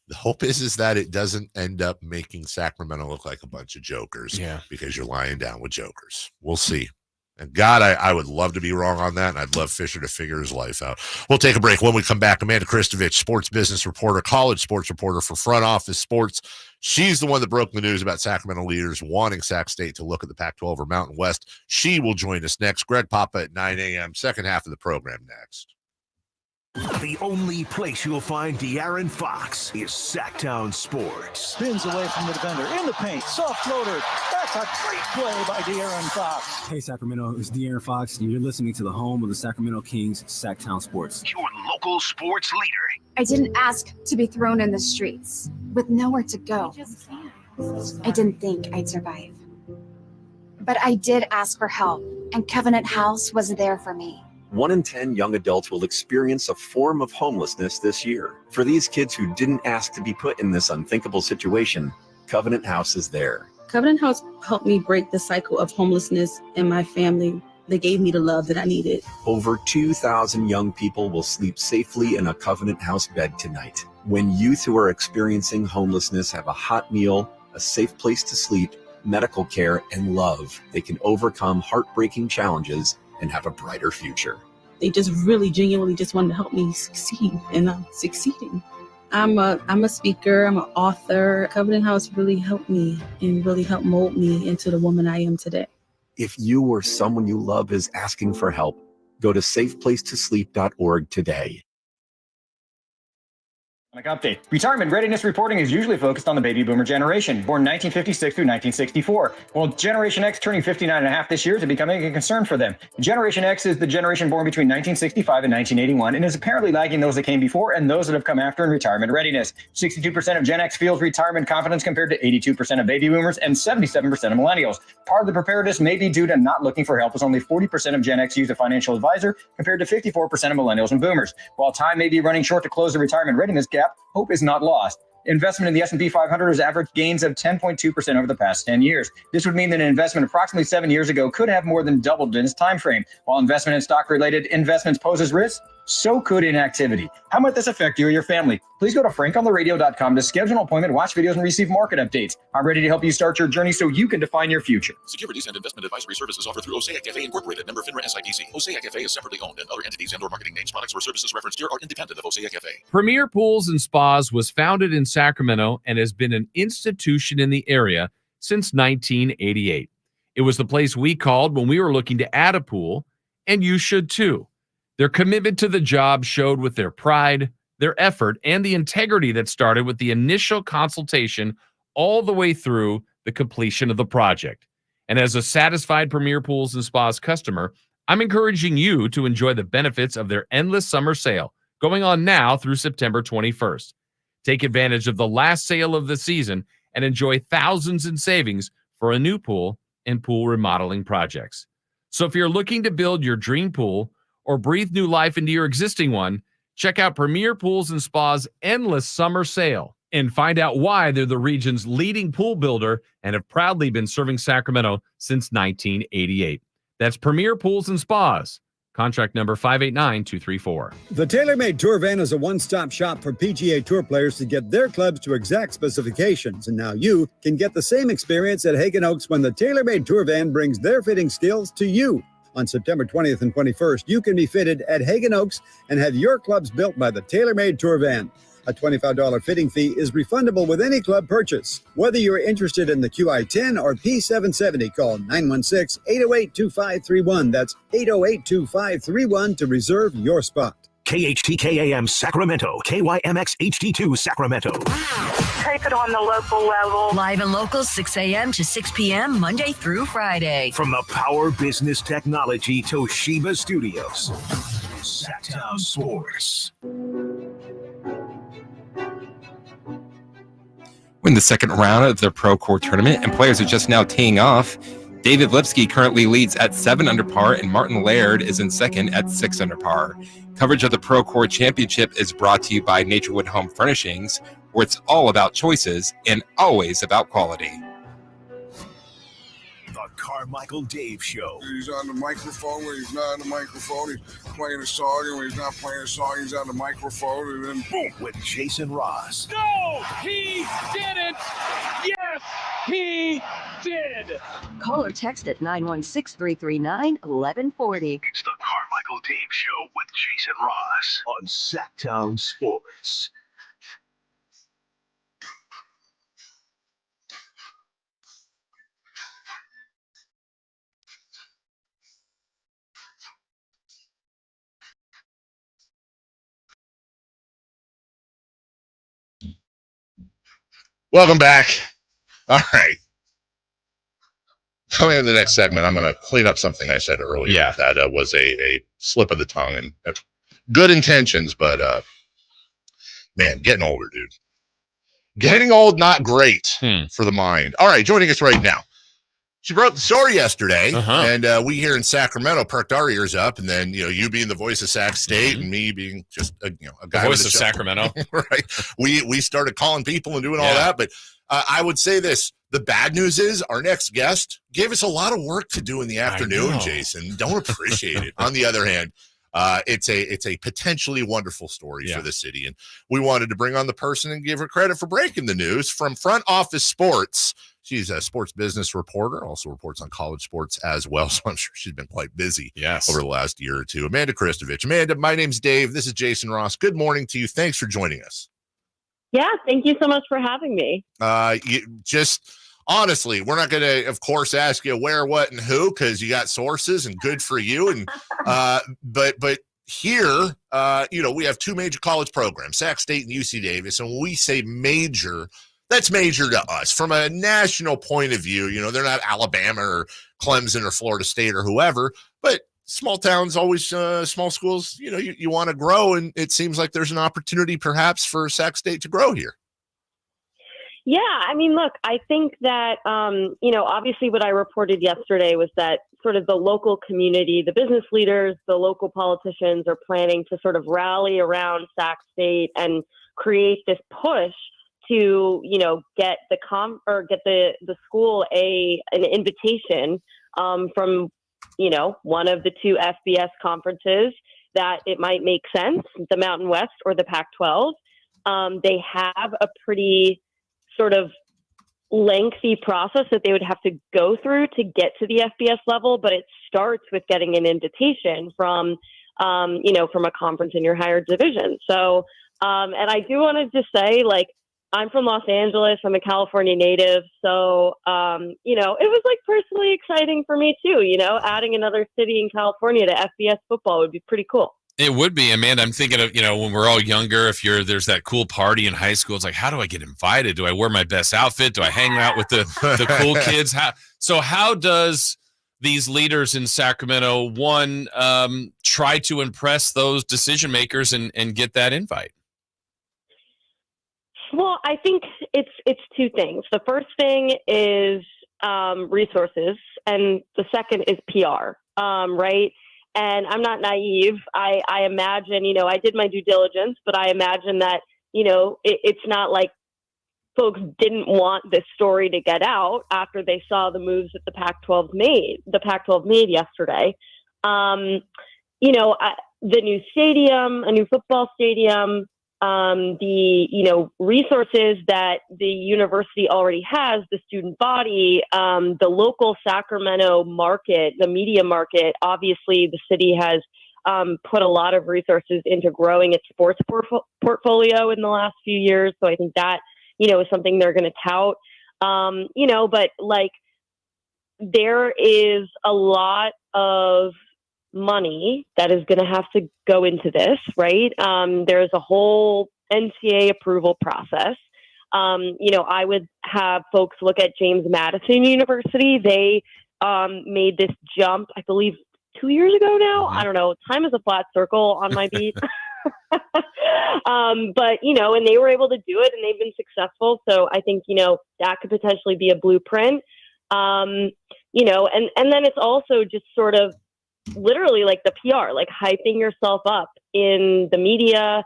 the hope is that it doesn't end up making Sacramento look like a bunch of jokers. Yeah. Because you're lying down with jokers. We'll see. And God, I would love to be wrong on that, and I'd love Fisher to figure his life out. We'll take a break. When we come back, Amanda Kristovich, sports business reporter, college sports reporter for Front Office Sports. She's the one that broke the news about Sacramento leaders wanting Sac State to look at the Pac-12 or Mountain West. She will join us next. Greg Papa at 9 a.m., second half of the program next. The only place you'll find De'Aaron Fox is Sacktown Sports. Spins away from the defender, in the paint, soft floater. That's a great play by De'Aaron Fox. Hey, Sacramento, it's De'Aaron Fox, and you're listening to the home of the Sacramento Kings, Sacktown Sports. Your local sports leader. I didn't ask to be thrown in the streets with nowhere to go. I didn't think I'd survive. But I did ask for help, and Covenant House was there for me. 1 in 10 young adults will experience a form of homelessness this year. For these kids who didn't ask to be put in this unthinkable situation, Covenant House is there. Covenant House helped me break the cycle of homelessness in my family. They gave me the love that I needed. Over 2,000 young people will sleep safely in a Covenant House bed tonight. When youth who are experiencing homelessness have a hot meal, a safe place to sleep, medical care, and love, they can overcome heartbreaking challenges and have a brighter future. They just really genuinely just wanted to help me succeed, and I'm succeeding. I'm a speaker, I'm an author. Covenant House really helped me and really helped mold me into the woman I am today. If you or someone you love is asking for help, go to safeplacetosleep.org today. Update. Retirement readiness reporting is usually focused on the baby boomer generation, born 1956 through 1964. Well, Generation X turning 59 and a half this year is becoming a concern for them. Generation X is the generation born between 1965 and 1981 and is apparently lagging those that came before and those that have come after in retirement readiness. 62% of Gen X feels retirement confidence compared to 82% of baby boomers and 77% of millennials. Part of the preparedness may be due to not looking for help, as only 40% of Gen X use a financial advisor compared to 54% of millennials and boomers. While time may be running short to close the retirement readiness gap, hope is not lost. Investment in the S&P 500 has averaged gains of 10.2% over the past 10 years. This would mean that an investment approximately 7 years ago could have more than doubled in its time frame. While investment in stock-related investments poses risk, so could inactivity. How might this affect you or your family? Please go to frankontheradio.com to schedule an appointment, watch videos, and receive market updates. I'm ready to help you start your journey so you can define your future. Securities and investment advisory services offered through Osaic Cafe Incorporated, member FINRA SIPC. Osaic Cafe is separately owned, and other entities and/or marketing names, products, or services referenced here are independent of Osaic Cafe. Premier Pools and Spas was founded in Sacramento and has been an institution in the area since 1988. It was the place we called when we were looking to add a pool, and you should too. Their commitment to the job showed with their pride, their effort, and the integrity that started with the initial consultation all the way through the completion of the project. And as a satisfied Premier Pools and Spas customer, I'm encouraging you to enjoy the benefits of their endless summer sale going on now through September 21st. Take advantage of the last sale of the season and enjoy thousands in savings for a new pool and pool remodeling projects. So if you're looking to build your dream pool or breathe new life into your existing one, check out Premier Pools and Spas' endless summer sale and find out why they're the region's leading pool builder and have proudly been serving Sacramento since 1988. That's Premier Pools and Spas. Contract number 589234. The TaylorMade Tour Van is a one-stop shop for PGA Tour players to get their clubs to exact specifications. And now you can get the same experience at Hagen Oaks when the TaylorMade Tour Van brings their fitting skills to you. On September 20th and 21st, you can be fitted at Hagen Oaks and have your clubs built by the TaylorMade Tour Van. A $25 fitting fee is refundable with any club purchase. Whether you're interested in the QI10 or P770, call 916-808-2531. That's 808-2531 to reserve your spot. KHTKAM Sacramento, KYMX HD2 Sacramento. Take it on the local level. Live and local, 6 a.m. to 6 p.m., Monday through Friday. From the Power Business Technology Toshiba Studios. Sacktown Sports. We're in the second round of the Pro Core tournament, and players are just now teeing off. David Lipsky currently leads at 7 under par, and Martin Laird is in second at 6 under par. Coverage of the Pro Core Championship is brought to you by Naturewood Home Furnishings, where it's all about choices and always about quality. The Carmichael Dave Show. He's on the microphone when he's not on the microphone. He's playing a song, and when he's not playing a song, he's on the microphone, and then boom. With Jason Ross. No, he didn't. Yes, he did. Call or text at 916-339-1140. It's the Carmichael Dave Show with Jason Ross on Sacktown Sports. Welcome back. All right. Coming in the next segment, I'm going to clean up something I said earlier. Yeah. That was a slip of the tongue and good intentions, but man, getting older, dude. Getting old, not great for the mind. All right, joining us right now. She wrote the story yesterday, and we here in Sacramento perked our ears up, and then you being the voice of Sac State, and me being just a guy, the voice of Sacramento, right? We started calling people and doing all that, but I would say this: the bad news is our next guest gave us a lot of work to do in the afternoon. Jason, don't appreciate it. On the other hand, it's a potentially wonderful story for the city, and we wanted to bring on the person and give her credit for breaking the news from Front Office Sports. She's a sports business reporter, also reports on college sports as well, so I'm sure she's been quite busy over the last year or two. Amanda Kristovich. Amanda, my name's Dave. This is Jason Ross. Good morning to you. Thanks for joining us. Yeah, thank you so much for having me. Honestly, we're not going to, of course, ask you where, what, and who, because you got sources, and good for you. And but here, we have two major college programs, Sac State and UC Davis, and when we say major, that's major to us. From a national point of view, they're not Alabama or Clemson or Florida State or whoever, but small towns, always small schools, you want to grow, and it seems like there's an opportunity perhaps for Sac State to grow here. Yeah, I mean, look, I think that, obviously what I reported yesterday was that sort of the local community, the business leaders, the local politicians are planning to sort of rally around Sac State and create this push to, get the school an invitation from, one of the two FBS conferences that it might make sense, the Mountain West or the Pac-12. They have a pretty sort of lengthy process that they would have to go through to get to the FBS level, but it starts with getting an invitation from a conference in your higher division. So, and I do want to just say, I'm from Los Angeles. I'm a California native. So, it was personally exciting for me too, adding another city in California to FBS football would be pretty cool. It would be, Amanda. I'm thinking of, when we're all younger, there's that cool party in high school. It's like, how do I get invited? Do I wear my best outfit? Do I hang out with the cool kids? How does these leaders in Sacramento, try to impress those decision makers and get that invite? Well, I think it's two things. The first thing is resources, and the second is PR, right? And I'm not naive. I imagine, I did my due diligence, but I imagine that, it's not like folks didn't want this story to get out after they saw the moves that the Pac-12 made yesterday. the new stadium, a new football stadium, the resources that the university already has, the student body, the local Sacramento market, the media market. Obviously, the city has put a lot of resources into growing its sports portfolio in the last few years. So I think that is something they're going to tout. But like there is a lot of money that is going to have to go into this, right? There's a whole NCAA approval process. I would have folks look at James Madison University. They made this jump, I believe, 2 years ago now. I don't know. Time is a flat circle on my beat. But, and they were able to do it and they've been successful. So I think, that could potentially be a blueprint. And then it's also just sort of literally like the PR, like hyping yourself up in the media,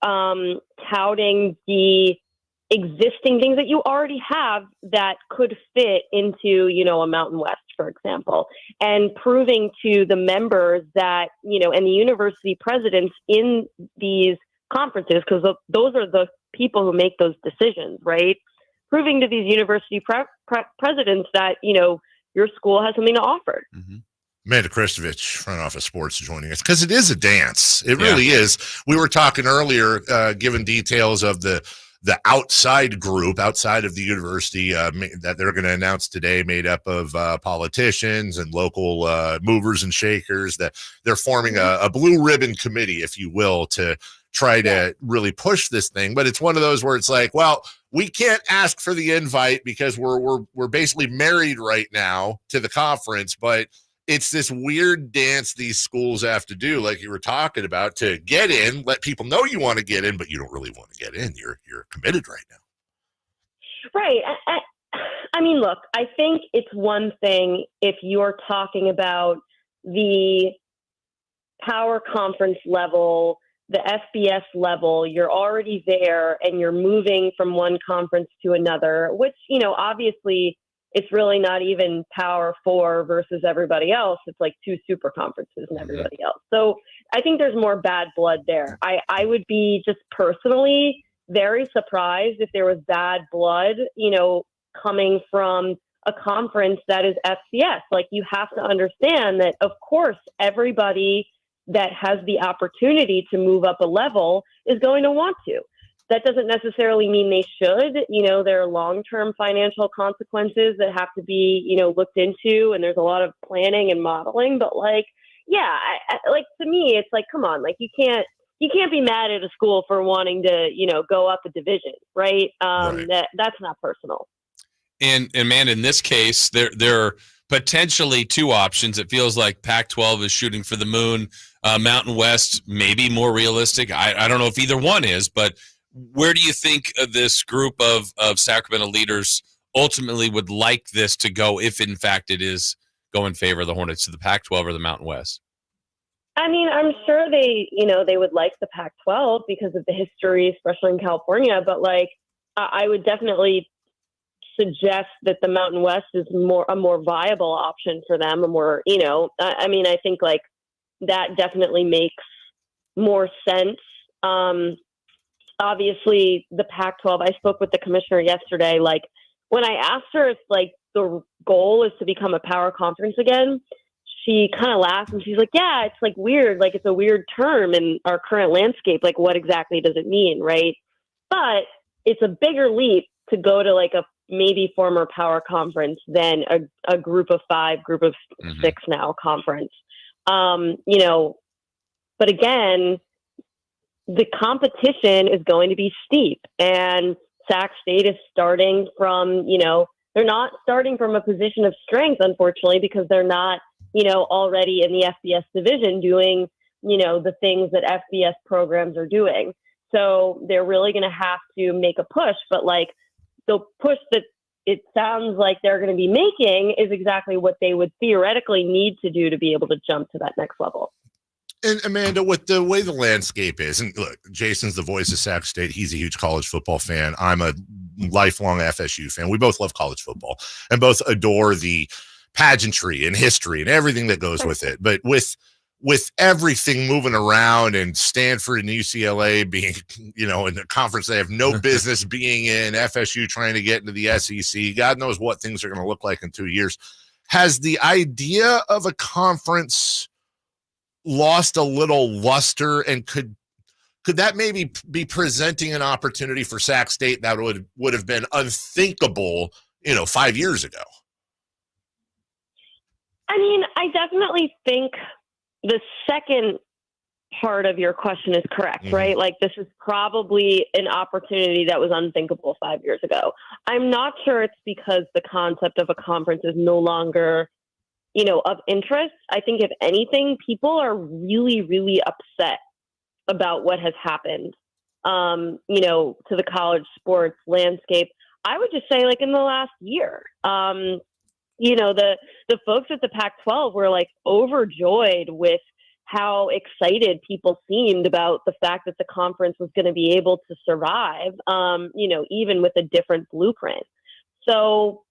touting the existing things that you already have that could fit into, a Mountain West, for example, and proving to the members that, and the university presidents in these conferences, because those are the people who make those decisions, right? Proving to these university presidents that, your school has something to offer. Mm-hmm. Amanda Kristovich, front office sports, joining us because it is a dance. It really is. We were talking earlier, given details of the outside group outside of the university that they're going to announce today, made up of politicians and local movers and shakers, that they're forming a blue ribbon committee, if you will, to try to really push this thing. But it's one of those where it's like, well, we can't ask for the invite because we're basically married right now to the conference, but it's this weird dance these schools have to do, like you were talking about, to get in, let people know you want to get in, but you don't really want to get in. You're committed right now. Right. I mean, look, I think it's one thing if you're talking about the power conference level, the FBS level, you're already there and you're moving from one conference to another, which, obviously it's really not even Power 4 versus everybody else. It's like two super conferences and everybody else. So I think there's more bad blood there. I would be just personally very surprised if there was bad blood, coming from a conference that is FCS. Like, you have to understand that, of course, everybody that has the opportunity to move up a level is going to want to. That doesn't necessarily mean they should. There are long-term financial consequences that have to be, looked into, and there's a lot of planning and modeling. But to me, it's like, come on, like you can't be mad at a school for wanting to, go up a division, right? That's not personal. And man, in this case, there are potentially two options. It feels like Pac-12 is shooting for the moon. Mountain West may be more realistic. I don't know if either one is, but where do you think this group of Sacramento leaders ultimately would like this to go, if in fact it is go in favor of the Hornets, to the Pac-12 or the Mountain West? I mean, I'm sure they would like the Pac-12 because of the history, especially in California. But I would definitely suggest that the Mountain West is a more viable option for them. I think that definitely makes more sense. Obviously, the Pac-12, I spoke with the commissioner yesterday. When I asked her if the goal is to become a power conference again, she kind of laughed and she's like, yeah, it's weird. It's a weird term in our current landscape. What exactly does it mean? Right. But it's a bigger leap to go to a maybe former power conference than a group of 5, group of 6 now conference. But again, the competition is going to be steep, and Sac State is starting from, they're not starting from a position of strength, unfortunately, because they're not, already in the FBS division doing, the things that FBS programs are doing. So they're really going to have to make a push, but the push that it sounds like they're going to be making is exactly what they would theoretically need to do to be able to jump to that next level. And Amanda, with the way the landscape is, and look, Jason's the voice of Sac State. He's a huge college football fan. I'm a lifelong FSU fan. We both love college football and both adore the pageantry and history and everything that goes with it. But with with everything moving around and Stanford and UCLA being, in the conference they have no business being in, FSU trying to get into the SEC, God knows what things are going to look like in 2 years. Has the idea of a conference lost a little luster, and could that maybe be presenting an opportunity for Sac State that would have been unthinkable, 5 years ago? I mean, I definitely think the second part of your question is correct, right? Like, this is probably an opportunity that was unthinkable 5 years ago. I'm not sure it's because the concept of a conference is no longer, of interest. I think if anything, people are really, really upset about what has happened, to the college sports landscape. I would just say, like, in the last year, the folks at the Pac-12 were like overjoyed with how excited people seemed about the fact that the conference was going to be able to survive, even with a different blueprint. So,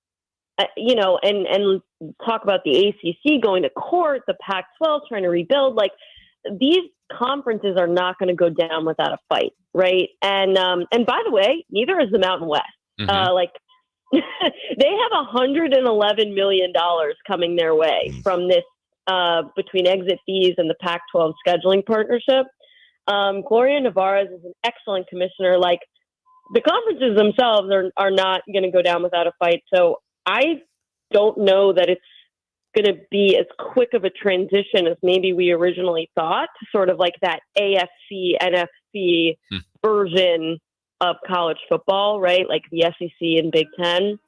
and talk about the ACC going to court, the Pac-12 trying to rebuild, like, these conferences are not going to go down without a fight, right? And by the way, neither is the Mountain West. They have $111 million coming their way from this, between exit fees and the Pac-12 scheduling partnership. Gloria Nevarez is an excellent commissioner. Like, the conferences themselves are not going to go down without a fight. So I don't know that it's going to be as quick of a transition as maybe we originally thought, sort of like that AFC, NFC version of college football, right? Like the SEC and Big Ten.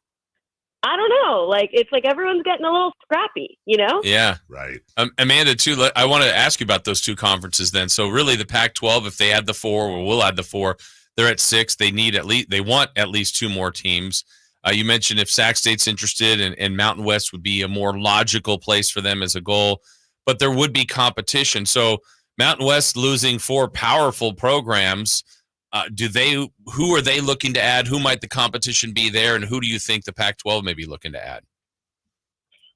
I don't know. Like, it's like everyone's getting a little scrappy, Yeah. Right. Amanda, too, I want to ask you about those two conferences then. So really the Pac-12, if they add the 4, or we'll add the 4, they're at 6. They want at least 2 more teams. You mentioned if Sac State's interested, and Mountain West would be a more logical place for them as a goal, but there would be competition. So Mountain West losing 4 powerful programs, who are they looking to add? Who might the competition be there? And who do you think the Pac-12 may be looking to add?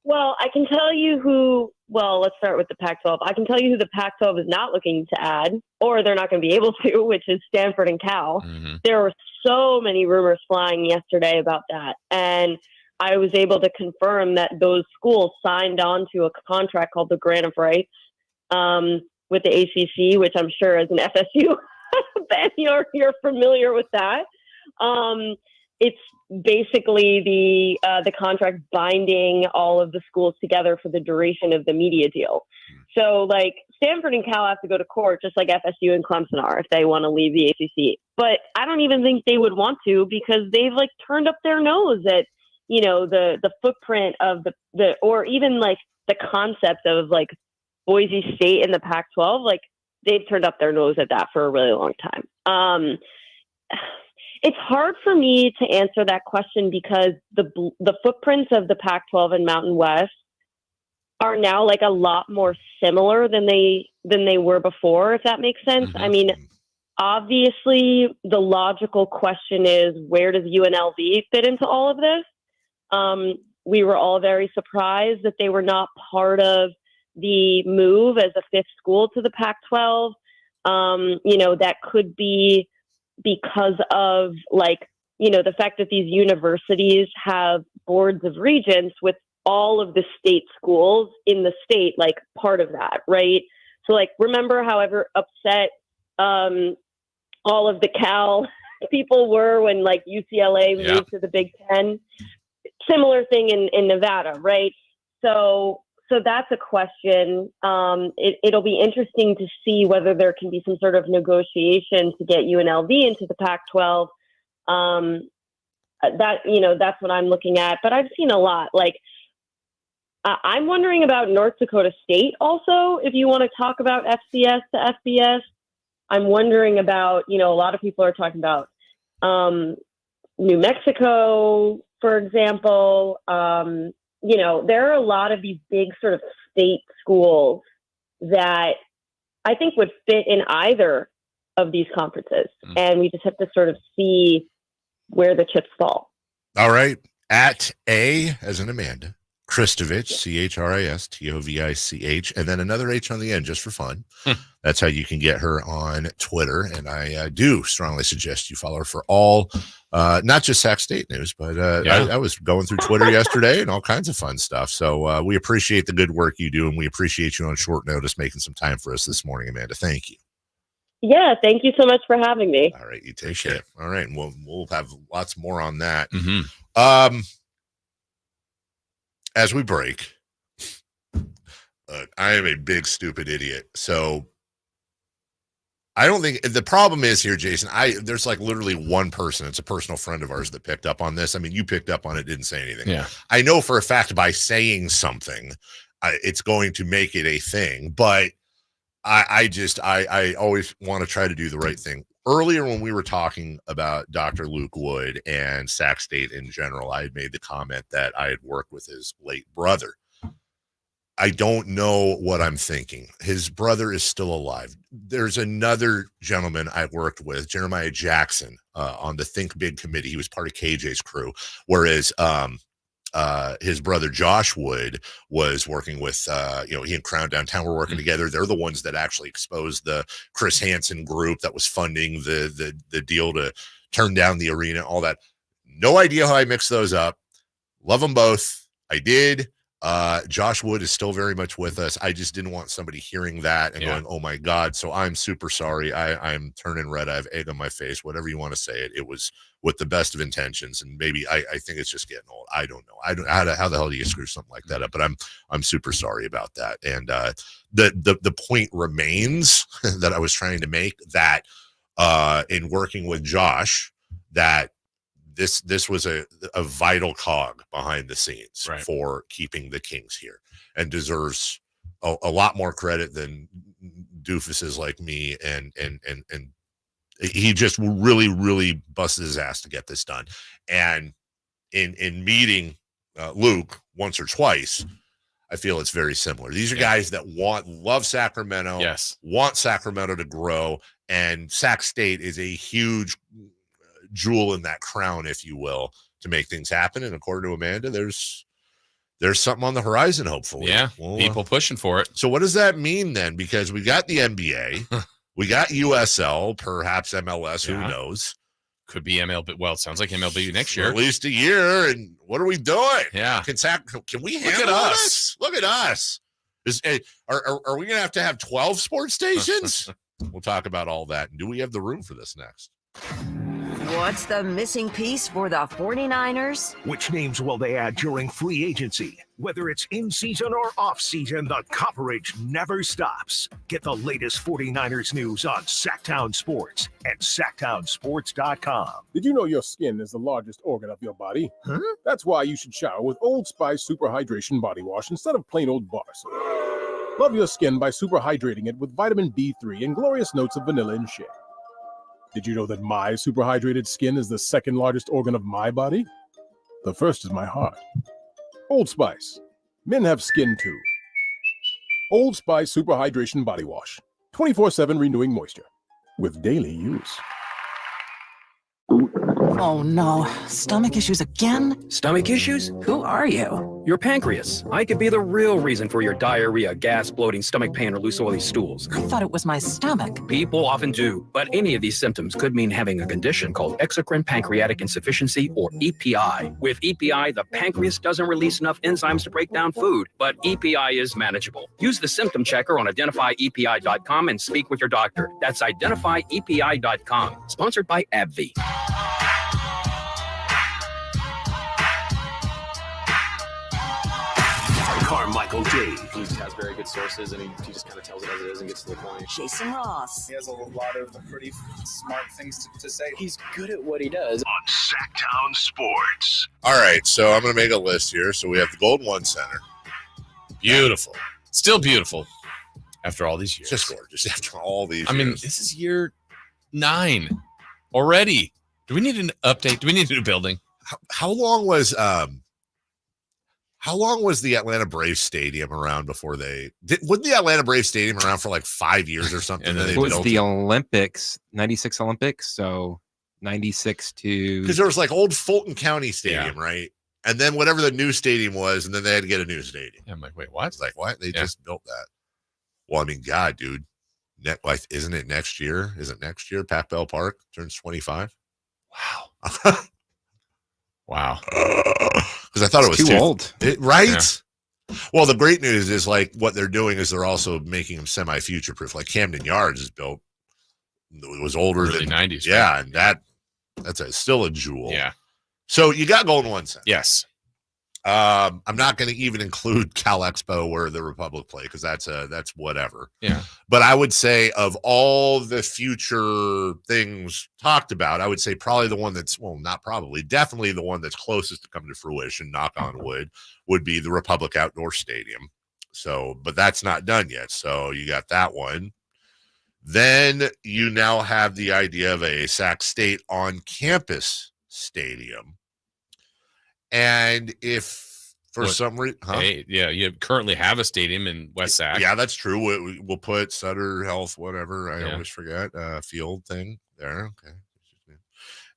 Well, I can tell you let's start with the Pac-12. I can tell you who the Pac-12 is not looking to add, or they're not going to be able to, which is Stanford and Cal. There were so many rumors flying yesterday about that. And I was able to confirm that those schools signed on to a contract called the Grant of Rights with the ACC, which I'm sure as an FSU fan, you're familiar with that. It's basically the contract binding all of the schools together for the duration of the media deal. So, like, Stanford and Cal have to go to court, just like FSU and Clemson are, if they want to leave the ACC. But I don't even think they would want to, because they've, like, turned up their nose at, the footprint of the or even, like, the concept of, like, Boise State in the Pac-12. Like, they've turned up their nose at that for a really long time. It's hard for me to answer that question, because the footprints of the Pac-12 and Mountain West are now, like, a lot more similar than they were before, if that makes sense. I mean, obviously the logical question is, where does UNLV fit into all of this? We were all very surprised that they were not part of the move as a 5th school to the Pac-12. That could be because of, like, the fact that these universities have boards of regents with all of the state schools in the state, like, part of that, right? So, like, remember however upset all of the Cal people were when, like, UCLA moved to the Big Ten? Similar thing in Nevada, right? So that's a question. It'll be interesting to see whether there can be some sort of negotiation to get UNLV into the Pac-12. That's what I'm looking at. But I've seen a lot. Like, I'm wondering about North Dakota State also, if you want to talk about FCS to FBS. I'm wondering about, a lot of people are talking about New Mexico, for example. There are a lot of these big sort of state schools that I think would fit in either of these conferences. And we just have to sort of see where the chips fall. All right. At A, as in Amanda, Christovich, Christovich, and then another H on the end just for fun. That's how you can get her on Twitter. And I do strongly suggest you follow her for all, not just Sac State news, but I was going through Twitter yesterday and all kinds of fun stuff. So we appreciate the good work you do, and we appreciate you on short notice making some time for us this morning, Amanda. Thank you. Yeah, thank you so much for having me. All right, you take care. All right, and we'll have lots more on that. As we break, I am a big stupid idiot. So I don't think the problem is here, Jason. There's like literally one person. It's a personal friend of ours that picked up on this. I mean, you picked up on it, didn't say anything. Yeah. I know for a fact by saying something, it's going to make it a thing. But I always want to try to do the right thing. Earlier, when we were talking about Dr. Luke Wood and Sac State in general, I had made the comment that I had worked with his late brother. I don't know what I'm thinking. His brother is still alive. There's another gentleman I worked with, Jeremiah Jackson, on the Think Big committee. He was part of KJ's crew, whereas his brother Josh Wood was working with, he and Crown Downtown were working together. They're the ones that actually exposed the Chris Hansen group that was funding the deal to turn down the arena, all that. No idea how I mixed those up. Love them both. I did. Josh Wood is still very much with us. I just didn't want somebody hearing that and going, oh my God. So I'm super sorry. I'm turning red. I have egg on my face, whatever you want to say it. It was with the best of intentions. And maybe I think it's just getting old. I don't know. How the hell do you screw something like that up? But I'm super sorry about that. And the point remains that I was trying to make, that in working with Josh, that this was a vital cog behind the scenes for keeping the Kings here, and deserves a lot more credit than doofuses like me. And he just really, really busted his ass to get this done. And in meeting Luke once or twice, I feel it's very similar. These are guys that love Sacramento, want Sacramento to grow, and Sac State is a huge jewel in that crown, if you will, to make things happen. And according to Amanda, there's something on the horizon, hopefully. Yeah, people pushing for it. So what does that mean then? Because we got the NBA, we got USL, perhaps MLS, who knows? Could be MLB. Well, it sounds like MLB next year. At least a year. And what are we doing? Yeah. Can we handle this? Look at us. Are we going to have 12 sports stations? We'll talk about all that. And do we have the room for this next? What's the missing piece for the 49ers? Which names will they add during free agency? Whether it's in season or off season, the coverage never stops. Get the latest 49ers news on Sacktown Sports at sacktownsports.com. Did you know your skin is the largest organ of your body? Huh? That's why you should shower with Old Spice Super Hydration Body Wash instead of plain old bar soap. Love your skin by super hydrating it with vitamin B3 and glorious notes of vanilla and shea. Did you know that my super hydrated skin is the second largest organ of my body? The first is my heart. Old Spice. Men have skin too. Old Spice Super Hydration Body Wash. 24/7 renewing moisture. With daily use. Oh no, stomach issues again? Stomach issues? Who are you? Your pancreas. I could be the real reason for your diarrhea, gas, bloating, stomach pain, or loose oily stools. I thought it was my stomach. People often do, but any of these symptoms could mean having a condition called exocrine pancreatic insufficiency, or EPI. With EPI, the pancreas doesn't release enough enzymes to break down food, but EPI is manageable. Use the symptom checker on identifyepi.com and speak with your doctor. That's identifyepi.com. Sponsored by AbbVie. Carmichael Dave. He has very good sources, and he just kind of tells it as it is and gets to the point. Jason Ross. He has a lot of pretty smart things to say. He's good at what he does. On Sacktown Sports. All right, so I'm going to make a list here. So we have the Golden One Center. Beautiful. Still beautiful after all these years. Just gorgeous after all these years. I mean, this is year 9 already. Do we need an update? Do we need a new building? How long was the Atlanta Braves Stadium around before wasn't the Atlanta Braves Stadium around for like 5 years or something? And then it was the Olympics, 96 Olympics. So 96 to, because there was like old Fulton County Stadium, right? And then whatever the new stadium was, and then they had to get a new stadium. Yeah, I'm like, wait, what? It's like, what? They just built that. Well, I mean, God, dude. Isn't it next year? Is it next year? Pat Bell Park turns 25. Wow. Wow. Because I thought it was too old. Right? Yeah. Well, the great news is like what they're doing is they're also making them semi-future proof. Like Camden Yards is built. It was older Early than 90s. Yeah, right? and that's still a jewel. Yeah. So you got Golden One Center. Yes. I'm not going to even include Cal Expo where the Republic play because that's whatever. Yeah. But I would say of all the future things talked about, I would say probably the one that's definitely the one that's closest to coming to fruition, knock on wood, would be the Republic Outdoor Stadium. So, but that's not done yet. So you got that one. Then you now have the idea of a Sac State on campus stadium. And if for some reason, hey, yeah, you currently have a stadium in West Sac. Yeah, that's true. We'll put Sutter Health, whatever. I always forget field thing there. Okay,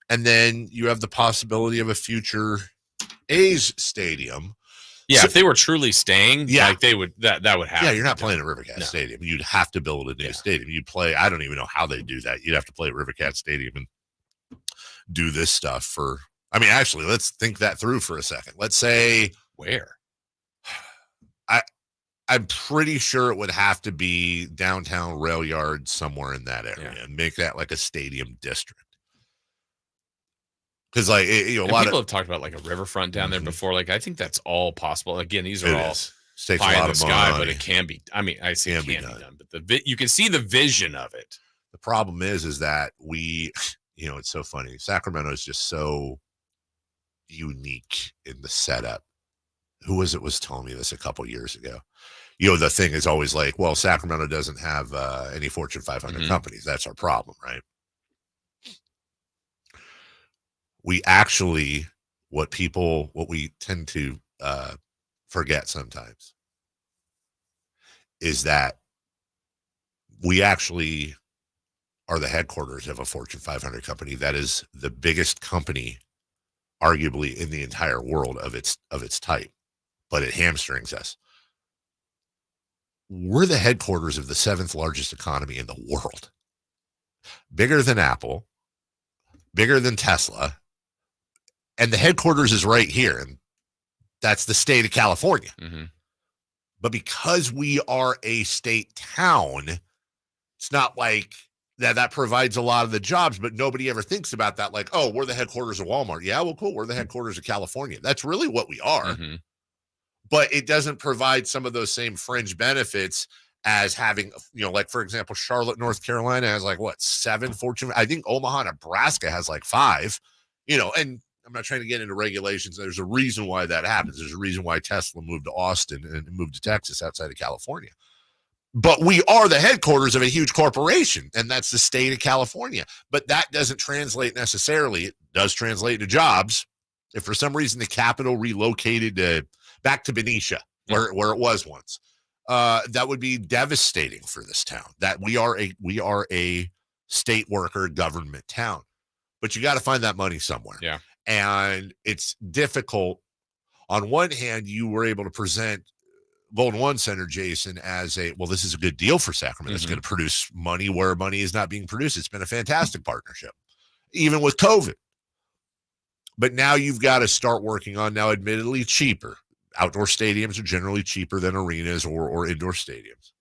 and then you have the possibility of a future A's stadium. Yeah, if they were truly staying, like they would that would happen. Yeah, you're not playing at Rivercat Stadium. You'd have to build a new stadium. You'd play. I don't even know how they do that. You'd have to play at Rivercat Stadium and do this stuff for. I mean, actually, let's think that through for a second. Let's say where? I'm pretty sure it would have to be downtown rail yard somewhere in that area and make that like a stadium district. Because like a lot people of have talked about like a riverfront down there before. Like I think that's all possible. Again, these are all takes pie a lot in the of sky, money. but it can be. I mean, I see it can be done, but you can see the vision of it. The problem is that we, it's so funny. Sacramento is just so unique in the setup. Who was telling me this a couple years ago? The thing is always like, well, Sacramento doesn't have any Fortune 500 companies. That's our problem, right? We actually, what we tend to forget sometimes is that we actually are the headquarters of a Fortune 500 company that is the biggest company arguably in the entire world of its type, but it hamstrings us. We're the headquarters of the 7th largest economy in the world. Bigger than Apple, bigger than Tesla, and the headquarters is right here, and that's the state of California. But because we are a state town, it's not like that provides a lot of the jobs, but nobody ever thinks about that. Like, oh, we're the headquarters of Walmart. Yeah, well, cool. We're the headquarters of California. That's really what we are. But it doesn't provide some of those same fringe benefits as having, like, for example, Charlotte, North Carolina has like, 7 Fortune? I think Omaha, Nebraska has like 5, and I'm not trying to get into regulations. There's a reason why that happens. There's a reason why Tesla moved to Austin and moved to Texas outside of California. But we are the headquarters of a huge corporation, and that's the state of California. But that doesn't translate necessarily. It does translate to jobs. If for some reason the capital relocated back to Benicia, where it was once, that would be devastating for this town. That we are a state worker government town. But you got to find that money somewhere. Yeah. And it's difficult. On one hand, you were able to present Golden One Center, Jason, as this is a good deal for Sacramento. It's going to produce money where money is not being produced. It's been a fantastic partnership, even with COVID. But now you've got to start working on, now admittedly cheaper. Outdoor stadiums are generally cheaper than arenas or indoor stadiums.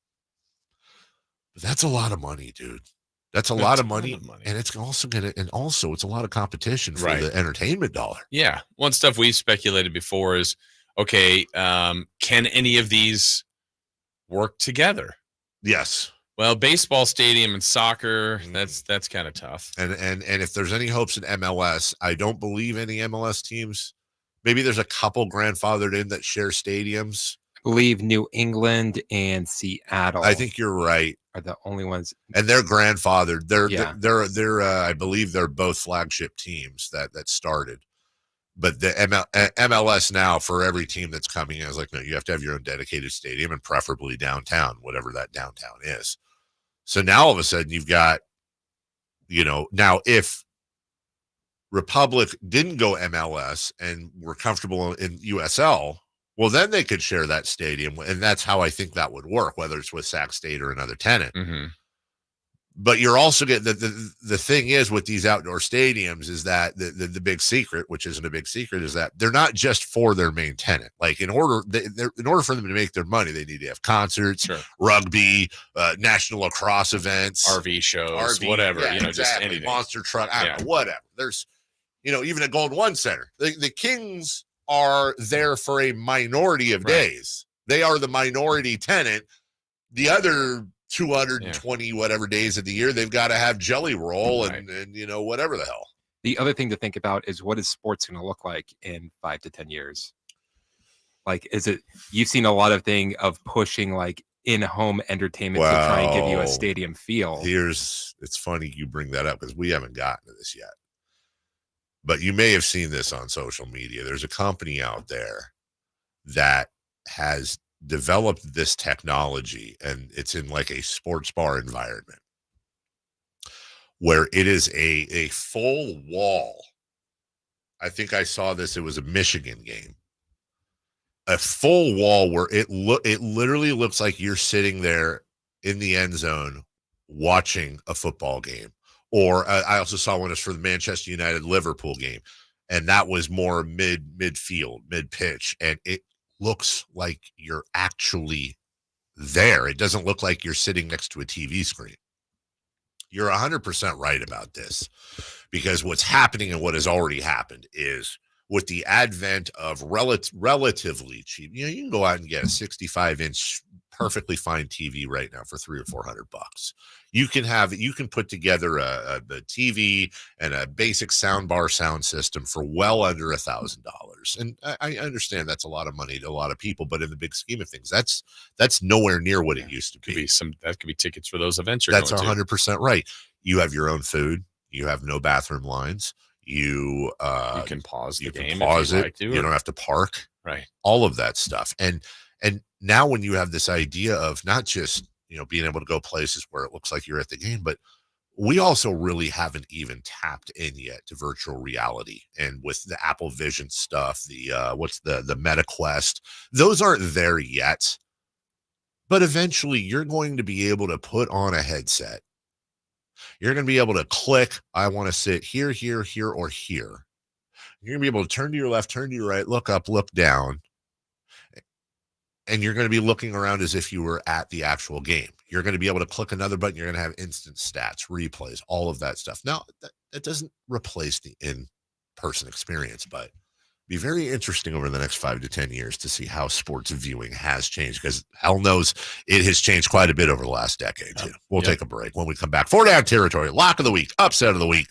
But that's a lot of money, dude. That's a lot of money. And it's also it's a lot of competition for the entertainment dollar. Yeah. One stuff we've speculated before is, okay, can any of these work together? Yes. Well, baseball stadium and soccer, that's kind of tough. And if there's any hopes in MLS, I don't believe any MLS teams. Maybe there's a couple grandfathered in that share stadiums. I believe New England and Seattle. I think you're right. Are the only ones, and they're grandfathered. They're I believe they're both flagship teams that started. But the MLS now, for every team that's coming in, is like, no, you have to have your own dedicated stadium and preferably downtown, whatever that downtown is. So now all of a sudden you've got, now if Republic didn't go MLS and were comfortable in USL, well, then they could share that stadium. And that's how I think that would work, whether it's with Sac State or another tenant. Mm-hmm. But you're also getting the thing is with these outdoor stadiums is that the big secret, which isn't a big secret, is that they're not just for their main tenant. Like in order for them to make their money, they need to have concerts, rugby, national lacrosse events, RV shows, whatever, exactly. Just anything. Monster truck, I don't know, whatever. There's, even at Gold One Center, the Kings are there for a minority of days. They are the minority tenant. The other 220 whatever days of the year, they've got to have Jelly Roll and whatever the hell. The other thing to think about is what is sports going to look like in 5 to 10 years? Like, you've seen a lot of thing of pushing like in-home entertainment to try and give you a stadium feel. It's funny you bring that up because we haven't gotten to this yet. But you may have seen this on social media. There's a company out there that has developed this technology, and it's in like a sports bar environment where it is a full wall. I think I saw this. It was a Michigan game. A full wall where it literally looks like you're sitting there in the end zone watching a football game. Or I also saw one is for the Manchester United Liverpool game, and that was more midfield, mid pitch, and it looks like you're actually there. It doesn't look like you're sitting next to a TV screen. You're 100% right about this, because what's happening and what has already happened is with the advent of relatively cheap, you can go out and get a 65-inch perfectly fine TV right now for $300 or $400. You can put together a TV and a basic soundbar sound system for well under $1,000. And I understand that's a lot of money to a lot of people, but in the big scheme of things, that's nowhere near what it used to be. That could be tickets for those events. That's 100% right. You have your own food. You have no bathroom lines. You can pause the game. Pause if it. Like to, you don't have to park. Right. All of that stuff. And now when you have this idea of not just, being able to go places where it looks like you're at the game, but we also really haven't even tapped in yet to virtual reality. And with the Apple Vision stuff, the Meta Quest, those aren't there yet. But eventually you're going to be able to put on a headset. You're going to be able to click, I want to sit here, here, here, or here. You're going to be able to turn to your left, turn to your right, look up, look down. And you're going to be looking around as if you were at the actual game. You're going to be able to click another button. You're going to have instant stats, replays, all of that stuff. Now, that doesn't replace the in-person experience, but be very interesting over the next 5 to 10 years to see how sports viewing has changed, because hell knows it has changed quite a bit over the last decade, too. We'll take a break. When we come back, 4-down territory, lock of the week, upset of the week,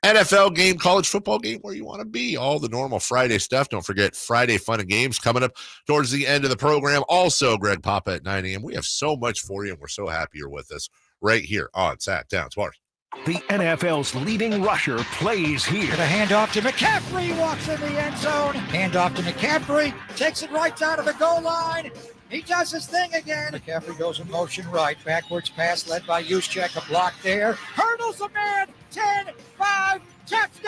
NFL game, college football game, where you want to be. All the normal Friday stuff. Don't forget Friday Fun and Games coming up towards the end of the program. Also, Greg Papa at 9 a.m. We have so much for you, and we're so happy you're with us right here on Sac Down Sports. The NFL's leading rusher plays here. The handoff to McCaffrey, walks in the end zone. Handoff to McCaffrey, takes it right down to the goal line. He does his thing again. McCaffrey goes in motion right. Backwards pass led by Juszczyk. A block there. Hurdles a man. 10, 5, touchdown!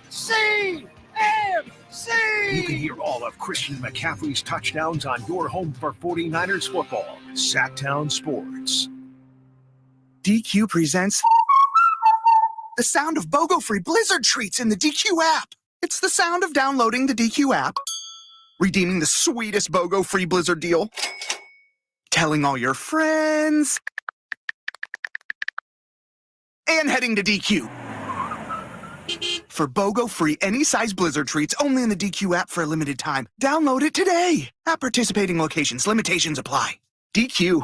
CMC! You can hear all of Christian McCaffrey's touchdowns on your home for 49ers football. Sacktown Sports. DQ presents the sound of BOGO-free Blizzard treats in the DQ app. It's the sound of downloading the DQ app, redeeming the sweetest BOGO-free Blizzard deal, telling all your friends, and heading to DQ. For BOGO-free any size Blizzard treats only in the DQ app for a limited time. Download it today. At participating locations, limitations apply. DQ.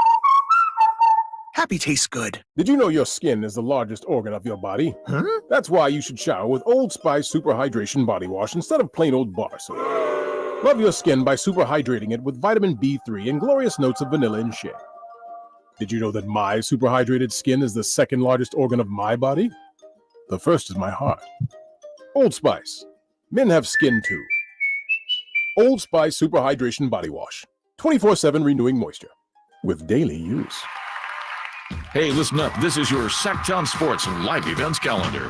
Happy tastes good. Did you know your skin is the largest organ of your body? Huh? That's why you should shower with Old Spice Super Hydration Body Wash instead of plain old bar soap. Love your skin by super hydrating it with vitamin B3 and glorious notes of vanilla and shea. Did you know that my super hydrated skin is the second largest organ of my body? The first is my heart. Old Spice. Men have skin too. Old Spice Super Hydration Body Wash. 24/7 renewing moisture with daily use. Hey, listen up. This is your Sacktown Sports live events calendar.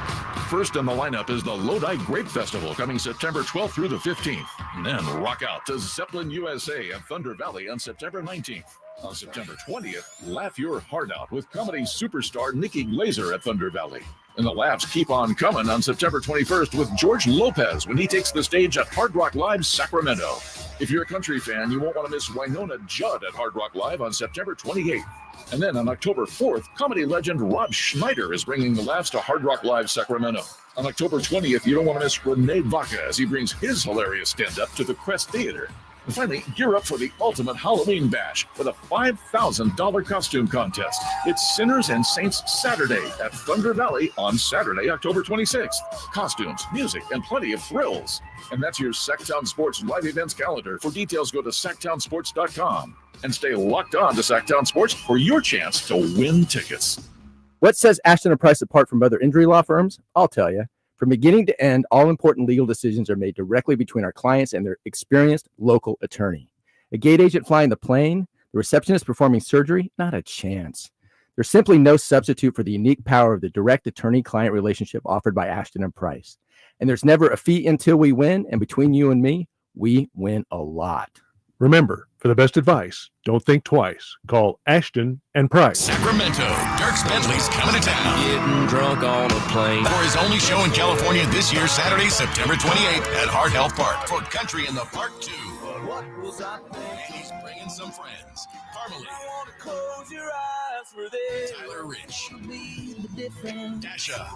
First in the lineup is the Lodi Grape Festival coming September 12th through the 15th. And then rock out to Zeppelin USA at Thunder Valley on September 19th. On September 20th, laugh your heart out with comedy superstar Nikki Glazer at Thunder Valley. And the laughs keep on coming on September 21st with George Lopez when he takes the stage at Hard Rock Live Sacramento. If you're a country fan, you won't want to miss Winona Judd at Hard Rock Live on September 28th. And then on October 4th, comedy legend Rob Schneider is bringing the laughs to Hard Rock Live Sacramento. On October 20th, you don't want to miss Renee Vaca as he brings his hilarious stand-up to the Crest Theater. And finally, gear up for the ultimate Halloween bash with a $5,000 costume contest. It's Sinners and Saints Saturday at Thunder Valley on Saturday, October 26th. Costumes, music, and plenty of thrills. And that's your Sacktown Sports live events calendar. For details, go to sacktownsports.com. And stay locked on to Sacktown Sports for your chance to win tickets. What sets Ashton & Price apart from other injury law firms? I'll tell you. From beginning to end, all important legal decisions are made directly between our clients and their experienced local attorney. A gate agent flying the plane, the receptionist performing surgery, not a chance. There's simply no substitute for the unique power of the direct attorney-client relationship offered by Ashton & Price. And there's never a fee until we win, and between you and me, we win a lot. Remember, for the best advice, don't think twice. Call Ashton and Price. Sacramento, Dirk Bentley's coming to town. Getting drunk on a plane. For his only show in California this year, Saturday, September 28th at Heart Health Park for Country in the Park 2. What was I thinking? And he's bringing some friends. Carmichael. Close your eyes for this. Tyler Rich. Different. Dasha.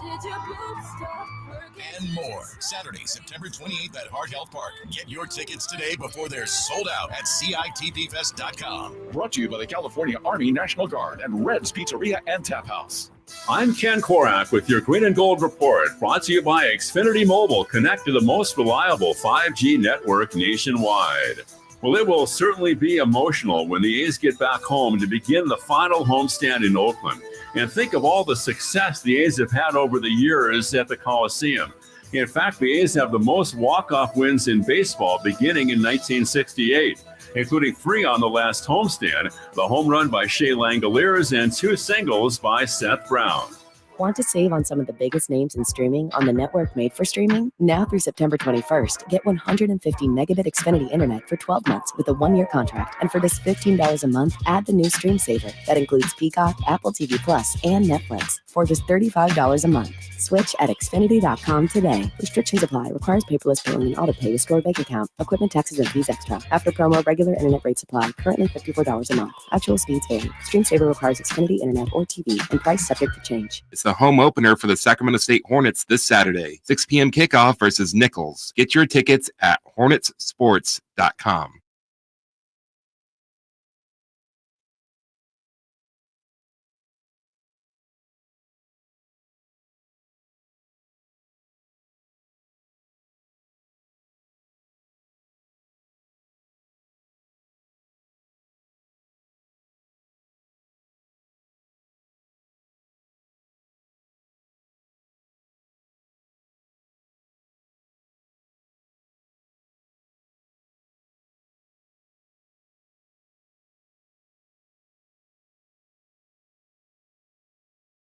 And more. Saturday, September 28th at Heart Health Park. Get your tickets today before they're sold out at CITPFest.com. Brought to you by the California Army National Guard and Red's Pizzeria and Tap House. I'm Ken Korak with your Green and Gold Report, brought to you by Xfinity Mobile. Connect to the most reliable 5G network nationwide. Well, it will certainly be emotional when the A's get back home to begin the final homestand in Oakland. And think of all the success the A's have had over the years at the Coliseum. In fact, the A's have the most walk-off wins in baseball beginning in 1968, including 3 on the last homestand, the home run by Shea Langoliers and 2 singles by Seth Brown. Want to save on some of the biggest names in streaming on the network made for streaming? Now through September 21st, get 150 megabit Xfinity internet for 12 months with a 1-year contract. And for just $15 a month, add the new Stream Saver that includes Peacock, Apple TV Plus, and Netflix for just $35 a month. Switch at Xfinity.com today. Restrictions apply. Requires paperless billing and auto pay to store bank account. Equipment, taxes, and fees extra. After promo, regular internet rates apply. Currently $54 a month. Actual speeds vary. Stream Saver requires Xfinity internet or TV and price subject to change. It's the home opener for the Sacramento State Hornets this Saturday. 6 p.m. kickoff versus Nichols. Get your tickets at hornetsports.com.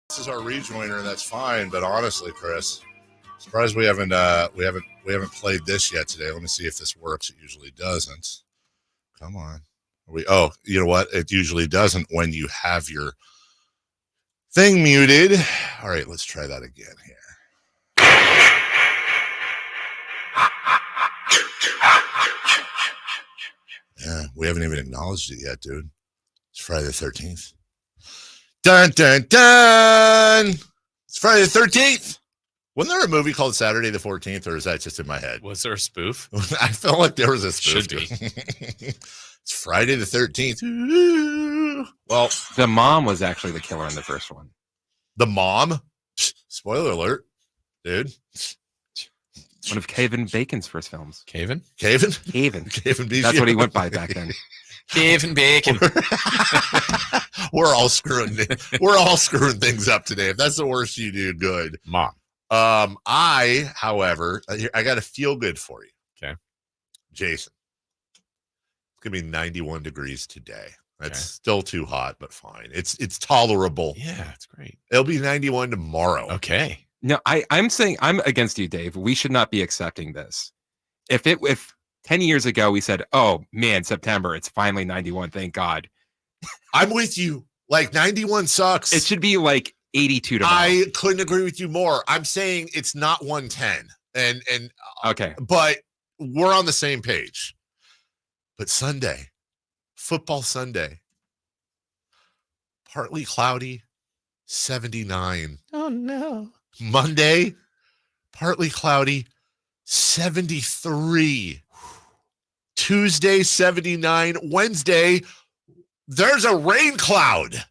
This is our rejoiner, and that's fine. But honestly, Chris, surprised we haven't played this yet today. Let me see if this works. It usually doesn't. Come on. Oh, you know what? It usually doesn't when you have your thing muted. All right, let's try that again here. Yeah, we haven't even acknowledged it yet, dude. It's Friday the 13th. Dun, dun, dun. It's Friday the 13th. Wasn't there a movie called Saturday the 14th, or is that just in my head? Was there a spoof? I felt like there was a spoof. Should be. It's Friday the 13th. Well, the mom was actually the killer in the first one. The mom? Spoiler alert, dude. One of Kevin Bacon's first films. Caven? That's what he went by back then. Kevin Bacon. We're all screwing things up today. If that's the worst you do, good. Mom. However, I got a feel good for you. Okay. Jason. It's gonna be 91 degrees today. It's still too hot, but fine. It's tolerable. Yeah, it's great. It'll be 91 tomorrow. Okay. No, I'm saying I'm against you, Dave. We should not be accepting this. If 10 years ago we said, "Oh man, September, it's finally 91, thank God." I'm with you. Like 91 sucks. It should be like 82 tomorrow. I couldn't agree with you more. I'm saying it's not 110. And okay, but we're on the same page. But Sunday, football Sunday, partly cloudy, 79. Oh no. Monday, partly cloudy, 73. Tuesday, 79. Wednesday, there's a rain cloud.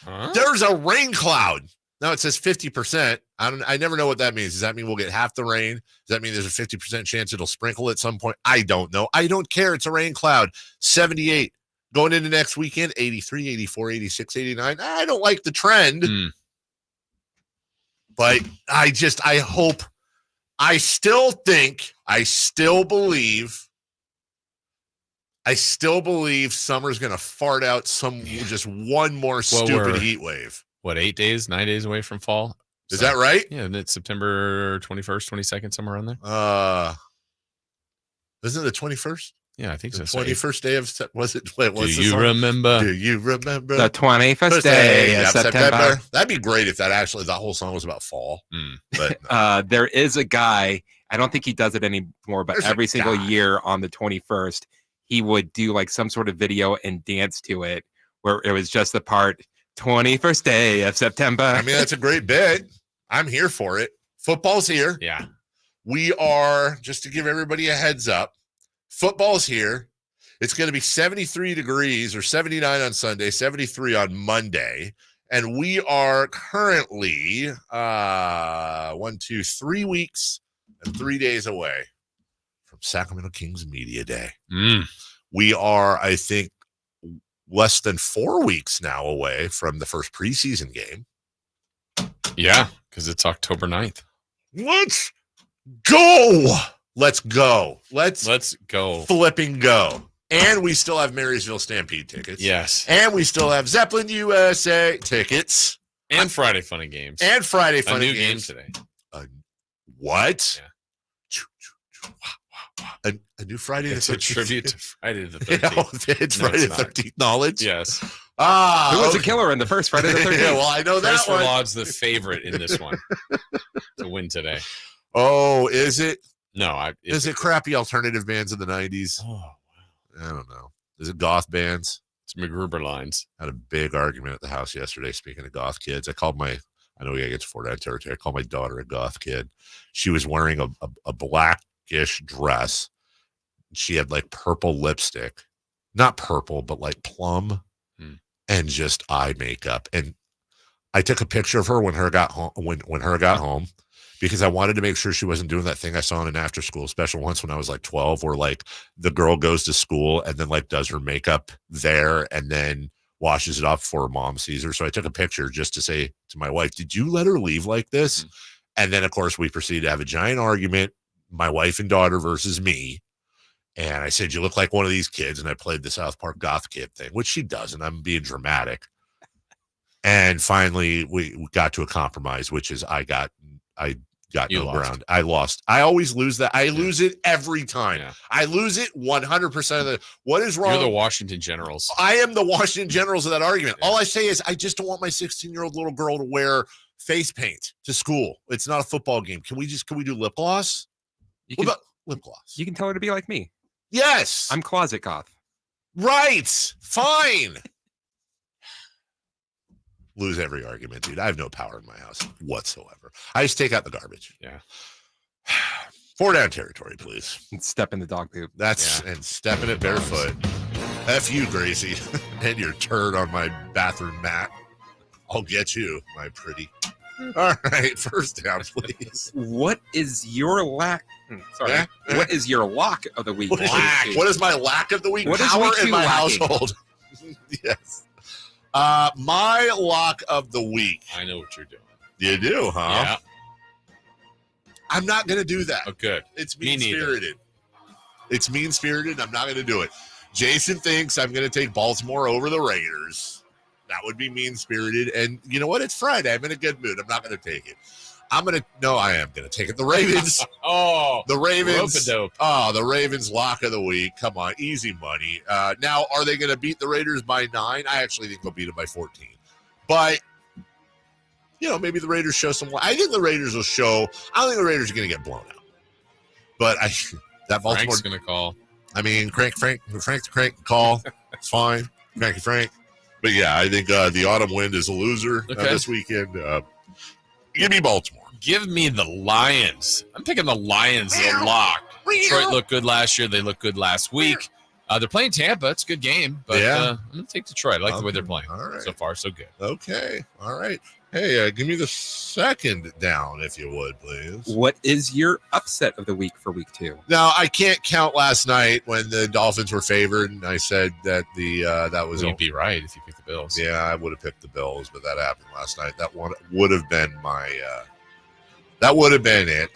Huh? There's a rain cloud. Now it says 50%. I never know what that means. Does that mean we'll get half the rain? Does that mean there's a 50% chance it'll sprinkle at some point? I don't know. I don't care. It's a rain cloud. 78. Going into next weekend, 83, 84, 86, 89. I don't like the trend. But I hope, I still believe summer's going to fart out just one more stupid heat wave. What, 9 days away from fall? Is that right? Yeah, and it's September 21st, 22nd, somewhere around there. Isn't it the 21st? Yeah, I think so. 21st day of was it? Wait, Do you remember the 21st day of September? That'd be great if that whole song was about fall. But there is a guy. I don't think he does it anymore, but every single year on the 21st, he would do like some sort of video and dance to it, where it was just the part 21st day of September. I mean, that's a great bit. I'm here for it. Football's here. Yeah. We are, just to give everybody a heads up, football's here. It's going to be 73 degrees or 79 on Sunday, 73 on Monday. And we are currently 3 weeks and 3 days away from Sacramento Kings Media Day. We are, I think, less than 4 weeks now away from the first preseason game. Yeah, because it's October 9th. Let's go. Let's go. Let's go. Flipping go. And we still have Marysville Stampede tickets. Yes. And we still have Zeppelin USA tickets. And Friday Funny Games. A new game today. What? Yeah. A new Friday the 13th. It's a tribute to Friday the 13th. Yeah, it's Friday the 13th knowledge. Yes. Who was a killer in the first Friday the 13th? Yeah, well, I know that Christopher one. Laud's the favorite in this one to win today. Oh, is it? No, is it crappy alternative bands in the 90s? Oh, wow. I don't know. Is it goth bands? It's MacGruber lines. Had a big argument at the house yesterday. Speaking of goth kids, I know we gotta get to Fort Ed territory. I called my daughter a goth kid. She was wearing a blackish dress. She had like purple lipstick, not purple, but like plum, and just eye makeup. And I took a picture of her when her got home. When her got home, because I wanted to make sure she wasn't doing that thing I saw in an after school special once when I was like 12, where like the girl goes to school and then like does her makeup there and then washes it off before her mom sees her. So I took a picture just to say to my wife, "Did you let her leave like this?" And then of course we proceeded to have a giant argument, my wife and daughter versus me. And I said, "You look like one of these kids." And I played the South Park goth kid thing, which she doesn't. I'm being dramatic. And finally, we got to a compromise, which is I got no ground. I lost. I always lose that. I lose it every time. Yeah. I lose it 100% of the. What is wrong? You're the Washington Generals. I am the Washington Generals of that argument. Yeah. All I say is I just don't want my 16-year-old little girl to wear face paint to school. It's not a football game. Can we do lip gloss? What about lip gloss? You can tell her to be like me. Yes. I'm closet goth. Right. Fine. Lose every argument, dude. I have no power in my house whatsoever. I just take out the garbage. Yeah. 4 down territory, please. And step in the dog poop. And step in it barefoot. F you, Gracie, and your turd on my bathroom mat. I'll get you, my pretty. All right, first down, please. What is your lack? Sorry. Yeah. What is your lock of the week? What is my lack of the week? What is power week in my lacking? household. Yes. My lock of the week. I know what you're doing. You do, huh? Yeah. I'm not going to do that. Oh, good. It's mean-spirited. It's mean-spirited. I'm not going to do it. Jason thinks I'm going to take Baltimore over the Raiders. That would be mean-spirited. And you know what? It's Friday. I'm in a good mood. I'm not going to take it. I am going to take it. The Ravens. The Ravens. Rope-a-dope. The Ravens lock of the week. Come on, easy money. Now, are they going to beat the Raiders by 9? I actually think they'll beat them by 14. But, maybe the Raiders show some. I think the Raiders will show. I don't think the Raiders are going to get blown out. But that Baltimore. Frank's going to call. I mean, Frank call. It's fine. Frank. But yeah, I think the autumn wind is a loser this weekend. Give me Baltimore. Give me the Lions. I'm picking the Lions a lock. Detroit looked good last year. They looked good last week. They're playing Tampa. It's a good game. But I'm going to take Detroit. I like the way they're playing. All right. So far, so good. Okay. All right. Hey, give me the second down, if you would, please. What is your upset of the week for week 2? Now, I can't count last night when the Dolphins were favored, and I said that that was. You'd be right if you picked the Bills. Yeah, I would have picked the Bills, but that happened last night. That one would have been my. That would have been it.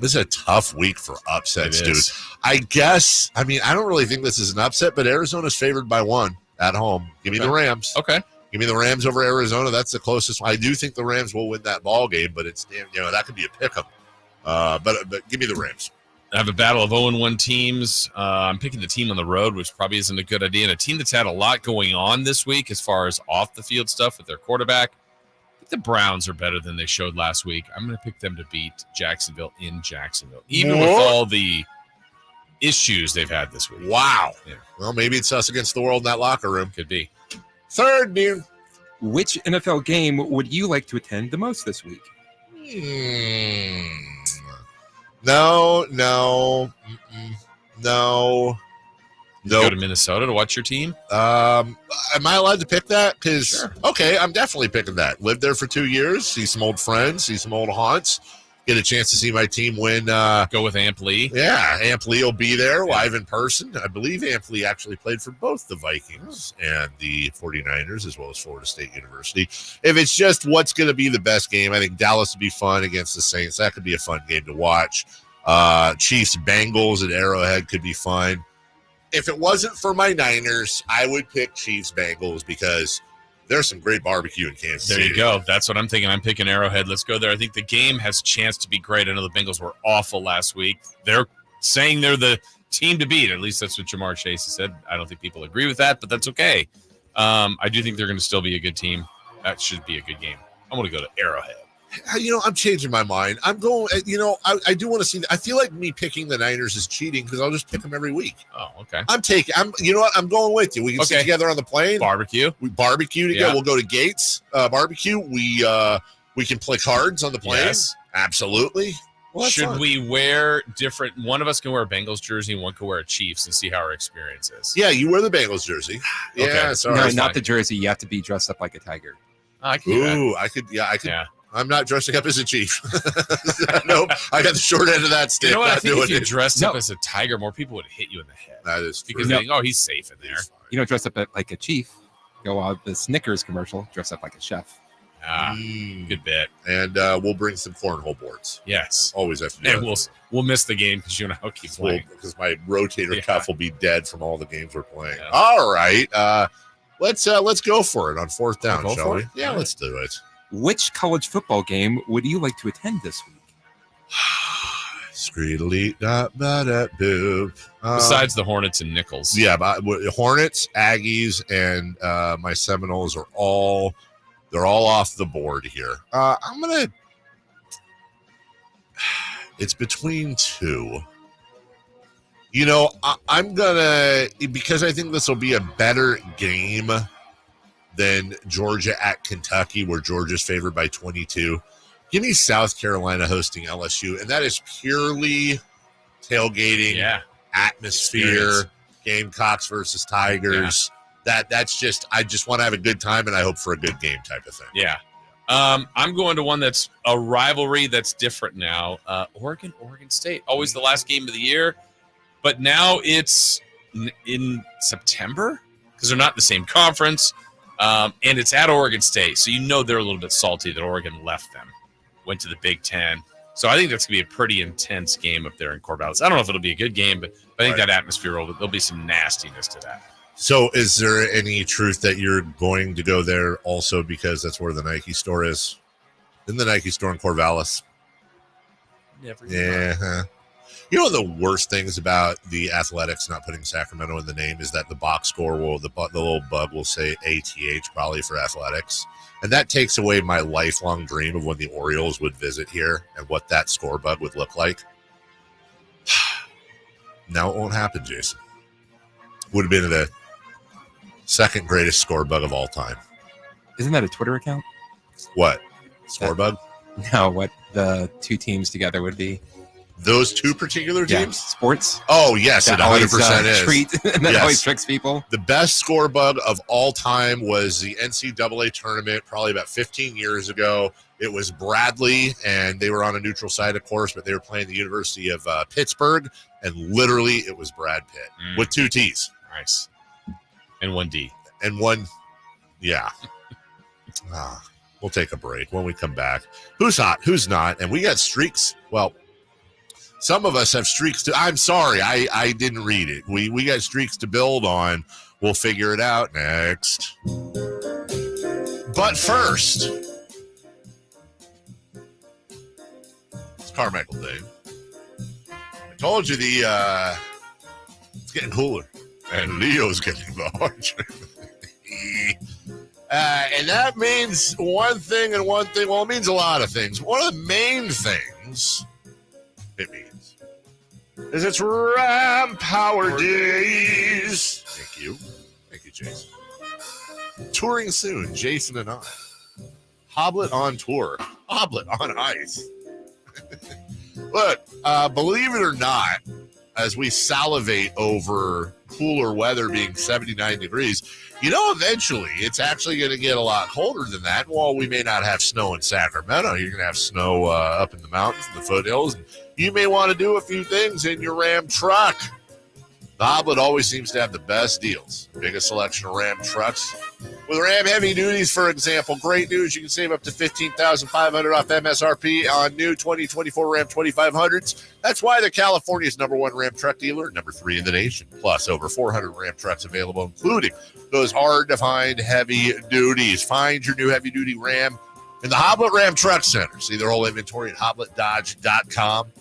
This is a tough week for upsets, dude. I guess. I mean, I don't really think this is an upset, but Arizona's favored by 1 at home. Give me the Rams. Okay. Give me the Rams over Arizona. That's the closest. I do think the Rams will win that ball game, but it's that could be a pick 'em. But give me the Rams. I have a battle of 0-1 teams. I'm picking the team on the road, which probably isn't a good idea. And a team that's had a lot going on this week as far as off the field stuff with their quarterback. I think the Browns are better than they showed last week. I'm going to pick them to beat Jacksonville in Jacksonville, even with all the issues they've had this week. Wow. Yeah. Well, maybe it's us against the world in that locker room. Could be. Third, dude. Which NFL game would you like to attend the most this week? No. Go to Minnesota to watch your team? Am I allowed to pick that? Because, okay, I'm definitely picking that. Lived there for 2 years, see some old friends, see some old haunts, get a chance to see my team win. Go with Amp Lee. Yeah, Amp Lee will be there live in person. I believe Amp Lee actually played for both the Vikings and the 49ers, as well as Florida State University. If it's just what's going to be the best game, I think Dallas would be fun against the Saints. That could be a fun game to watch. Chiefs Bengals at Arrowhead could be fun. If it wasn't for my Niners, I would pick Chiefs Bengals because there's some great barbecue in Kansas City. There you go. That's what I'm thinking. I'm picking Arrowhead. Let's go there. I think the game has a chance to be great. I know the Bengals were awful last week. They're saying they're the team to beat. At least that's what Jamar Chase said. I don't think people agree with that, but that's okay. I do think they're going to still be a good team. That should be a good game. I'm going to go to Arrowhead. I'm changing my mind. I'm going, I do want to see. I feel like me picking the Niners is cheating because I'll just pick them every week. Oh, okay. You know what? I'm going with you. We can sit together on the plane. Barbecue. We barbecue together. Yeah. We'll go to Gates barbecue. We can play cards on the plane. Yes. Absolutely. Well, should we wear different? One of us can wear a Bengals jersey and one can wear a Chiefs and see how our experience is. Yeah, you wear the Bengals jersey. Yeah, no, not the jersey. You have to be dressed up like a tiger. I can do that. I could. Yeah. I'm not dressing up as a chief. Nope. I got the short end of that stick. You know what? I think if you dressed up as a tiger, more people would hit you in the head. That is true. Because they think, he's safe in there. Dress up like a chief. Go out the Snickers commercial. Dress up like a chef. Good bit. And we'll bring some cornhole boards. Yes. Always have to do And we'll miss the game because I'll keep playing. Because my rotator cuff will be dead from all the games we're playing. Yeah. All right. Let's go for it on fourth down, shall we? Yeah, let's do it. Which college football game would you like to attend this week? Besides the Hornets and Nichols. Yeah, but Hornets, Aggies, and my Seminoles are all off the board here. It's between two. I'm gonna, because I think this will be a better game than Georgia at Kentucky, where Georgia's favored by 22. Give me South Carolina hosting LSU, and that is purely tailgating, atmosphere, Gamecocks versus Tigers. Yeah. That's just, I just want to have a good time, and I hope for a good game type of thing. Yeah. I'm going to one that's a rivalry that's different now. Oregon State, always the last game of the year, but now it's in September because they're not in the same conference. And it's at Oregon State, so they're a little bit salty that Oregon left them, went to the Big Ten. So I think that's going to be a pretty intense game up there in Corvallis. I don't know if it'll be a good game, but I think that atmosphere, there'll be some nastiness to that. So is there any truth that you're going to go there also because that's where the Nike store is? In the Nike store in Corvallis? Never. Yeah. You know, the worst things about the Athletics not putting Sacramento in the name is that the box score the little bug will say ATH probably for Athletics. And that takes away my lifelong dream of when the Orioles would visit here and what that score bug would look like. Now it won't happen, Jason. Would have been the second greatest score bug of all time. Isn't that a Twitter account? What? Score bug? No, what the two teams together would be. Those two particular teams? Yeah, sports. Oh, yes, it 100% is. Treat, and that always tricks people. The best score bug of all time was the NCAA tournament probably about 15 years ago. It was Bradley, and they were on a neutral side, of course, but they were playing the University of Pittsburgh, and literally it was Brad Pitt with two T's. Nice. And one D. And one, yeah. We'll take a break. When we come back, who's hot, who's not, and we got streaks. Well, some of us have streaks to. I'm sorry, I didn't read it. We got streaks to build on. We'll figure it out next. But first, it's Carmichael Dave. I told you it's getting cooler, and Leo's getting larger. And that means one thing and one thing. Well, it means a lot of things. One of the main things it means is it's Ram Power Days. Thank you. Thank you, Jason. Touring soon, Jason and I. Hoblet on tour. Hoblet on ice. Look, believe it or not, as we salivate over cooler weather being 79 degrees, eventually it's actually going to get a lot colder than that. While we may not have snow in Sacramento, you're going to have snow up in the mountains and the foothills. And you may want to do a few things in your Ram truck. The Hoblet always seems to have the best deals. Biggest selection of Ram trucks. With Ram Heavy Duties, for example, great news. You can save up to $15,500 off MSRP on new 2024 Ram 2500s. That's why they're California's #1 Ram truck dealer, #3 in the nation. Plus, over 400 Ram trucks available, including those hard-to-find heavy duties. Find your new heavy-duty Ram in the Hoblet Ram Truck Center. See their whole inventory at hobletdodge.com.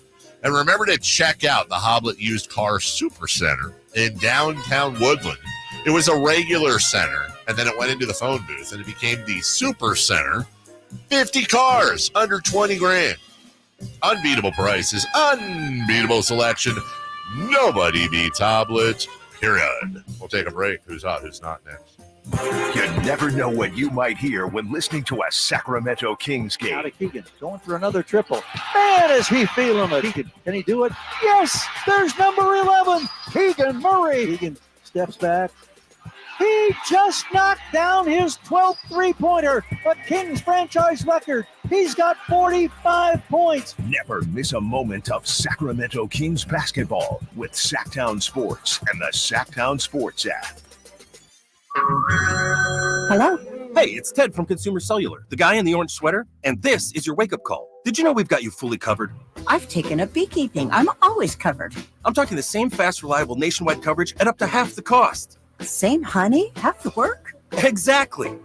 And remember to check out the Hoblet Used Car Super Center in downtown Woodland. It was a regular center, and then it went into the phone booth, and it became the Super Center. 50 cars under 20 grand. Unbeatable prices, unbeatable selection. Nobody beats Hoblet, period. We'll take a break. Who's hot, who's not next? You never know what you might hear when listening to a Sacramento Kings game. Out of Keegan, going for another triple. Man, is he feeling it. Keegan, can he do it? Yes, there's number 11, Keegan Murray. Keegan steps back. He just knocked down his 12th three-pointer, a Kings franchise record. He's got 45 points. Never miss a moment of Sacramento Kings basketball with Sacktown Sports and the Sacktown Sports app. Hello? Hey, it's Ted from Consumer Cellular, the guy in the orange sweater, and this is your wake-up call. Did you know we've got you fully covered? I've taken up beekeeping. I'm always covered. I'm talking the same fast, reliable nationwide coverage at up to half the cost. Same honey? Half the work? Exactly.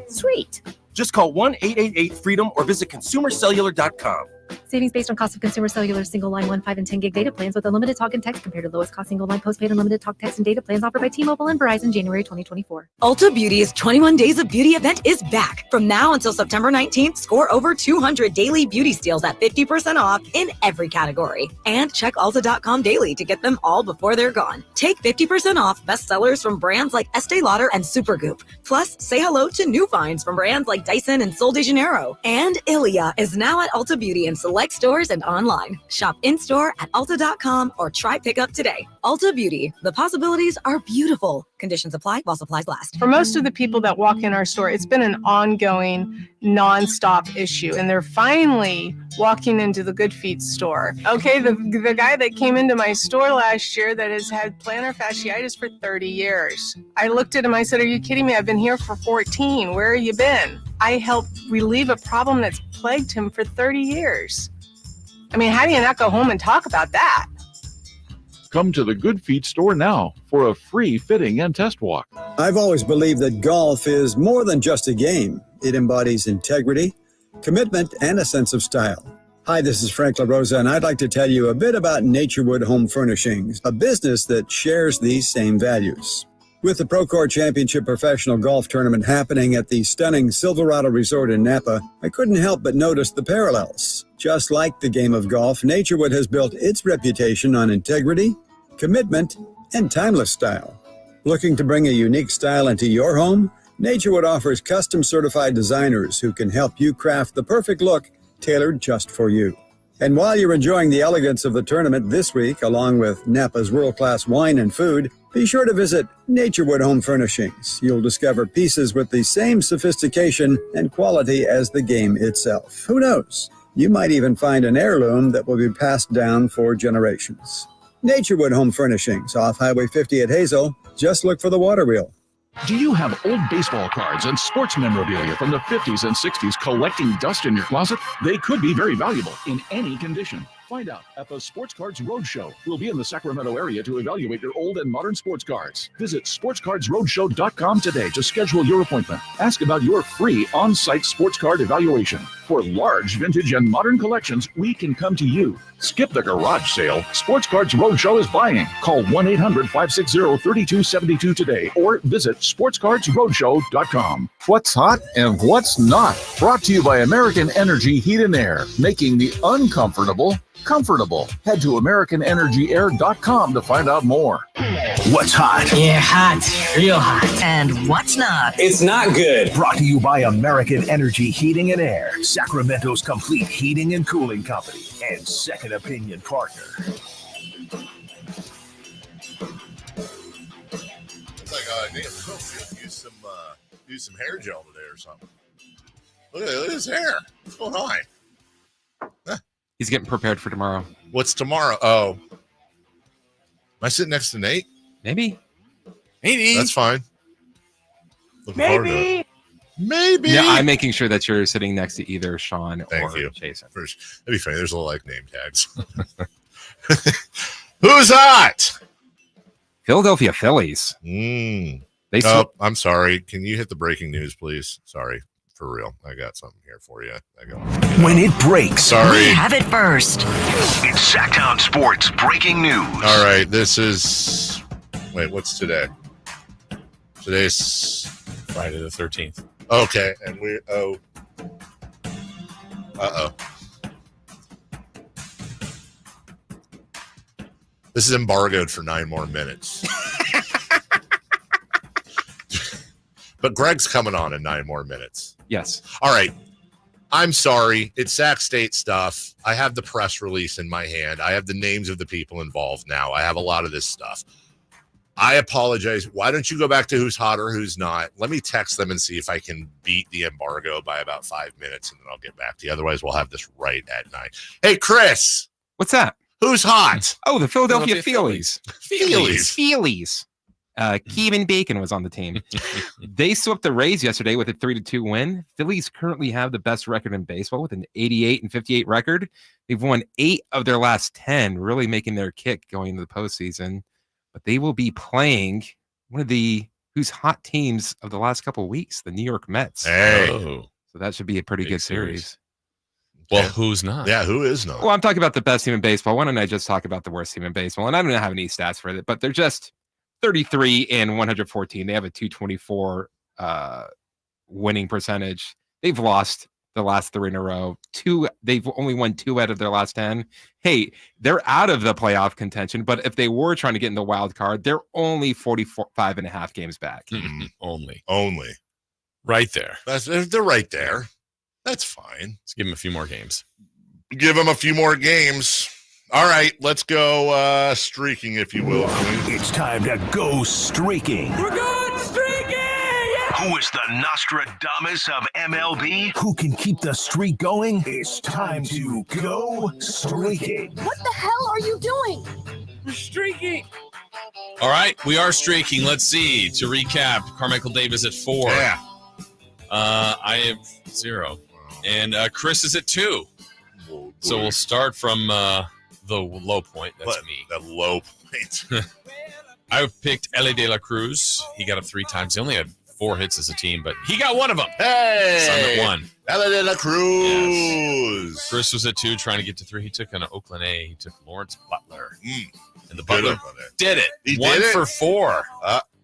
Sweet. Just call 1-888-FREEDOM or visit consumercellular.com. Savings based on cost of Consumer Cellular single line 1, 5, and 10 gig data plans with unlimited talk and text compared to lowest cost single line postpaid unlimited talk, text, and data plans offered by T-Mobile and Verizon January 2024. Ulta Beauty's 21 Days of Beauty event is back. From now until September 19th, score over 200 daily beauty steals at 50% off in every category. And check Ulta.com daily to get them all before they're gone. Take 50% off bestsellers from brands like Estee Lauder and Supergoop. Plus, say hello to new finds from brands like Dyson and Sol de Janeiro. And Ilia is now at Ulta Beauty in select stores and online. Shop in-store at Ulta.com or try pickup today. Ulta Beauty. The possibilities are beautiful. Conditions apply while supplies last. For most of the people that walk in our store, it's been an ongoing, nonstop issue, and they're finally walking into the Good Feet store. Okay, the guy that came into my store last year that has had plantar fasciitis for 30 years. I looked at him, I said, "Are you kidding me? I've been here for 14. Where have you been?" I helped relieve a problem that's plagued him for 30 years. I mean, how do you not go home and talk about that? Come to the Good Feet store now for a free fitting and test walk. I've always believed that golf is more than just a game. It embodies integrity, commitment, and a sense of style. Hi, this is Frank LaRosa, and I'd like to tell you a bit about Naturewood Home Furnishings, a business that shares these same values. With the Procore Championship Professional Golf Tournament happening at the stunning Silverado Resort in Napa, I couldn't help but notice the parallels. Just like the game of golf, Naturewood has built its reputation on integrity, commitment, and timeless style. Looking to bring a unique style into your home? Naturewood offers custom certified designers who can help you craft the perfect look tailored just for you. And while you're enjoying the elegance of the tournament this week, along with Napa's world-class wine and food, be sure to visit Naturewood Home Furnishings. You'll discover pieces with the same sophistication and quality as the game itself. Who knows? You might even find an heirloom that will be passed down for generations. Naturewood Home Furnishings, off Highway 50 at Hazel. Just look for the water wheel. Do you have old baseball cards and sports memorabilia from the 50s and 60s collecting dust in your closet? They could be very valuable in any condition. Find out at the Sports Cards Roadshow. We'll be in the Sacramento area to evaluate your old and modern sports cards. Visit sportscardsroadshow.com today to schedule your appointment. Ask about your free on-site sports card evaluation. For large vintage and modern collections, we can come to you. Skip the garage sale. Sports Cards Roadshow is buying. Call 1-800-560-3272 today or visit sportscardsroadshow.com. What's hot and what's not? Brought to you by American Energy Heat and Air, making the uncomfortable comfortable. Head to AmericanEnergyAir.com to find out more. What's hot? Yeah, hot. Real hot. And what's not? It's not good. Brought to you by American Energy Heating and Air, Sacramento's complete heating and cooling company, and second opinion partner. It's like, damn, use some hair gel today or something. Look at his hair. What's going on? He's getting prepared for tomorrow. What's tomorrow? Oh. Am I sitting next to Nate? Maybe. That's fine. Looking forward to it. Maybe. Yeah, I'm making sure that you're sitting next to either Sean or Jason. That'd be funny. There's a little like name tags. Who's hot? Philadelphia Phillies. I'm sorry. Can you hit the breaking news, please? Sorry. For real. I got something here for you. When it breaks, sorry. we have it first. It's Sacktown Sports breaking news. All right. This is. Wait, what's today? Today's Friday the 13th. Okay. And we. This is embargoed for 9 more minutes. But Greg's coming on in 9 more minutes. Yes. All right. I'm sorry. It's Sac State stuff. I have the press release in my hand. I have the names of the people involved now. I have a lot of this stuff. I apologize. Why don't you go back to who's hot or who's not? Let me text them and see if I can beat the embargo by about 5 minutes, and then I'll get back to you. Otherwise, we'll have this right at 9. Hey, Chris. What's that? Who's hot? Oh, the Philadelphia Phillies. Phillies. Kevin Bacon was on the team. They swept the Rays yesterday with a 3-2 win. Phillies currently have the best record in baseball with an 88-58 record. They've won 8 of their last 10, really making their kick going into the postseason. But they will be playing one of the who's hot teams of the last couple of weeks, the New York Mets. Hey. So that should be a pretty good series. Well, who's not? Yeah, who is not? Well, I'm talking about the best team in baseball. Why don't I just talk about the worst team in baseball? And I don't have any stats for it, but they're just 33-114. They have a 224 winning percentage. They've lost the last 3 in a row. They've only won 2 out of their last 10. Hey, they're out of the playoff contention, but if they were trying to get in the wild card, they're only 45 and a half games back. Only. Right there. They're right there. That's fine. Let's give them a few more games. Give them a few more games. All right, let's go streaking, if you will. It's time to go streaking. We're going streaking! Yeah! Who is the Nostradamus of MLB? Who can keep the streak going? It's time to go streaking. What the hell are you doing? We're streaking! All right, we are streaking. Let's see. To recap, Carmichael Dave is at 4. Yeah. I have 0. And Chris is at 2. So we'll start from the low point. That's me. The low point. I picked Ellie De La Cruz. He got up 3 times. He only had 4 hits as a team, but he got one of them. Hey! So I'm at 1. Ellie De La Cruz. Yes. Chris was at 2, trying to get to 3. He took an Oakland A. He took Lawrence Butler. And the Butler did it. He 1 did it? for 4.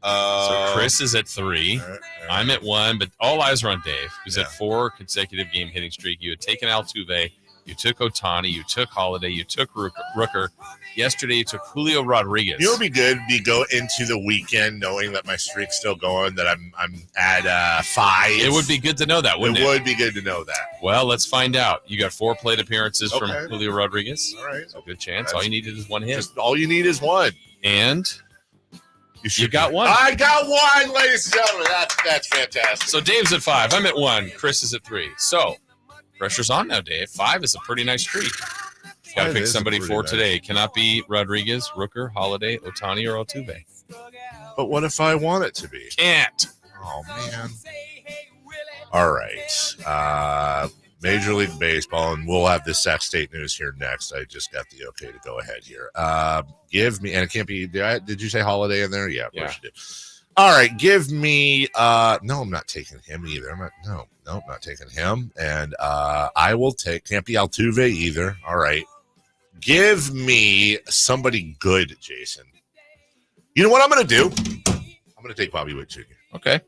So Chris is at 3. I'm at 1, but all eyes are on Dave, who's at 4 consecutive game hitting streak. You had taken Altuve. You took Ohtani, you took Holiday, you took Rooker. Yesterday, you took Julio Rodriguez. You know what would be good? Go into the weekend knowing that my streak's still going, that I'm at 5. It would be good to know that, wouldn't it? It would be good to know that. Well, let's find out. You got 4 plate appearances from Julio Rodriguez. All right. So good chance. All you needed is 1 hit. Just all you need is 1. And you got 1. I got 1, ladies and gentlemen. That's fantastic. So Dave's at 5. I'm at 1. Chris is at 3. So pressure's on now, Dave. 5 is a pretty nice streak. Got to pick somebody for today. Cannot be Rodriguez, Rooker, Holiday, Ohtani, or Altuve. But what if I want it to be? Can't. Oh, man. All right. Major League Baseball, and we'll have this Sac State news here next. I just got the okay to go ahead here. Give me, and it can't be, did you say Holiday in there? Yeah, of course you did. All right, give me, no, I'm not taking him either. I'm not taking him. And I will take, can't be Altuve either. All right. Give me somebody good, Jason. You know what I'm going to do? I'm going to take Bobby Witt Jr. Okay.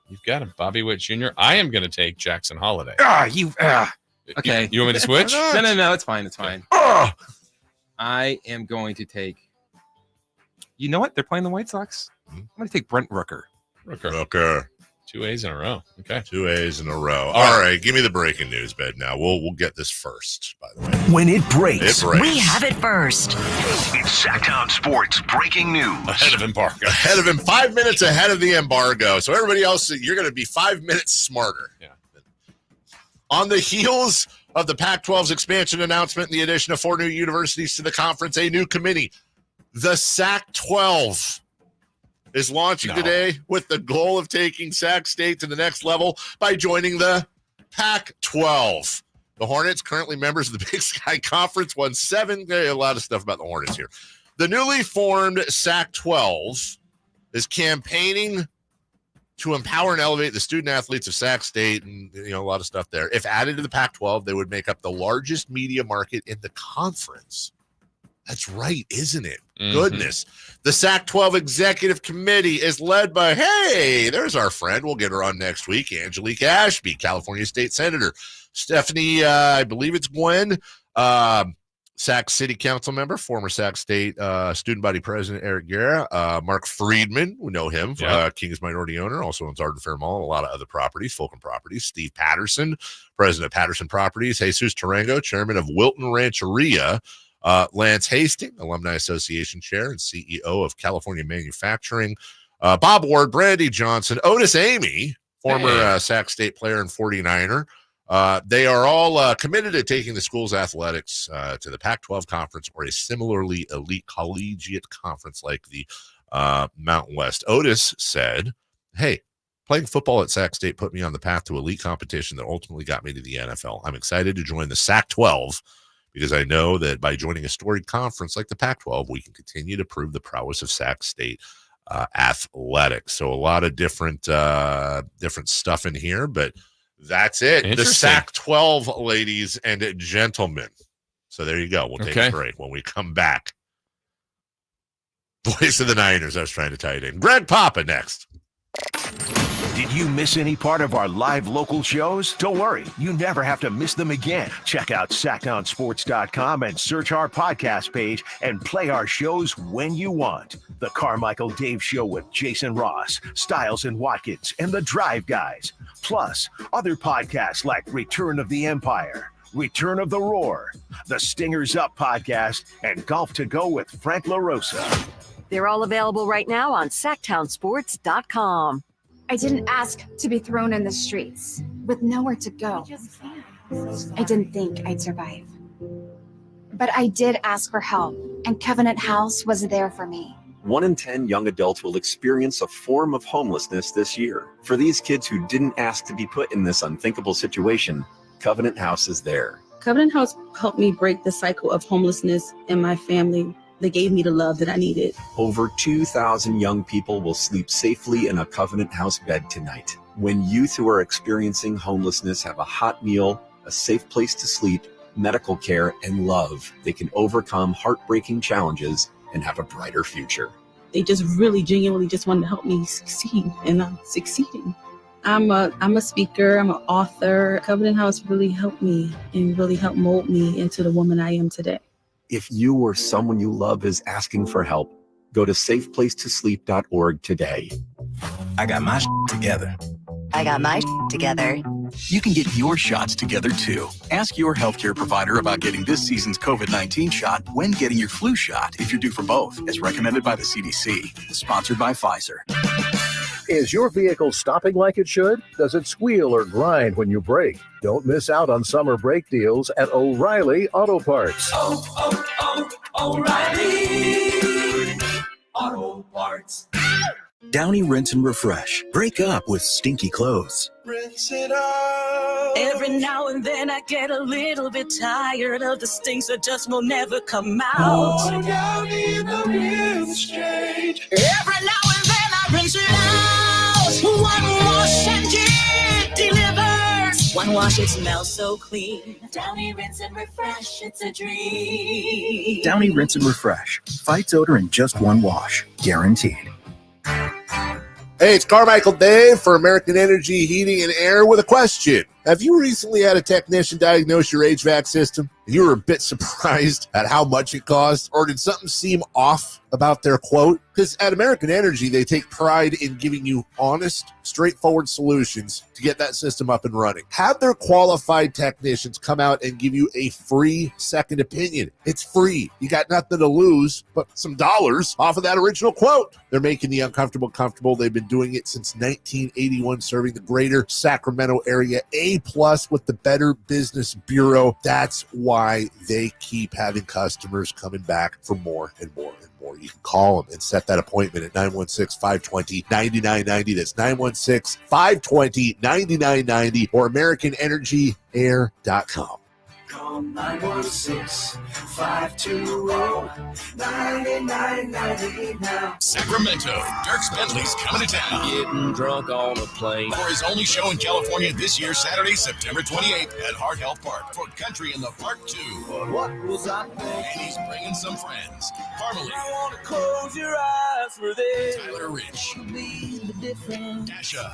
You've got him. Bobby Witt Jr. I am going to take Jackson Holiday. Okay. You want me to switch? No, it's fine. It's fine. I am going to take, you know what? They're playing the White Sox. I'm going to take Brent Rooker. Rooker. 2 A's in a row. Okay. 2 A's in a row. All right. Give me the breaking news, bed now. We'll get this first, by the way. When it breaks, we have it first. It's Sacktown Sports breaking news. Ahead of embargo. 5 minutes ahead of the embargo. So everybody else, you're going to be 5 minutes smarter. Yeah. On the heels of the Pac-12's expansion announcement and the addition of 4 new universities to the conference, a new committee, the Sac-12, is launching today with the goal of taking Sac State to the next level by joining the Pac-12. The Hornets, currently members of the Big Sky Conference, won 7. A lot of stuff about the Hornets here. The newly formed Sac-12 is campaigning to empower and elevate the student athletes of Sac State, and a lot of stuff there. If added to the Pac-12, they would make up the largest media market in the conference. That's right, isn't it? Mm-hmm. Goodness. The Sac-12 Executive Committee is led by, hey, there's our friend. We'll get her on next week, Angelique Ashby, California State Senator. Stephanie, I believe it's Gwen, Sac City Council member, former Sac State student body president Eric Guerra. Mark Friedman, we know him, King's minority owner, also owns Arden Fair Mall and a lot of other properties, Fulcrum Properties. Steve Patterson, president of Patterson Properties. Jesus Tarango, chairman of Wilton Rancheria. Lance Hastings, Alumni Association Chair and CEO of California Manufacturing. Bob Ward, Brandy Johnson, Otis Amy, former Sac State player and 49er. They are all committed to taking the school's athletics to the Pac-12 conference or a similarly elite collegiate conference like the Mountain West. Otis said, hey, playing football at Sac State put me on the path to elite competition that ultimately got me to the NFL. I'm excited to join the Sac-12 because I know that by joining a storied conference like the Pac-12, we can continue to prove the prowess of Sac State athletics. So a lot of different stuff in here, but that's it. The Sac-12, ladies and gentlemen. So there you go. We'll take a break. When we come back, voice of the Niners. I was trying to tie it in. Greg Papa next. Did you miss any part of our live local shows? Don't worry, you never have to miss them again. Check out SacktownSports.com and search our podcast page and play our shows when you want. The Carmichael Dave Show with Jason Ross, Stiles and Watkins, and the Drive Guys. Plus, other podcasts like Return of the Empire, Return of the Roar, the Stingers Up podcast, and Golf to Go with Frank LaRosa. They're all available right now on SacktownSports.com. I didn't ask to be thrown in the streets with nowhere to go. I didn't think I'd survive. But I did ask for help, and Covenant House was there for me. 1 in 10 young adults will experience a form of homelessness this year. For these kids who didn't ask to be put in this unthinkable situation, Covenant House is there. Covenant House helped me break the cycle of homelessness in my family. They gave me the love that I needed. Over 2,000 young people will sleep safely in a Covenant House bed tonight. When youth who are experiencing homelessness have a hot meal, a safe place to sleep, medical care, and love, they can overcome heartbreaking challenges and have a brighter future. They just really genuinely just wanted to help me succeed, and I'm succeeding. I'm a speaker, I'm an author. Covenant House really helped me and really helped mold me into the woman I am today. If you or someone you love is asking for help, go to safeplacetosleep.org today. I got my together. I got my together. You can get your shots together too. Ask your healthcare provider about getting this season's COVID-19 shot when getting your flu shot if you're due for both, as recommended by the CDC. Sponsored by Pfizer. Is your vehicle stopping like it should? Does it squeal or grind when you brake? Don't miss out on summer brake deals at O'Reilly Auto Parts. O'Reilly Auto Parts. Downy Rinse and Refresh. Break up with stinky clothes. Rinse it out. Every now and then I get a little bit tired of the stinks that just will never come out. Oh, Downy in the rinse change. Every now and then I rinse it out. One wash and it delivers. One wash, it smells so clean. Downy Rinse and Refresh, it's a dream. Downy Rinse and Refresh. Fights odor in just one wash. Guaranteed. Hey, it's Carmichael Dave for American Energy Heating and Air with a question. Have you recently had a technician diagnose your HVAC system and you were a bit surprised at how much it cost? Or did something seem off about their quote? Because at American Energy, they take pride in giving you honest, straightforward solutions to get that system up and running. Have their qualified technicians come out and give you a free second opinion. It's free. You got nothing to lose but some dollars off of that original quote. They're making the uncomfortable comfortable. They've been doing it since 1981, serving the greater Sacramento area. A+ with the Better Business Bureau. That's why they keep having customers coming back for more and more and more. You can call them and set that appointment at 916-520-9990. That's 916-520-9990 or AmericanEnergyAir.com. Call 916-520-9990 now. Sacramento, Dirks Bentley's coming to town. Getting drunk on a plane. For his only show in California this year, Saturday, September 28th at Heart Health Park for Country in the Park 2. What was I thinking? And he's bringing some friends. Parmalee. I want to close your eyes for this. Tyler Rich. Dasha.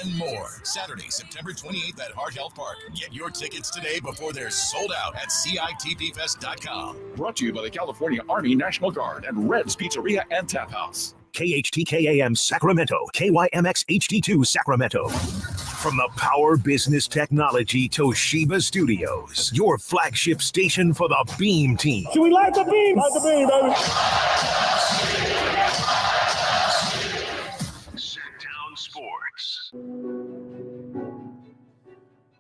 And more. Saturday, September 28th at Heart Health Park. Get your tickets today before they're sold out at CITPFest.com. Brought to you by the California Army National Guard and Red's Pizzeria and Tap House. KHTKAM Sacramento, KYMX HD2 Sacramento. From the Power Business Technology Toshiba Studios, your flagship station for the Beam Team. Should we light the beam? Light the beam, baby. Sacktown Sports.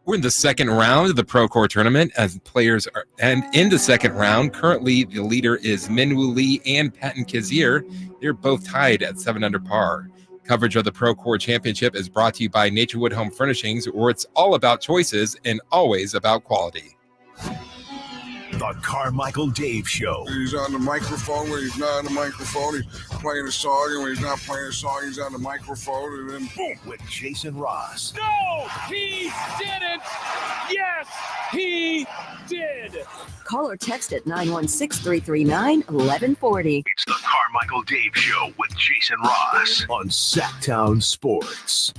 We're in the second round of the Pro Core tournament as players are, and in the second round, currently the leader is Minwoo Lee and Patton Kizier. They're both tied at 7 under par. Coverage of the Pro Core Championship is brought to you by Naturewood Home Furnishings, where it's all about choices and always about quality. The Carmichael Dave Show. He's on the microphone when he's not on the microphone. He's playing a song, and when he's not playing a song, he's on the microphone, and then boom. With Jason Ross. No, he didn't. Yes, he did. Call or text at 916-339-1140. It's the Carmichael Dave Show with Jason Ross on Sacktown Sports.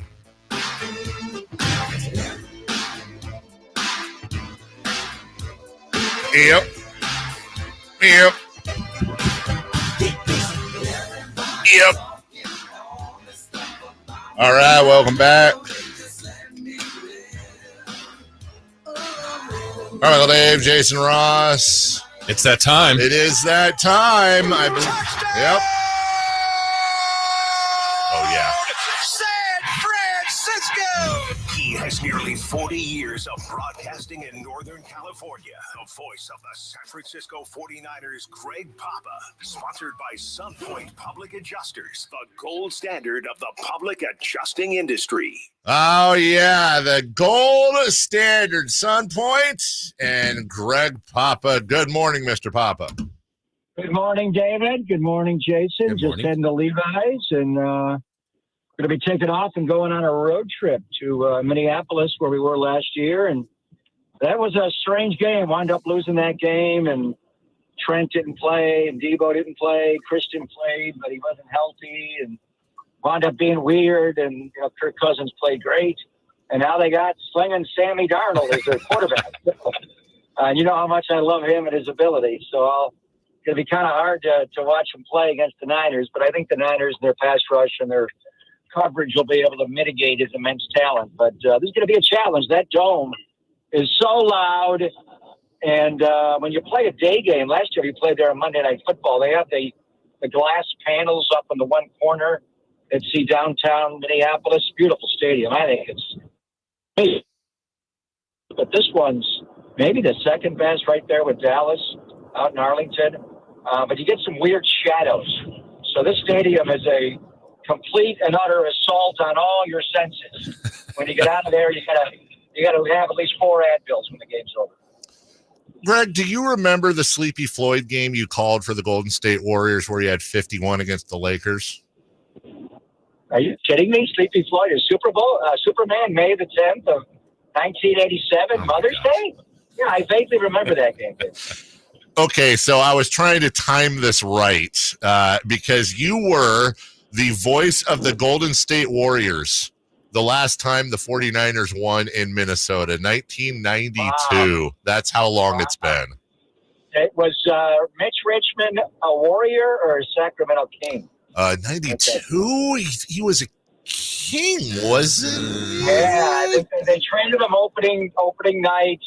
Yep. Yep. Yep. All right, welcome back. Carmichael Dave, Jason Ross. It's that time. It is that time. I believe. Yep. Oh, yeah. San Francisco. He has nearly 40 years of broadcasting in Northern California. The voice of the San Francisco 49ers, Greg Papa. Sponsored by Sunpoint Public Adjusters, the gold standard of the public adjusting industry. Oh, yeah, the gold standard, Sunpoint and Greg Papa. Good morning, Mr. Papa. Good morning, David. Good morning, Jason. Good morning. Just heading to Levi's and going to be taking off and going on a road trip to Minneapolis where we were last year. And that was a strange game. Wound up losing that game, and Trent didn't play and Debo didn't play. Christian played, but he wasn't healthy and wound up being weird. And Kirk Cousins played great. And now they got slinging Sammy Darnold as their quarterback. And you know how much I love him and his ability. So it'll be kind of hard to watch him play against the Niners, but I think the Niners, their pass rush and their coverage will be able to mitigate his immense talent. But this is going to be a challenge. That dome is so loud, and when you play a day game, last year we played there on Monday Night Football, they have the glass panels up in the one corner at downtown Minneapolis. Beautiful stadium. I think it's but this one's maybe the second best right there with Dallas out in Arlington. But you get some weird shadows. So this stadium is a complete and utter assault on all your senses. When you get out of there, you gotta have at least 4 Advils when the game's over. Greg, do you remember the Sleepy Floyd game you called for the Golden State Warriors where you had 51 against the Lakers? Are you kidding me? Sleepy Floyd is Superman, May the 10th of 1987, Mother's Day? Yeah, I vaguely remember that game. Okay, so I was trying to time this right because you were the voice of the Golden State Warriors the last time the 49ers won in Minnesota, 1992. That's how long it's been. It was Mitch Richmond a Warrior or a Sacramento King? 92? He was a King, wasn't he? Yeah, they traded him opening night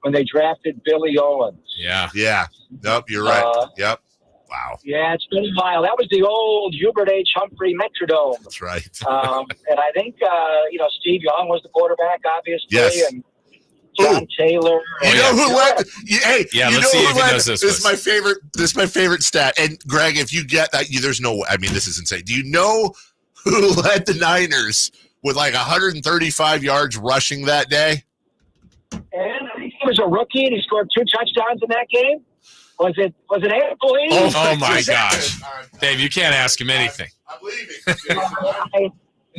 when they drafted Billy Owens. Yeah. Nope, you're right. Yep. Wow. Yeah, it's been a while. That was the old Hubert H. Humphrey Metrodome. That's right. And I think, Steve Young was the quarterback, obviously. Yes. And John Taylor. You know who led? Let's see if he knows this. This is my favorite stat. And Greg, if you get that, there's no way. I mean, this is insane. Do you know who led the Niners with like 135 yards rushing that day? And I think he was a rookie, and he scored 2 touchdowns in that game. Was it Anthony? Oh my gosh, Dave! You can't ask him anything. I'm leaving. I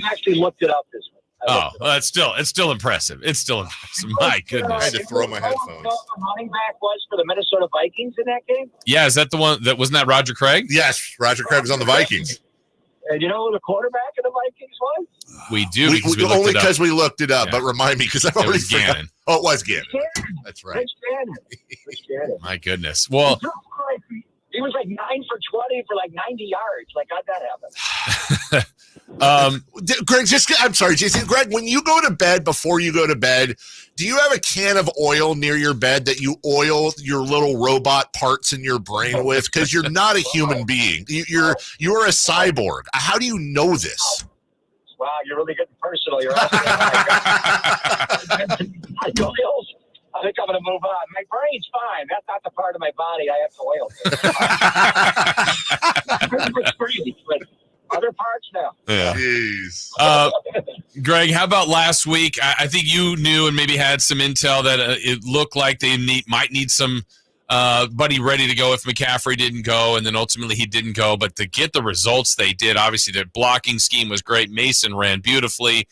actually looked it up this week. Well, it's still impressive. It's still impressive. My goodness. I had to throw my headphones. The running back was for the Minnesota Vikings in that game. Yeah, is that the one that wasn't that Roger Craig? Yes, Roger Craig was on the Vikings. And you know who the quarterback of the Vikings was? We do only because we looked it up. Yeah. But remind me because I've already forgot. Oh, it was Gannon. That's right. Rich Gannon. My goodness. Well, he was like 9 for 20 for like 90 yards. Like, how'd that happen? Greg, I'm sorry, Jason. Greg, when you go to bed, before you go to bed, do you have a can of oil near your bed that you oil your little robot parts in your brain with? Because you're not a human being. You're a cyborg. How do you know this? Wow, you're really getting personal. You're oils. I think I'm going to move on. My brain's fine. That's not the part of my body I have to oil. It's crazy, but other parts now. Yeah. Jeez. Greg, how about last week? I think you knew and maybe had some intel that it looked like they might need some buddy ready to go if McCaffrey didn't go, and then ultimately he didn't go. But to get the results they did, obviously their blocking scheme was great. Mason ran beautifully.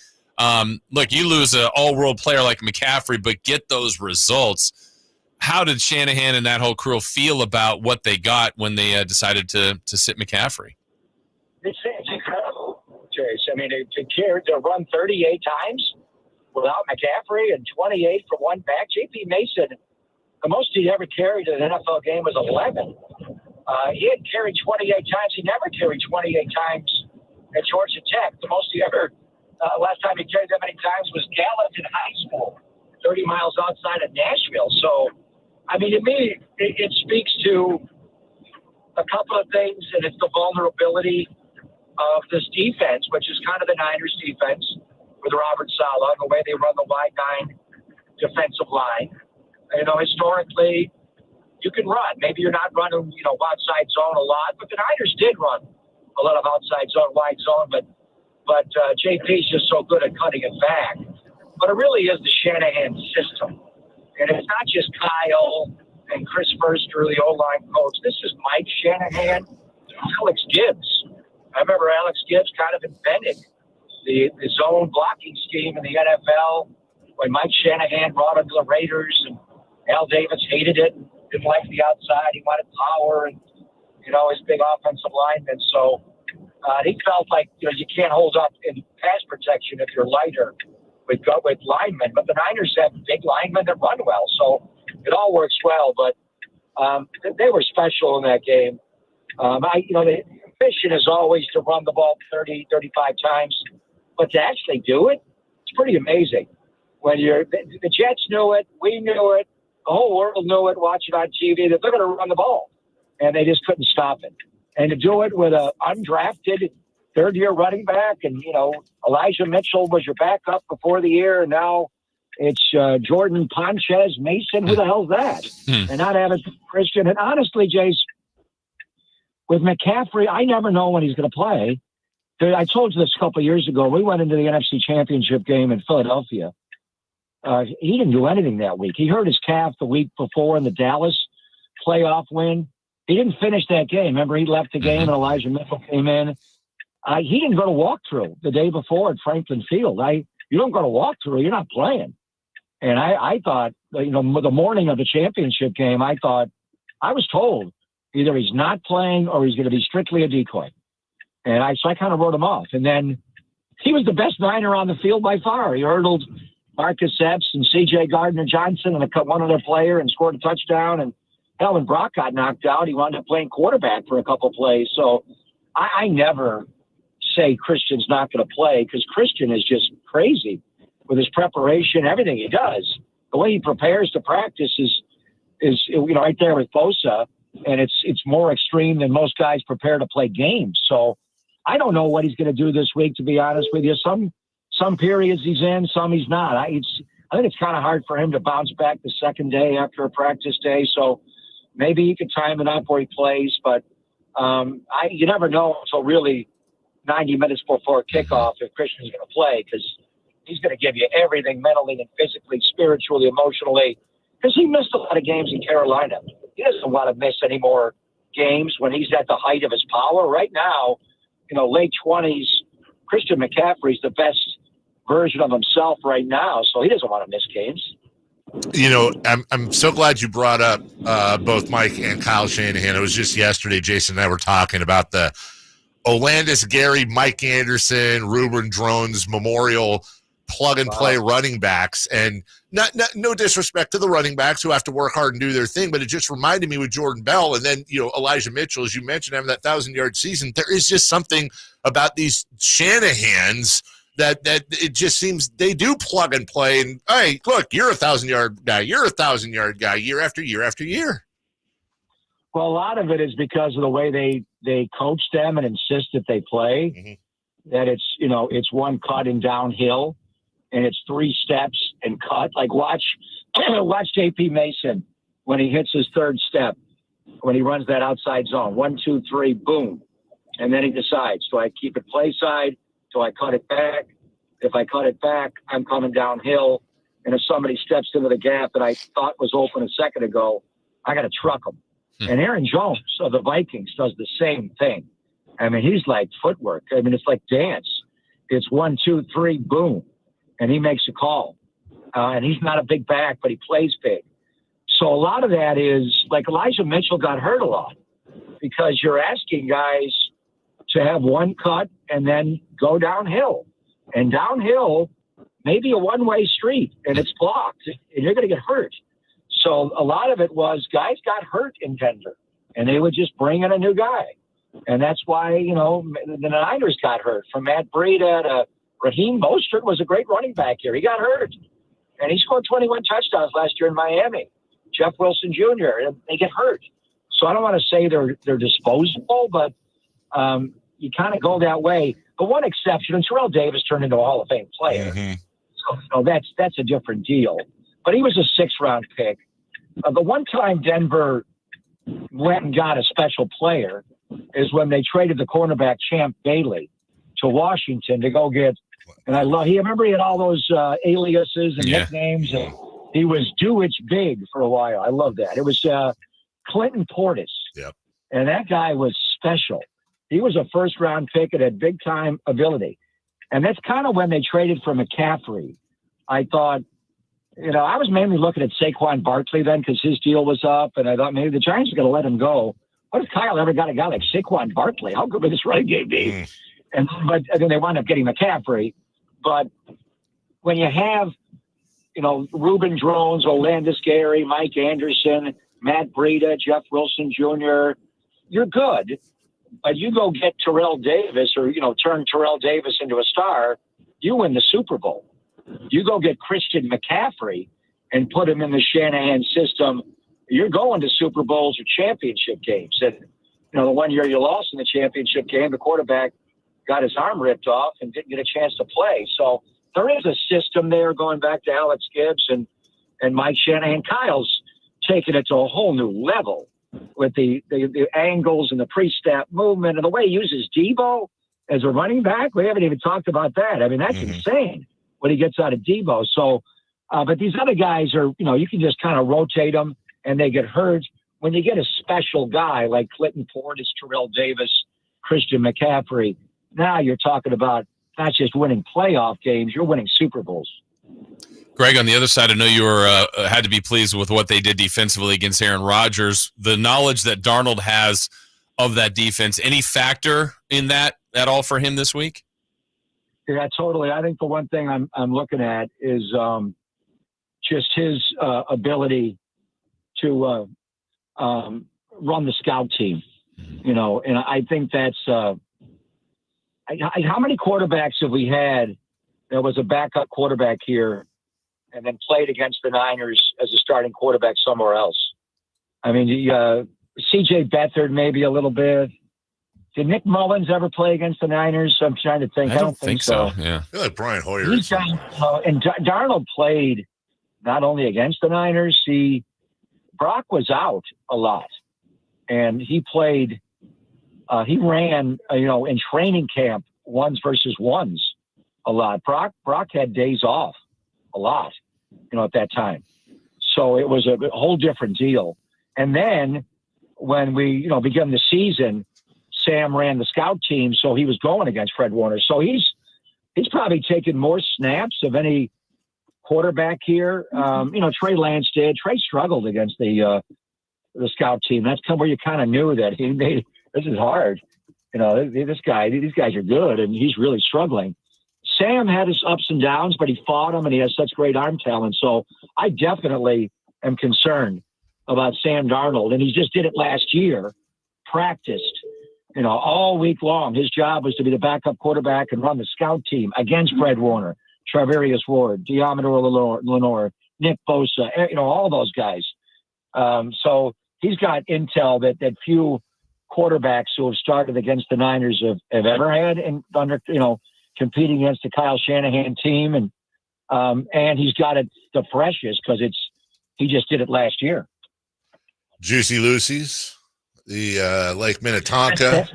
Look, you lose an all-world player like McCaffrey, but get those results. How did Shanahan and that whole crew feel about what they got when they decided to sit McCaffrey? It's incredible, Chase. I mean, to run 38 times without McCaffrey and 28 for one back. J.P. Mason, the most he ever carried in an NFL game was 11. He had carried 28 times. He never carried 28 times at Georgia Tech. The most he ever last time he carried that many times was Gallatin High School, 30 miles outside of Nashville. So, I mean, to me, it speaks to a couple of things, and it's the vulnerability of this defense, which is kind of the Niners defense, with Robert Saleh, the way they run the wide 9 defensive line. Historically, you can run. Maybe you're not running, outside zone a lot, but the Niners did run a lot of outside zone, wide zone, but JP's just so good at cutting it back. But it really is the Shanahan system. And it's not just Kyle and Chris Verster, the O-line coach. This is Mike Shanahan, Alex Gibbs. I remember Alex Gibbs kind of invented the zone blocking scheme in the NFL when Mike Shanahan brought it to the Raiders, and Al Davis hated it, didn't like the outside. He wanted power and, his big offensive lineman. So he felt like, you can't hold up in pass protection if you're lighter with linemen. But the Niners have big linemen that run well. So it all works well. But they were special in that game. The mission is always to run the ball 30, 35 times. But to actually do it, it's pretty amazing. When the Jets knew it, we knew it, the whole world knew it, watching on TV, that they're going to run the ball. And they just couldn't stop it. And to do it with an undrafted third-year running back, and, Elijah Mitchell was your backup before the year, and now it's Jordan Ponches Mason. Who the hell's that? And not having Christian. And honestly, Jace, with McCaffrey, I never know when he's going to play. I told you this a couple of years ago. We went into the NFC Championship game in Philadelphia. He didn't do anything that week. He hurt his calf the week before in the Dallas playoff win. He didn't finish that game. Remember, he left the game and Elijah Mitchell came in. He didn't go to walkthrough the day before at Franklin Field. You don't go to walkthrough, you're not playing. And I thought, the morning of the championship game, I was told either he's not playing or he's going to be strictly a decoy. And so I kind of wrote him off. And then he was the best Niner on the field by far. He hurdled Marcus Epps and C.J. Gardner-Johnson and one other player and scored a touchdown. And hell, when Brock got knocked out, he wound up playing quarterback for a couple plays. So I never say Christian's not going to play, because Christian is just crazy with his preparation, everything he does. The way he prepares to practice is right there with Bosa, and it's more extreme than most guys prepare to play games. So I don't know what he's going to do this week, to be honest with you. Some periods he's in, some he's not. I think it's kind of hard for him to bounce back the second day after a practice day. So maybe he could time it up where he plays, but you never know until really 90 minutes before kickoff if Christian's going to play, because he's going to give you everything mentally and physically, spiritually, emotionally, because he missed a lot of games in Carolina. He doesn't want to miss any more games when he's at the height of his power. Right now, late 20s, Christian McCaffrey's the best version of himself right now, so he doesn't want to miss games. I'm so glad you brought up both Mike and Kyle Shanahan. It was just yesterday, Jason and I were talking about the Olandis Gary, Mike Anderson, Ruben Drones Memorial plug-and-play running backs. And no disrespect to the running backs who have to work hard and do their thing, but it just reminded me with Jordan Bell and then, Elijah Mitchell, as you mentioned, having that 1,000-yard season. There is just something about these Shanahans that it just seems they do plug and play. And, hey, look, you're a 1,000-yard guy. You're a 1,000-yard guy year after year after year. Well, a lot of it is because of the way they coach them and insist that they play, that it's one cut and downhill, and it's 3 steps and cut. Like watch JP Mason when he hits his 3rd step, when he runs that outside zone, 1, 2, 3, boom. And then he decides, do I keep it play side? Do I cut it back? If I cut it back, I'm coming downhill. And if somebody steps into the gap that I thought was open a second ago, I got to truck them. And Aaron Jones of the Vikings does the same thing. I mean, he's like footwork. I mean, it's like dance. It's 1, 2, 3, boom. And he makes a call. And he's not a big back, but he plays big. So a lot of that is, like Elijah Mitchell got hurt a lot because you're asking guys to have one cut and then go downhill. And downhill may be a one-way street, and it's blocked, and you're going to get hurt. So a lot of it was guys got hurt in Denver, and they would just bring in a new guy. And that's why, the Niners got hurt. From Matt Breida to Raheem Mostert was a great running back here. He got hurt, and he scored 21 touchdowns last year in Miami. Jeff Wilson Jr., and they get hurt. So I don't want to say they're disposable, but you kind of go that way. But one exception, and Terrell Davis turned into a Hall of Fame player. So that's a different deal. But he was a 6th-round pick. The one time Denver went and got a special player is when they traded the cornerback Champ Bailey to Washington to go get. And remember he had all those aliases and nicknames. And he was Dewich Big for a while. I love that. It was Clinton Portis. Yep. And that guy was special. He was a 1st-round pick and had big-time ability. And that's kind of when they traded for McCaffrey. I thought, I was mainly looking at Saquon Barkley then because his deal was up, and I thought maybe the Giants were going to let him go. What if Kyle ever got a guy like Saquon Barkley? How good would this running game be? And then they wound up getting McCaffrey. But when you have, Reuben Drones, Olandis Gary, Mike Anderson, Matt Breida, Jeff Wilson Jr., you're good. But you go get Terrell Davis or, turn Terrell Davis into a star, you win the Super Bowl. You go get Christian McCaffrey and put him in the Shanahan system, you're going to Super Bowls or championship games. And, the one year you lost in the championship game, the quarterback got his arm ripped off and didn't get a chance to play. So there is a system there going back to Alex Gibbs and Mike Shanahan. Kyle's taken it to a whole new level with the angles and the pre-snap movement and the way he uses Debo as a running back. We haven't even talked about that. I mean, that's insane what he gets out of Debo. So, but these other guys are, you can just kind of rotate them and they get hurt. When you get a special guy like Clinton Portis, Terrell Davis, Christian McCaffrey, now you're talking about not just winning playoff games, you're winning Super Bowls. Greg, on the other side, I know you were had to be pleased with what they did defensively against Aaron Rodgers. The knowledge that Darnold has of that defense, any factor in that at all for him this week? Yeah, totally. I think the one thing I'm looking at is just his ability to run the scout team. And I think that's how many quarterbacks have we had? There was a backup quarterback here and then played against the Niners as a starting quarterback somewhere else. I mean, C.J. Beathard maybe a little bit. Did Nick Mullins ever play against the Niners? I'm trying to think. I don't think so. Yeah. I feel like Brian Hoyer. And Darnold played not only against the Niners. Brock was out a lot, and he played. He ran, in training camp, 1s versus 1s a lot. Brock had days off a lot, at that time. So it was a whole different deal. And then when we, began the season, Sam ran the scout team, so he was going against Fred Warner. So he's probably taken more snaps of any quarterback here. Trey Lance did. Trey struggled against the scout team. That's where you kind of knew that this is hard. These guys are good, and he's really struggling. Sam had his ups and downs, but he fought them, and he has such great arm talent. So I definitely am concerned about Sam Darnold, and he just did it last year, practiced, all week long. His job was to be the backup quarterback and run the scout team against Fred Warner, Travarius Ward, Diamador Lenore, Nick Bosa, all those guys. So he's got intel that few quarterbacks who have started against the Niners have ever had, and under competing against the Kyle Shanahan team, and he's got it the freshest because he just did it last year. Juicy Lucy's, the Lake Minnetonka.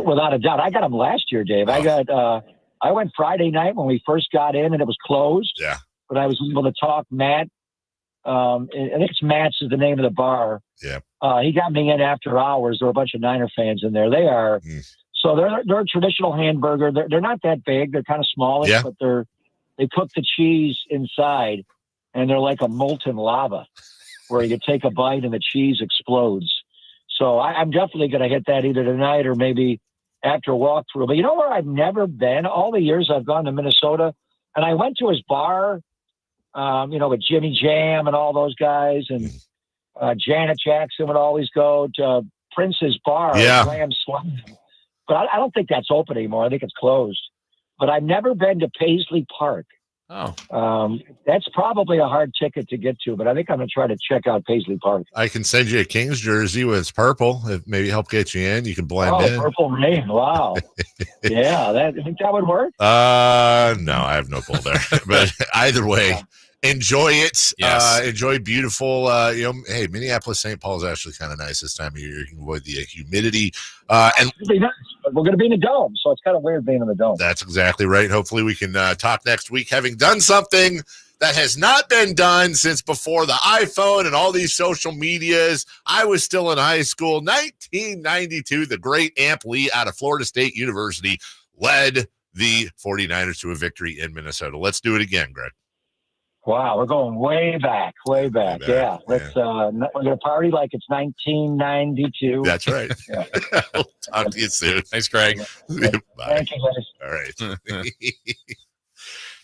Without a doubt, I got him last year, Dave. I went Friday night when we first got in, and it was closed. Yeah, but I was able to talk Matt. I think it's Matt's is the name of the bar. Yeah. He got me in after hours. There were a bunch of Niner fans in there. They are so they're a traditional hamburger. They're not that big. They're kind of smallish, but they cook the cheese inside, and they're like a molten lava, where you take a bite and the cheese explodes. So I'm definitely going to hit that either tonight or maybe after a walkthrough. But you know where I've never been? All the years I've gone to Minnesota, and I went to his bar, with Jimmy Jam and all those guys, and Janet Jackson would always go to Prince's Bar. Glam Slam. But I don't think that's open anymore. I think it's closed. But I've never been to Paisley Park That's probably a hard ticket to get to, but I think I'm going to try to check out Paisley Park. I can send you a Kings jersey with it's purple. If maybe help get you in. You can blend in. Purple rain. Wow. Yeah, you think that would work? No, I have no pull there. But either way, enjoy it. Yes. Enjoy beautiful. Hey, Minneapolis, St. Paul is actually kind of nice this time of year. You can avoid the humidity. And it'll be nice. We're going to be in the dome, so it's kind of weird being in the dome. That's exactly right. Hopefully we can talk next week, having done something that has not been done since before the iPhone and all these social medias. I was still in high school. 1992, the great Amp Lee out of Florida State University led the 49ers to a victory in Minnesota. Let's do it again, Greg. Wow, we're going way back. Yeah, let's. We're gonna party like it's 1992. That's right. We'll talk to you soon. Thanks, Greg. Bye. Thank you, guys. All right.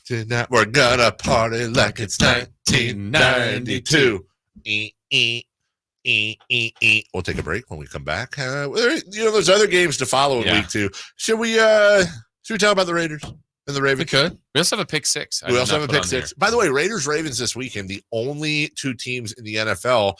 Tonight we're gonna party like it's 1992. We'll take a break when we come back. There's other games to follow in week 2. Should we talk about the Raiders? And the Ravens. We could. We also have a pick 6. We also have a pick 6. By the way, Raiders-Ravens this weekend, the only 2 teams in the NFL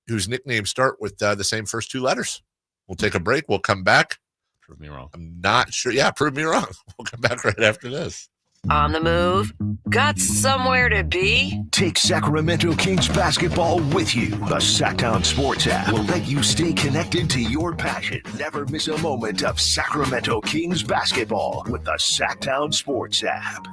whose nicknames start with the same first 2 letters. We'll take a break. We'll come back. Prove me wrong. I'm not sure. Yeah, prove me wrong. We'll come back right after this. On the move? Got somewhere to be? Take Sacramento Kings basketball with you. The Sactown Sports app will let you stay connected to your passion. Never miss a moment of Sacramento Kings basketball with the Sactown Sports app.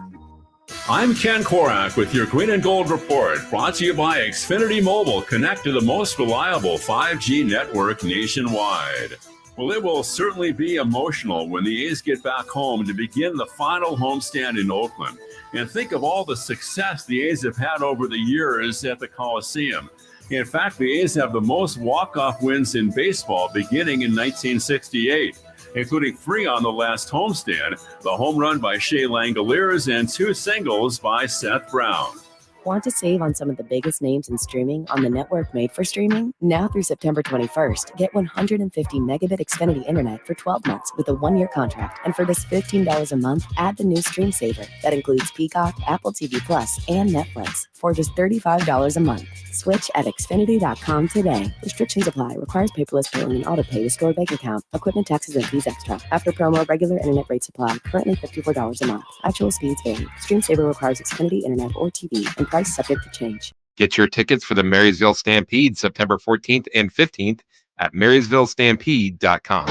I'm Ken Korak with your Green and Gold Report, brought to you by Xfinity Mobile. Connect to the most reliable 5G network nationwide. Well, it will certainly be emotional when the A's get back home to begin the final homestand in Oakland. And think of all the success the A's have had over the years at the Coliseum. In fact, the A's have the most walk-off wins in baseball beginning in 1968, including 3 on the last homestand, the home run by Shea Langoliers and 2 singles by Seth Brown. Want to save on some of the biggest names in streaming on the network made for streaming? Now through September 21st, get 150 megabit Xfinity internet for 12 months with a 1-year contract. And for just $15 a month, add the new Stream Saver. That includes Peacock, Apple TV Plus, and Netflix for just $35 a month. Switch at Xfinity.com today. Restrictions apply. Requires paperless billing and auto pay to store bank account. Equipment taxes and fees extra. After promo, regular internet rates apply. Currently $54 a month. Actual speeds vary. Stream Saver requires Xfinity internet or TV and price subject to change. Get your tickets for the Marysville Stampede September 14th and 15th at MarysvilleStampede.com.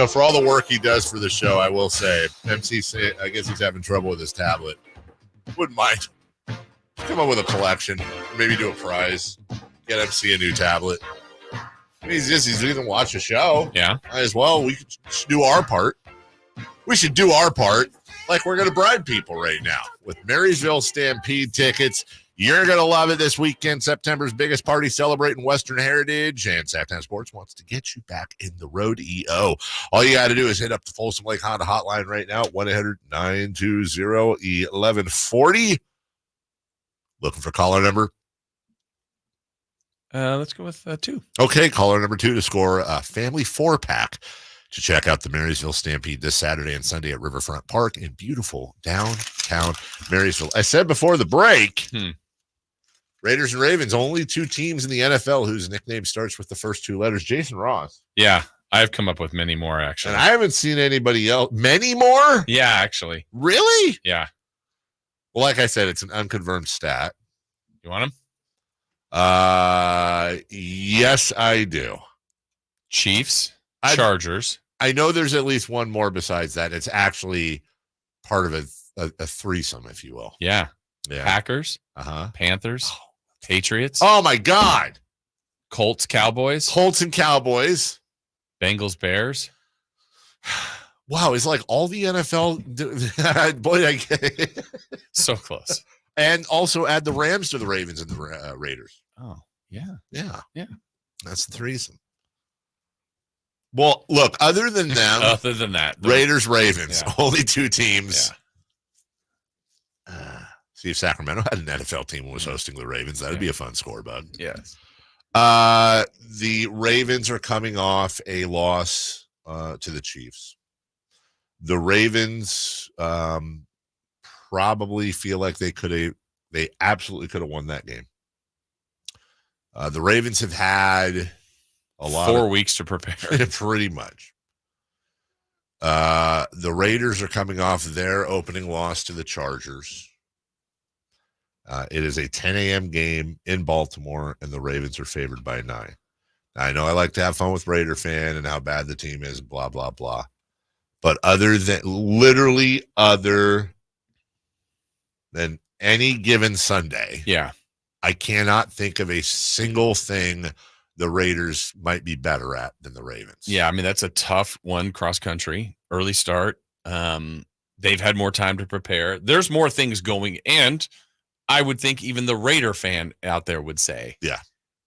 For all the work he does for the show, I will say, MC, I guess he's having trouble with his tablet. Wouldn't mind. Come up with a collection. Maybe do a prize. Get MC a new tablet. He's going to watch a show. Yeah. Might as well. We should do our part. We should do our part like we're going to bribe people right now with Marysville Stampede tickets. You're going to love it this weekend. September's biggest party celebrating Western heritage, and Sactown Sports wants to get you back in the rodeo. All you got to do is hit up the Folsom Lake Honda hotline right now at 1-800-920-1140. Looking for caller number? Let's go with 2. Okay, caller number 2 to score a family 4-pack to check out the Marysville Stampede this Saturday and Sunday at Riverfront Park in beautiful downtown Marysville. I said before the break, Raiders and Ravens, only 2 teams in the NFL whose nickname starts with the first 2 letters. Jason Ross. Yeah, I've come up with many more, actually. And I haven't seen anybody else. Many more? Yeah, actually. Really? Yeah. Well, like I said, it's an unconfirmed stat. You want them? Yes, I do. Chiefs, Chargers. I know there's at least one more besides that. It's actually part of a threesome, if you will. Yeah. Packers, Panthers, Patriots. Oh, my God. Colts, Cowboys. Colts and Cowboys. Bengals, Bears. Wow, it's like all the NFL. Boy, I get it. So close. And also add the Rams to the Ravens and the Raiders. Oh, yeah. Yeah. Yeah. That's the threesome. Well, look, other than them, that, Raiders, Ravens, only 2 teams. Yeah. See if Sacramento had an NFL team and was hosting the Ravens. That would be a fun score, bud. Yes. The Ravens are coming off a loss to the Chiefs. The Ravens probably feel like they absolutely could have won that game. The Ravens have had a lot 4 weeks to prepare. Pretty much. The Raiders are coming off their opening loss to the Chargers. It is a 10 a.m. game in Baltimore, and the Ravens are favored by 9. I know I like to have fun with Raider fan and how bad the team is, blah, blah, blah. But other than any given Sunday, I cannot think of a single thing the Raiders might be better at than the Ravens. Yeah, I mean, that's a tough one, cross-country, early start. They've had more time to prepare. There's more things going, and I would think even the Raider fan out there would say,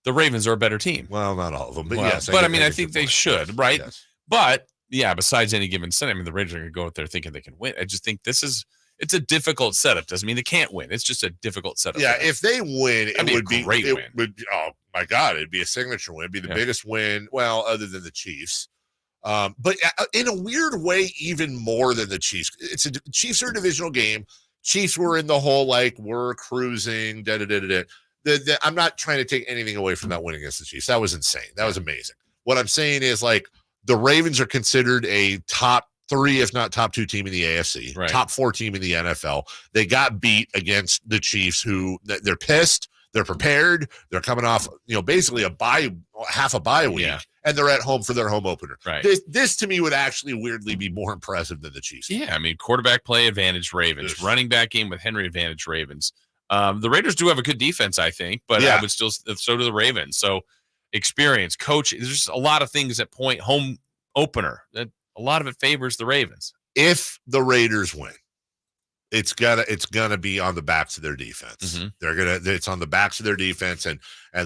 the Ravens are a better team. Well, not all of them, but yes. But I think they should, right? Yes. But yeah, besides any given Sunday, I mean, the Raiders are going to go out there thinking they can win. I just think it's a difficult setup. Doesn't mean they can't win. It's just a difficult setup. Yeah, if they win, it would be a great win. Oh my God, it'd be a signature win. It'd be the biggest win. Well, other than the Chiefs. But in a weird way, even more than the Chiefs. Chiefs are a divisional game. Chiefs were in the whole, we're cruising, I'm not trying to take anything away from that win against the Chiefs. That was insane. That was amazing. What I'm saying is, the Ravens are considered a top 3, if not top 2 team in the AFC, top 4 team in the NFL. They got beat against the Chiefs, who they're pissed. They're prepared. They're coming off, basically half a bye week, and they're at home for their home opener. Right. This to me would actually weirdly be more impressive than the Chiefs. Yeah, I mean, quarterback play advantage Ravens, running back game with Henry advantage Ravens. The Raiders do have a good defense, I think, but I would still so do the Ravens. So experience, coach, there's just a lot of things that point home opener. That a lot of it favors the Ravens. If the Raiders win, it's gonna be on the backs of their defense. Mm-hmm. It's on the backs of their defense, and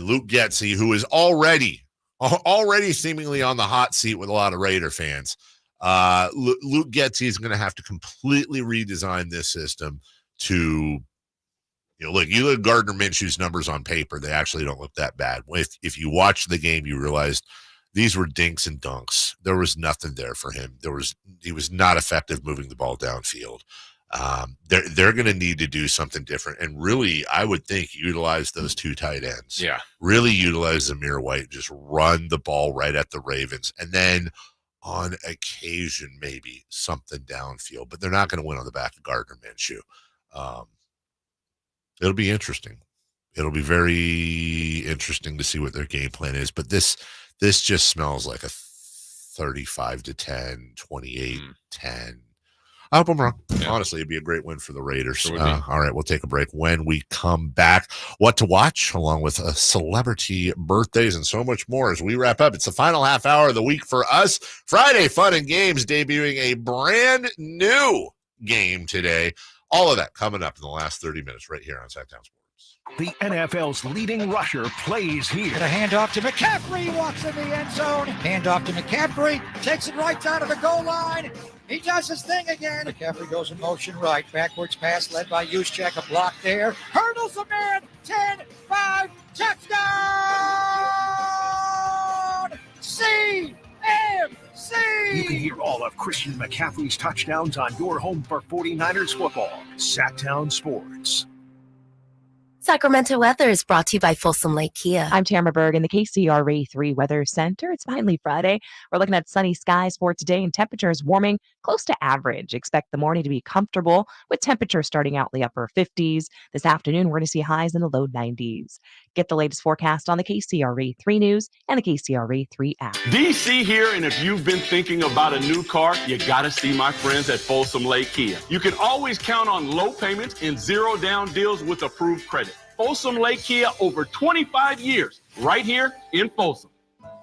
Luke Getsy, who is already seemingly on the hot seat with a lot of Raider fans. Luke Getsy is going to have to completely redesign this system to, you look at Gardner Minshew's numbers on paper. They actually don't look that bad. If you watch the game, you realized these were dinks and dunks. There was nothing there for him. He was not effective moving the ball downfield. They're going to need to do something different, and really, I would think utilize those 2 tight ends. Yeah, really utilize Zamir White. Just run the ball right at the Ravens, and then on occasion maybe something downfield. But they're not going to win on the back of Gardner Minshew. It'll be interesting. It'll be very interesting to see what their game plan is. But this just smells like a 35-10, 28-10. I hope I'm wrong. Yeah. Honestly, it'd be a great win for the Raiders. Sure all right, we'll take a break. When we come back, what to watch, along with celebrity birthdays and so much more as we wrap up. It's the final half hour of the week for us. Friday Fun and Games debuting a brand new game today. All of that coming up in the last 30 minutes right here on Sacktown Sports. The NFL's leading rusher plays here. And a handoff to McCaffrey, walks in the end zone. Handoff to McCaffrey, takes it right down to the goal line. He does his thing again. McCaffrey goes in motion right. Backwards pass led by Juszczyk. A block there. Hurdles a man. 10-5. Touchdown! CMC! You can hear all of Christian McCaffrey's touchdowns on your home for 49ers football. Sacktown Sports. Sacramento weather is brought to you by Folsom Lake Kia. I'm Tamara Berg in the KCRA 3 Weather Center. It's finally Friday. We're looking at sunny skies for today, and temperatures warming close to average. Expect the morning to be comfortable with temperatures starting out in the upper 50s. This afternoon, we're going to see highs in the low 90s. Get the latest forecast on the KCRA 3 News and the KCRA 3 app. DC here, and if you've been thinking about a new car, you got to see my friends at Folsom Lake Kia. You can always count on low payments and zero down deals with approved credit. Folsom Lake Kia, over 25 years, right here in Folsom.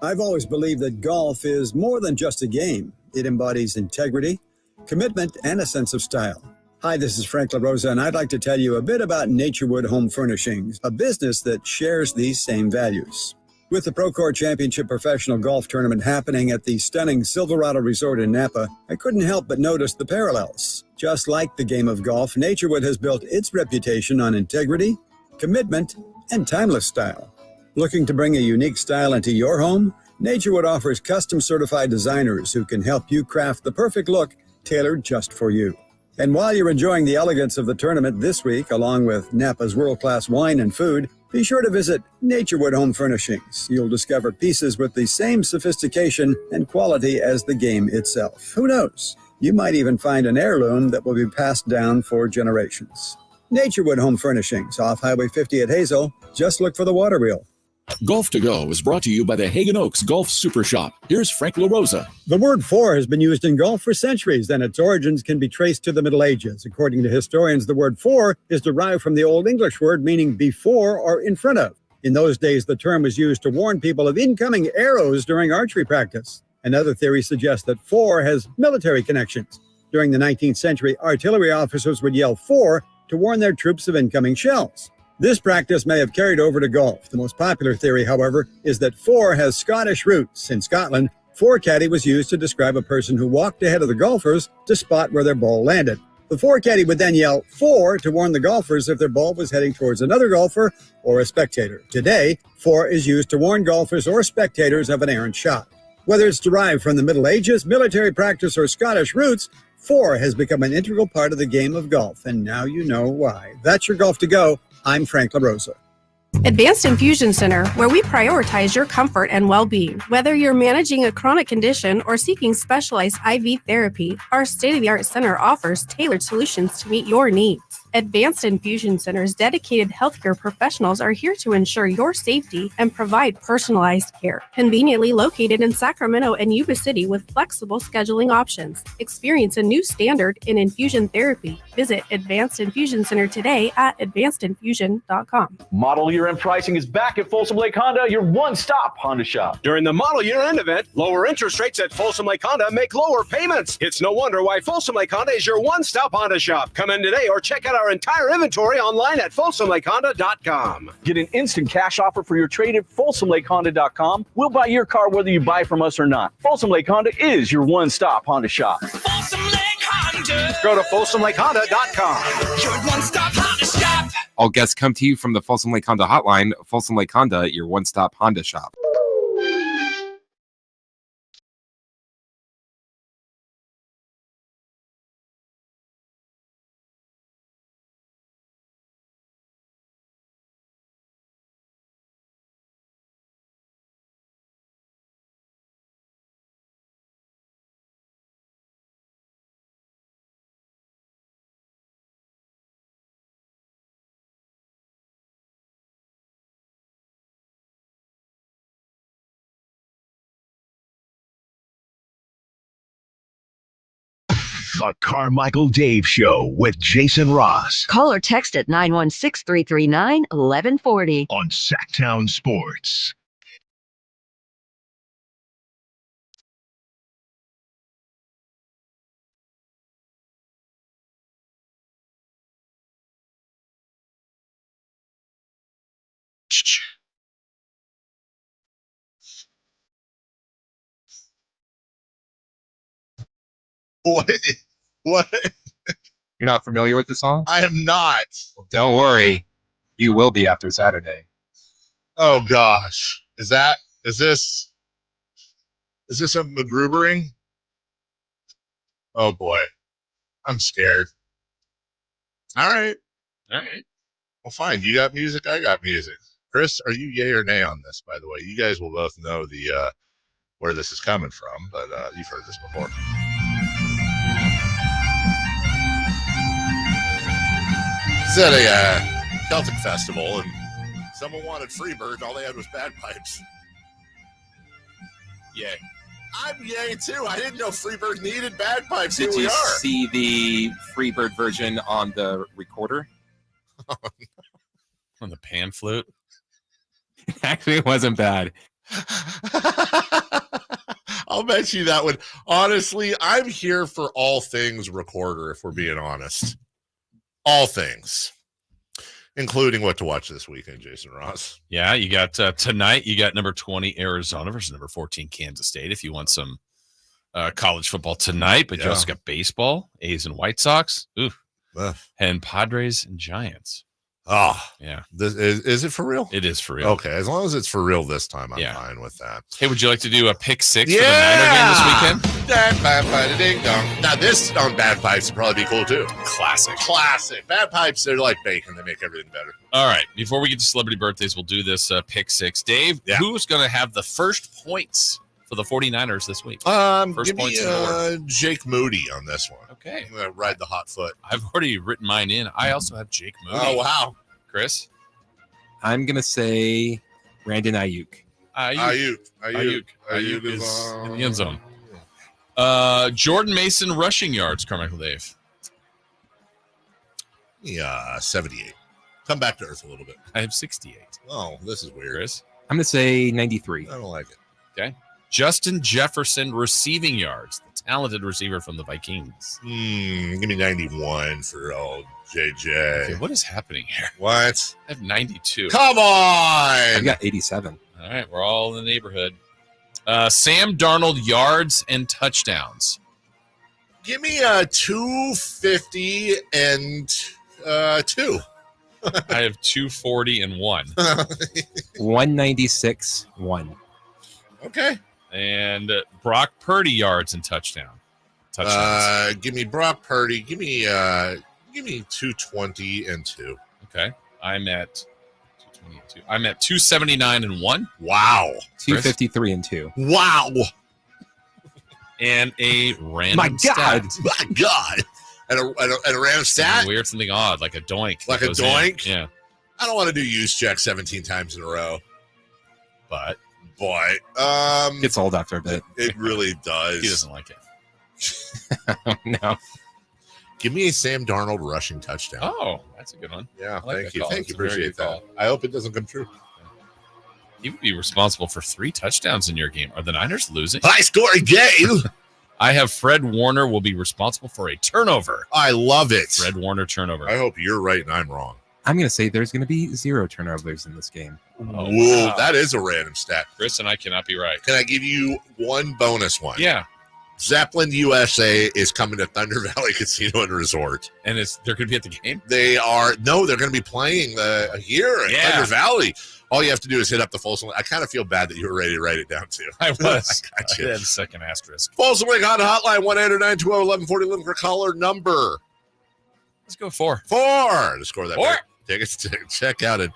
I've always believed that golf is more than just a game. It embodies integrity, commitment, and a sense of style. Hi, this is Frank LaRosa, and I'd like to tell you a bit about Naturewood Home Furnishings, a business that shares these same values. With the Procore Championship Professional Golf Tournament happening at the stunning Silverado Resort in Napa, I couldn't help but notice the parallels. Just like the game of golf, Naturewood has built its reputation on integrity, commitment, and timeless style. Looking to bring a unique style into your home? Naturewood offers custom certified designers who can help you craft the perfect look tailored just for you. And while you're enjoying the elegance of the tournament this week, along with Napa's world-class wine and food, be sure to visit Naturewood Home Furnishings. You'll discover pieces with the same sophistication and quality as the game itself. Who knows? You might even find an heirloom that will be passed down for generations. Naturewood Home Furnishings, off Highway 50 at Hazel. Just look for the water wheel. Golf to Go is brought to you by the Hagen Oaks Golf Super Shop. Here's Frank LaRosa. The word "for" has been used in golf for centuries, and its origins can be traced to the Middle Ages. According to historians, the word "for" is derived from the Old English word meaning before or in front of. In those days, the term was used to warn people of incoming arrows during archery practice. Another theory suggests that "for" has military connections. During the 19th century, artillery officers would yell "for" to warn their troops of incoming shells. This practice may have carried over to golf. The most popular theory, however, is that "for" has Scottish roots. In Scotland, "for-caddy" was used to describe a person who walked ahead of the golfers to spot where their ball landed. The for-caddy would then yell "for" to warn the golfers if their ball was heading towards another golfer or a spectator. Today, "for" is used to warn golfers or spectators of an errant shot. Whether it's derived from the Middle Ages, military practice, or Scottish roots, "for" has become an integral part of the game of golf, and now you know why. That's your Golf to Go. I'm Frank LaRosa. Advanced Infusion Center, where we prioritize your comfort and well-being. Whether you're managing a chronic condition or seeking specialized IV therapy, our state-of-the-art center offers tailored solutions to meet your needs. Advanced Infusion Center's dedicated healthcare professionals are here to ensure your safety and provide personalized care. Conveniently located in Sacramento and Yuba City with flexible scheduling options. Experience a new standard in infusion therapy. Visit Advanced Infusion Center today at advancedinfusion.com. Model year-end pricing is back at Folsom Lake Honda, your one-stop Honda shop. During the model year-end event, lower interest rates at Folsom Lake Honda make lower payments. It's no wonder why Folsom Lake Honda is your one-stop Honda shop. Come in today or check out our entire inventory online at folsomlakehonda.com. Get an instant cash offer for your trade at folsomlakehonda.com. We'll buy your car whether you buy from us or not. Folsom Lake Honda is your one-stop Honda shop. Folsom Lake Honda. Go to folsomlakehonda.com. Your one-stop Honda shop. All guests come to you from the Folsom Lake Honda hotline. Folsom Lake Honda, your one-stop Honda shop. The Carmichael Dave Show with Jason Ross. Call or text at 916-339-1140. On Sacktown Sports. What? What? You're not familiar with the song? I am not. Well, don't worry. You will be after Saturday. Oh gosh. Is this a McGrubbering? Oh boy. I'm scared. All right. Well, fine. You got music. I got music. Chris, are you yay or nay on this, by the way? You guys will both know the where this is coming from, but you've heard this before. It's at a Celtic festival, and someone wanted Freebird, and all they had was bagpipes. Yay. I'm yay, too. I didn't know Freebird needed bagpipes. Did Here we you are. see the Freebird version on the recorder? On the pan flute? Actually, it wasn't bad. I'll bet you that would. Honestly, I'm here for all things recorder, if we're being honest. All things. including what to watch this weekend, Jason Ross. Yeah, you got tonight, you got number 20 Arizona versus number 14 Kansas State if you want some college football tonight, but you also got baseball, A's and White Sox, and Padres and Giants. Oh, yeah. Is it for real? It is for real. Okay, as long as it's for real this time, I'm fine with that. Hey, would you like to do a pick six for the Niner game this weekend? Ding dong. Now, this on bagpipes would probably be cool, too. Classic. Bagpipes, they're like bacon. They make everything better. All right. Before we get to celebrity birthdays, we'll do this pick six. Dave, who's going to have the first points for the 49ers this week? Give me Jake Moody on this one. Okay. I'm going to ride the hot foot. I've already written mine in. I also have Jake Moody. Oh, wow. Chris? I'm going to say Brandon Ayuk. Ayuk is in the end zone. Jordan Mason rushing yards, Carmichael Dave. Yeah, 78. Come back to earth a little bit. I have 68. Oh, this is weird. Chris? I'm going to say 93. I don't like it. Okay. Justin Jefferson receiving yards, the talented receiver from the Vikings. Give me 91 for old JJ. Okay, what is happening here? What? I have 92. Come on! I've got 87. All right, we're all in the neighborhood. Sam Darnold yards and touchdowns. Give me 250 and 2. I have 240 and 1. 196, 1. Okay. And Brock Purdy yards and touchdowns. Give me Brock Purdy. Give me 220 and 2. Okay. I'm at 220 and 2. I'm at 279 and 1. Wow. 253 and 2. Wow. And a random My God. stat. My God. And a random stat? Something odd, like a doink. Like a doink? Yeah. I don't want to do use check 17 times in a row. But it's old after a bit. It really does. He doesn't like it. No. Give me a Sam Darnold rushing touchdown. Oh, that's a good one. Yeah, I like thank that you. call. Thank That's you. a very Appreciate good that. call. I hope it doesn't come true. He would be responsible for 3 touchdowns in your game. Are the Niners losing? High scoring game. I have Fred Warner will be responsible for a turnover. I love it. Fred Warner turnover. I hope you're right and I'm wrong. I'm going to say there's going to be 0 turnovers in this game. Oh, Whoa, wow. that is a random stat. Chris and I cannot be right. Can I give you one bonus one? Yeah. Zeppelin USA is coming to Thunder Valley Casino and Resort. And they're going to be at the game? They're going to be playing here at Thunder Valley. All you have to do is hit up the Folsom. I kind of feel bad that you were ready to write it down, too. I was. I got you. I had a second asterisk. Folsom Lake Honda Hotline, 1-800-920-1140. Looking for caller number. Let's go 4. 4 to score that. 4. Check out an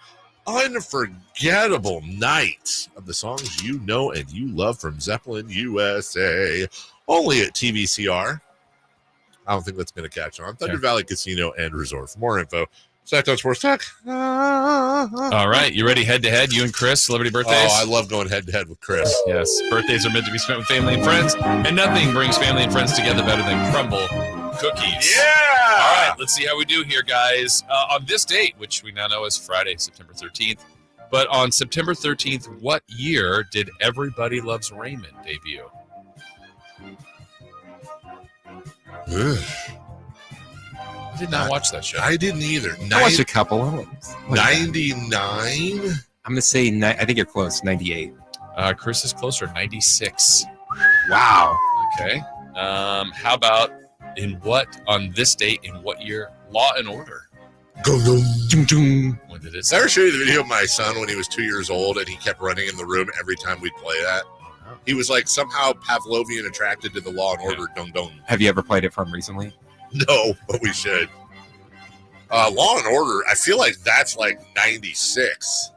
unforgettable night of the songs you know and you love from Zeppelin USA. Only at TVCR. I don't think that's going to catch on. Thunder Valley Casino and Resort. For more info, Sac Sports Talk. All right. You ready head-to-head? You and Chris, celebrity birthdays? Oh, I love going head-to-head with Chris. Yes. Birthdays are meant to be spent with family and friends, and nothing brings family and friends together better than crumble cookies. Yeah! All right. Let's see how we do here, guys. On this date, which we now know is Friday, September 13th, but on September 13th, what year did Everybody Loves Raymond debut? Ugh. I did not watch that show. I didn't either. I watched a couple. 99? I'm going to say, I think you're close, 98. Chris is closer, 96. Wow. Okay. How about on this date, in what year, Law and Order? When did it Did I ever show you the video of my son when he was 2 years old and he kept running in the room every time we'd play that? He was like somehow Pavlovian attracted to the Law and Order dung. Have you ever played it from recently? No, but we should. Law and Order, I feel like that's like 96.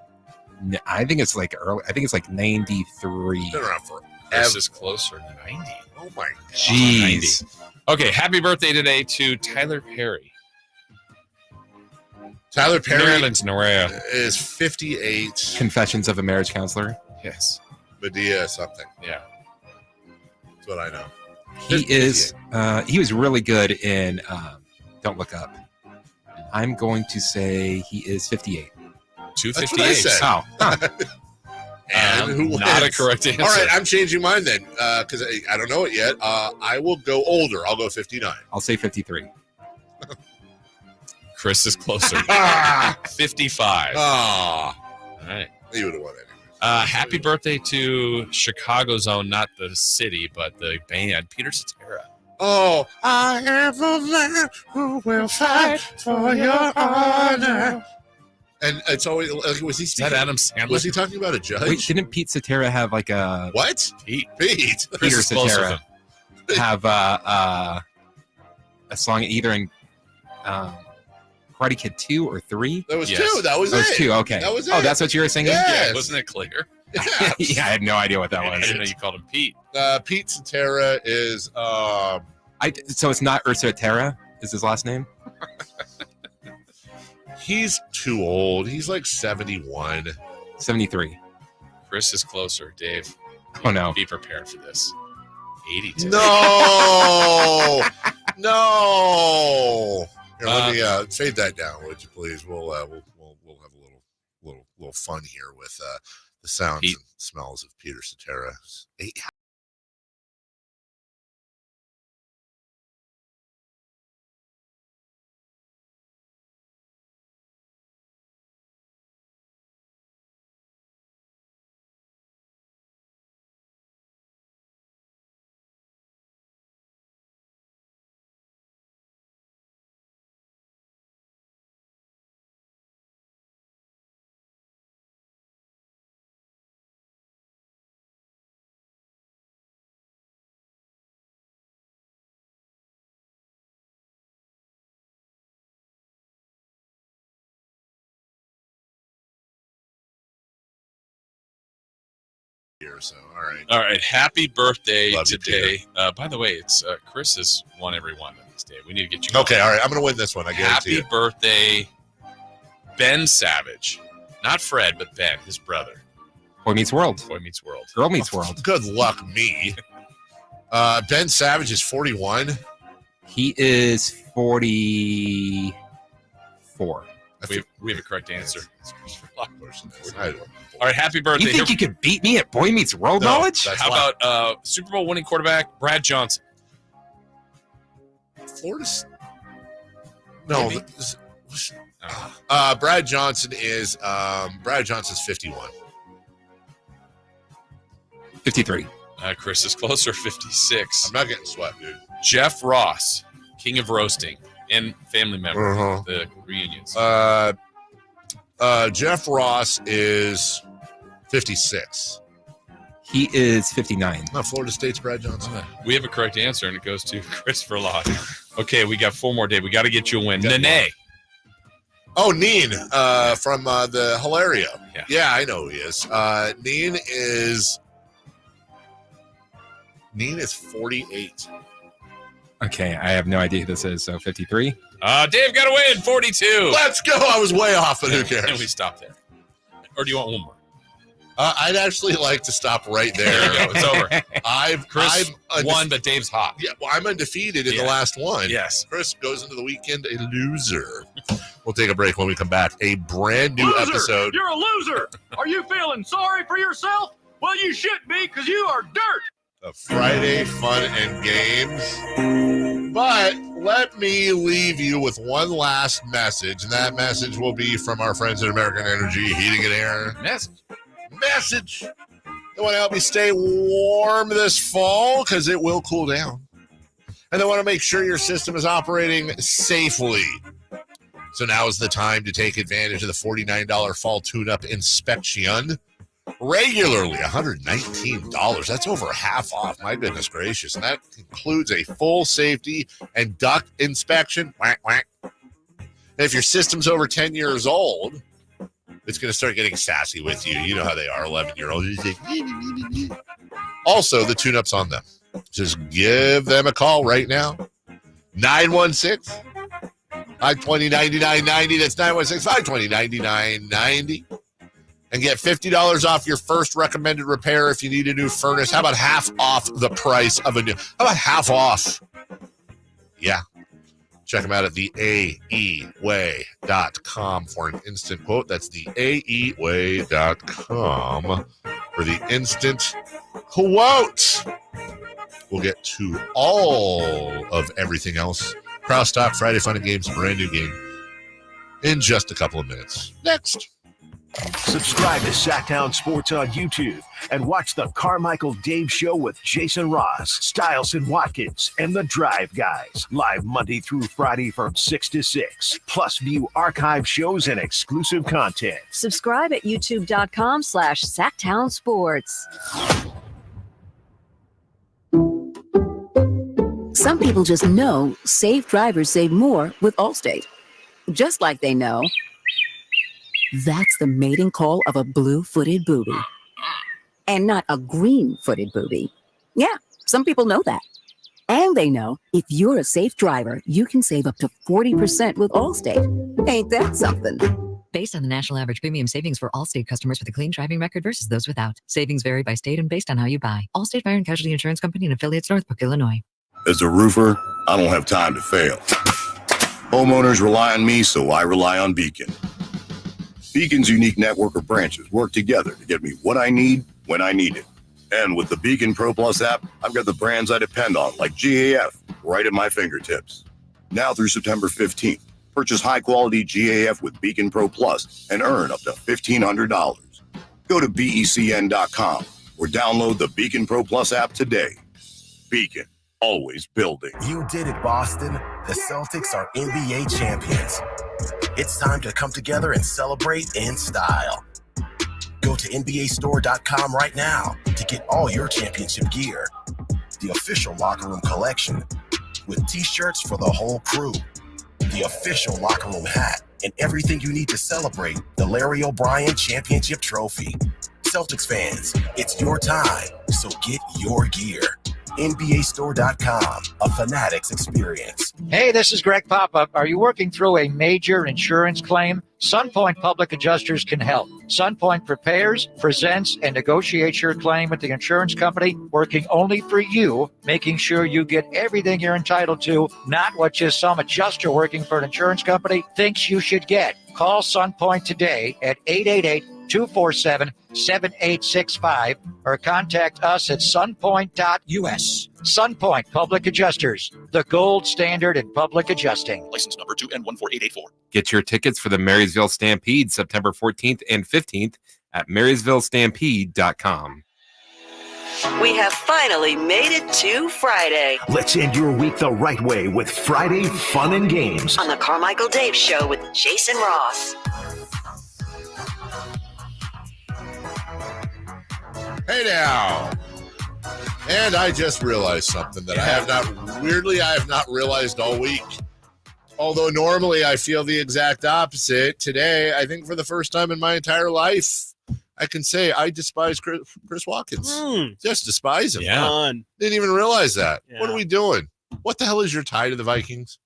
I think it's like early. I think it's like 93. It's been around forever. Chris is closer, 90. Oh my God. Jeez. 90. Okay, happy birthday today to Tyler Perry. Tyler Perry Maryland's Norea is 58. Confessions of a Marriage Counselor. Yes. Medea something. Yeah. That's what I know. He was really good in Don't Look Up. I'm going to say he is 58. 258. Oh. Huh. And who wins? Not a correct answer. All right, I'm changing mine then because I don't know it yet. I will go older. I'll go 59. I'll say 53. Chris is closer. 55. Oh. All right. He would have won it. Happy birthday to Chicago's own, not the city, but the band, Peter Cetera. Oh, I have a man who will fight for your honor. And it's always was he speaking? Is that Adam Sandler? Was he talking about a judge? Wait, didn't Pete Cetera have like a what? Pete. Peter Cetera have a song either in Karate Kid 2 or 3? That was 2. That was it. 2. Okay. That was it. Oh, that's what you were singing? Yes. Yeah, wasn't it clear? Yeah, I had no idea what that was. I didn't know you called him Pete. Pete Cetera is so it's not Ursa Terra is his last name? He's too old. He's like 71. 73. Chris is closer, Dave. Oh no. Be prepared for this. 82. No. No. Here, let me fade that down, would you please? We'll have a little fun here with the sounds and smells of Peter Cetera. So, all right. Happy birthday today. By the way, it's Chris has won every one on this day. We need to get you going. Okay, all right. I'm going to win this one. I guarantee Happy birthday, Ben Savage. Not Fred, but Ben, his brother. Boy Meets World. Boy Meets World. Girl Meets World. Good luck, me. Ben Savage is 41. He is 44. We have a correct answer. All right, happy birthday. You think you could beat me at Boy Meets World knowledge? How about Super Bowl winning quarterback Brad Johnson? Florida's... No. Brad Johnson is... Brad Johnson's 51. 53. Chris is closer, 56. I'm not getting swept, dude. Jeff Ross, king of roasting, and family member, the reunions. Jeff Ross is 56. He is 59. No, Florida State's Brad Johnson. We have a correct answer, and it goes to Christopher Lott. Okay, we got 4 more, Dave. We got to get you a win. Nene. Oh, Neen from the Hilario. Yeah, I know who he is. Neen is 48. Okay, I have no idea who this is, so 53. Dave got a win, 42. Let's go. I was way off, but who cares? And we stop there. Or do you want one more? I'd actually like to stop right there. There you go. It's over. Chris won, but Dave's hot. Yeah, well, I'm undefeated in the last one. Yes. Chris goes into the weekend a loser. We'll take a break. When we come back, a brand new episode. You're a loser. Are you feeling sorry for yourself? Well, you should be, because you are dirt. Of Friday Fun and Games. But let me leave you with one last message, and that message will be from our friends at American Energy Heating and Air. Message. They want to help you stay warm this fall because it will cool down. And they want to make sure your system is operating safely. So now is the time to take advantage of the $49 fall tune-up inspection. Regularly $119. That's over half off. My goodness gracious. And that includes a full safety and duct inspection. Whack, whack. And if your system's over 10 years old, it's going to start getting sassy with you. You know how they are, 11-year-olds. Also, the tune-up's on them. Just give them a call right now. 916-520-9990. That's 916-520-9990. And get $50 off your first recommended repair if you need a new furnace. How about half off the price of a new? How about half off? Yeah. Check them out at theaeway.com for an instant quote. That's theaeway.com for the instant quote. We'll get to all of everything else. Crosstalk, Friday Fun and Games, brand new game. in just a couple of minutes. Next. Subscribe to Sacktown Sports on YouTube and watch the Carmichael Dave Show with Jason Ross, Stiles and Watkins, and the Drive Guys. Live Monday through Friday from 6 to 6. Plus view archive shows and exclusive content. Subscribe at youtube.com/Sacktown Sports. Some people just know safe drivers save more with Allstate. Just like they know that's the mating call of a blue-footed booby. And not a green-footed booby. Yeah, some people know that. And they know if you're a safe driver, you can save up to 40% with Allstate. Ain't that something? Based on the national average premium savings for Allstate customers with a clean driving record versus those without. Savings vary by state and based on how you buy. Allstate Fire and Casualty Insurance Company and affiliates, Northbrook, Illinois. As a roofer, I don't have time to fail. Homeowners rely on me, so I rely on Beacon. Beacon's unique network of branches work together to get me what I need when I need it. And with the Beacon Pro Plus app, I've got the brands I depend on, like GAF, right at my fingertips. Now through September 15th, purchase high-quality GAF with Beacon Pro Plus and earn up to $1,500. Go to BECN.com or download the Beacon Pro Plus app today. Beacon, always building. You did it, Boston. The Celtics are NBA champions. It's time to come together and celebrate in style. Go to NBAstore.com right now to get all your championship gear. The official locker room collection with t-shirts for the whole crew. The official locker room hat and everything you need to celebrate the Larry O'Brien Championship Trophy. Celtics fans, it's your time, so get your gear. NBAstore.com, a Fanatics experience. Hey, this is Greg Papa. Are you working through a major insurance claim? SunPoint Public Adjusters can help. SunPoint prepares, presents, and negotiates your claim with the insurance company, working only for you, making sure you get everything you're entitled to, not what just some adjuster working for an insurance company thinks you should get. Call SunPoint today at 888-247-7865 or contact us at sunpoint.us. SunPoint Public Adjusters, the gold standard in public adjusting. License number 2N14884. Get your tickets for the Marysville Stampede September 14th and 15th at marysvillestampede.com. We have finally made it to Friday. Let's end your week the right way with Friday Fun and Games on the Carmichael Dave Show with Jason Ross. Hey now. And I just realized something that I have not realized all week. Although normally I feel the exact opposite. Today, I think for the first time in my entire life, I can say I despise Chris Watkins. Just despise him. Yeah. Didn't even realize that. Yeah. What are we doing? What the hell is your tie to the Vikings?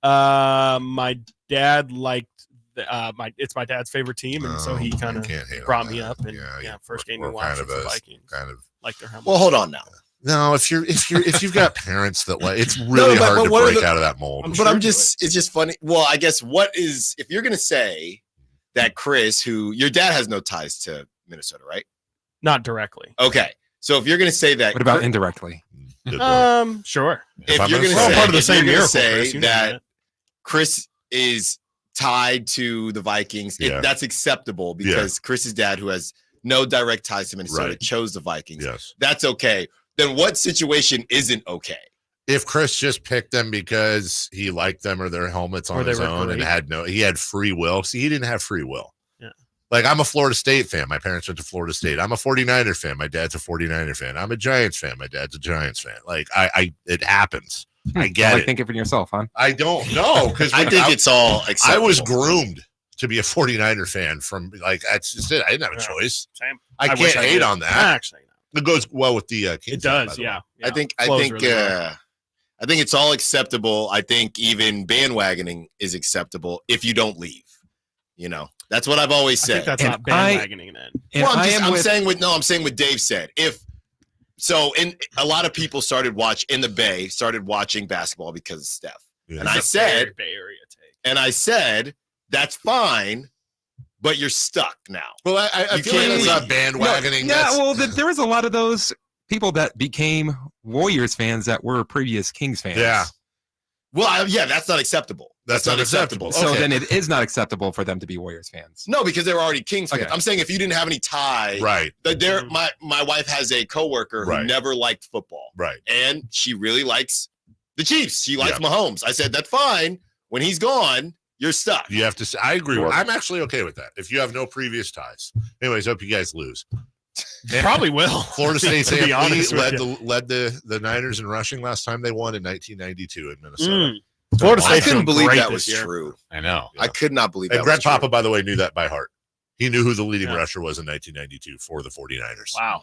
My dad liked it's my dad's favorite team, and so he kind of brought me up. And first game we watched was the Vikings. Kind of like their helmet. Well, hold on now. No, if you've got parents that like, it's really hard to break out of that mold. It's just funny. Well, I guess if you're gonna say that Chris, who your dad has no ties to Minnesota, right? Not directly. Okay, so if you're gonna say that, what about indirectly? Sure. If you're gonna say, part of the same miracle, say that Chris is tied to the Vikings, that's acceptable because Chris's dad, who has no direct ties to Minnesota, chose the Vikings. Yes, that's okay. Then what situation isn't okay? If Chris just picked them because he liked them or their helmets on his own and he had free will. See, he didn't have free will. Yeah. Like, I'm a Florida State fan. My parents went to Florida State. I'm a 49er fan. My dad's a 49er fan. I'm a Giants fan. My dad's a Giants fan. Like, it happens. I get it. Think of it yourself, huh? I don't know, because I think it's all acceptable. I was groomed to be a 49er fan from, like, that's just it. I didn't have a choice. Same. I can't hate on that. Actually, it goes well with the Kings. It does, yeah. I think really I think it's all acceptable. I think even bandwagoning is acceptable if you don't leave. You know, that's what I've always said. I think that's not bandwagoning then. Well, I'm saying what Dave said. And a lot of people started watching basketball because of Steph. Yeah. And I said, Bay Area take. And I said, that's fine, but you're stuck now. Well, I feel like it's not bandwagoning. There was a lot of those people that became Warriors fans that were previous Kings fans. Yeah. Well, yeah, that's not acceptable. That's not acceptable. So then it is not acceptable for them to be Warriors fans. No, because they were already Kings fans. I'm saying if you didn't have any tie, right? My wife has a coworker who never liked football, right? And she really likes the Chiefs. She likes Mahomes. I said that's fine. When he's gone, you're stuck. You have to. I agree. I'm actually okay with that. If you have no previous ties. Anyways, hope you guys lose. Probably will. Florida State's led the Niners in rushing last time they won in 1992 in Minnesota. Florida State. I couldn't believe that was true. I know. I could not believe that. And Greg Papa, by the way, knew that by heart. He knew who the leading rusher was in 1992 for the 49ers. Wow.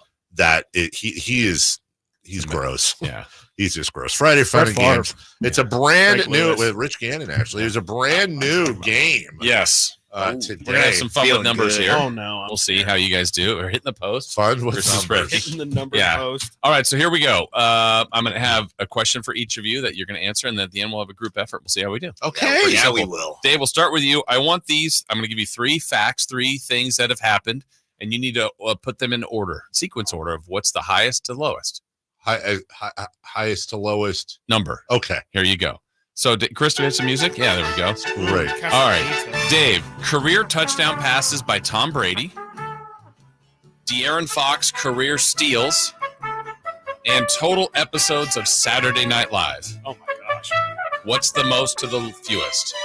He's gross. Yeah. He's just gross. Friday Fun and Games. It's a brand new with Rich Gannon, actually. It was a brand new game. Yes. Today. We're gonna have some fun with numbers here. Oh no. We'll see how you guys do. We're hitting the post. Fun with numbers. Hitting the number post. All right, so here we go. I'm gonna have a question for each of you that you're gonna answer, and then at the end we'll have a group effort. We'll see how we do. Okay. Yeah, we will. Dave, we'll start with you. I want these. I'm gonna give you 3 facts, 3 things that have happened, and you need to put them in order, sequence order of what's the highest to lowest. Highest to lowest number. Okay. Here you go. So, Chris, do we have some music? Yeah, there we go. Great. All right. Dave, career touchdown passes by Tom Brady. De'Aaron Fox, career steals. And total episodes of Saturday Night Live. Oh, my gosh. What's the most to the fewest?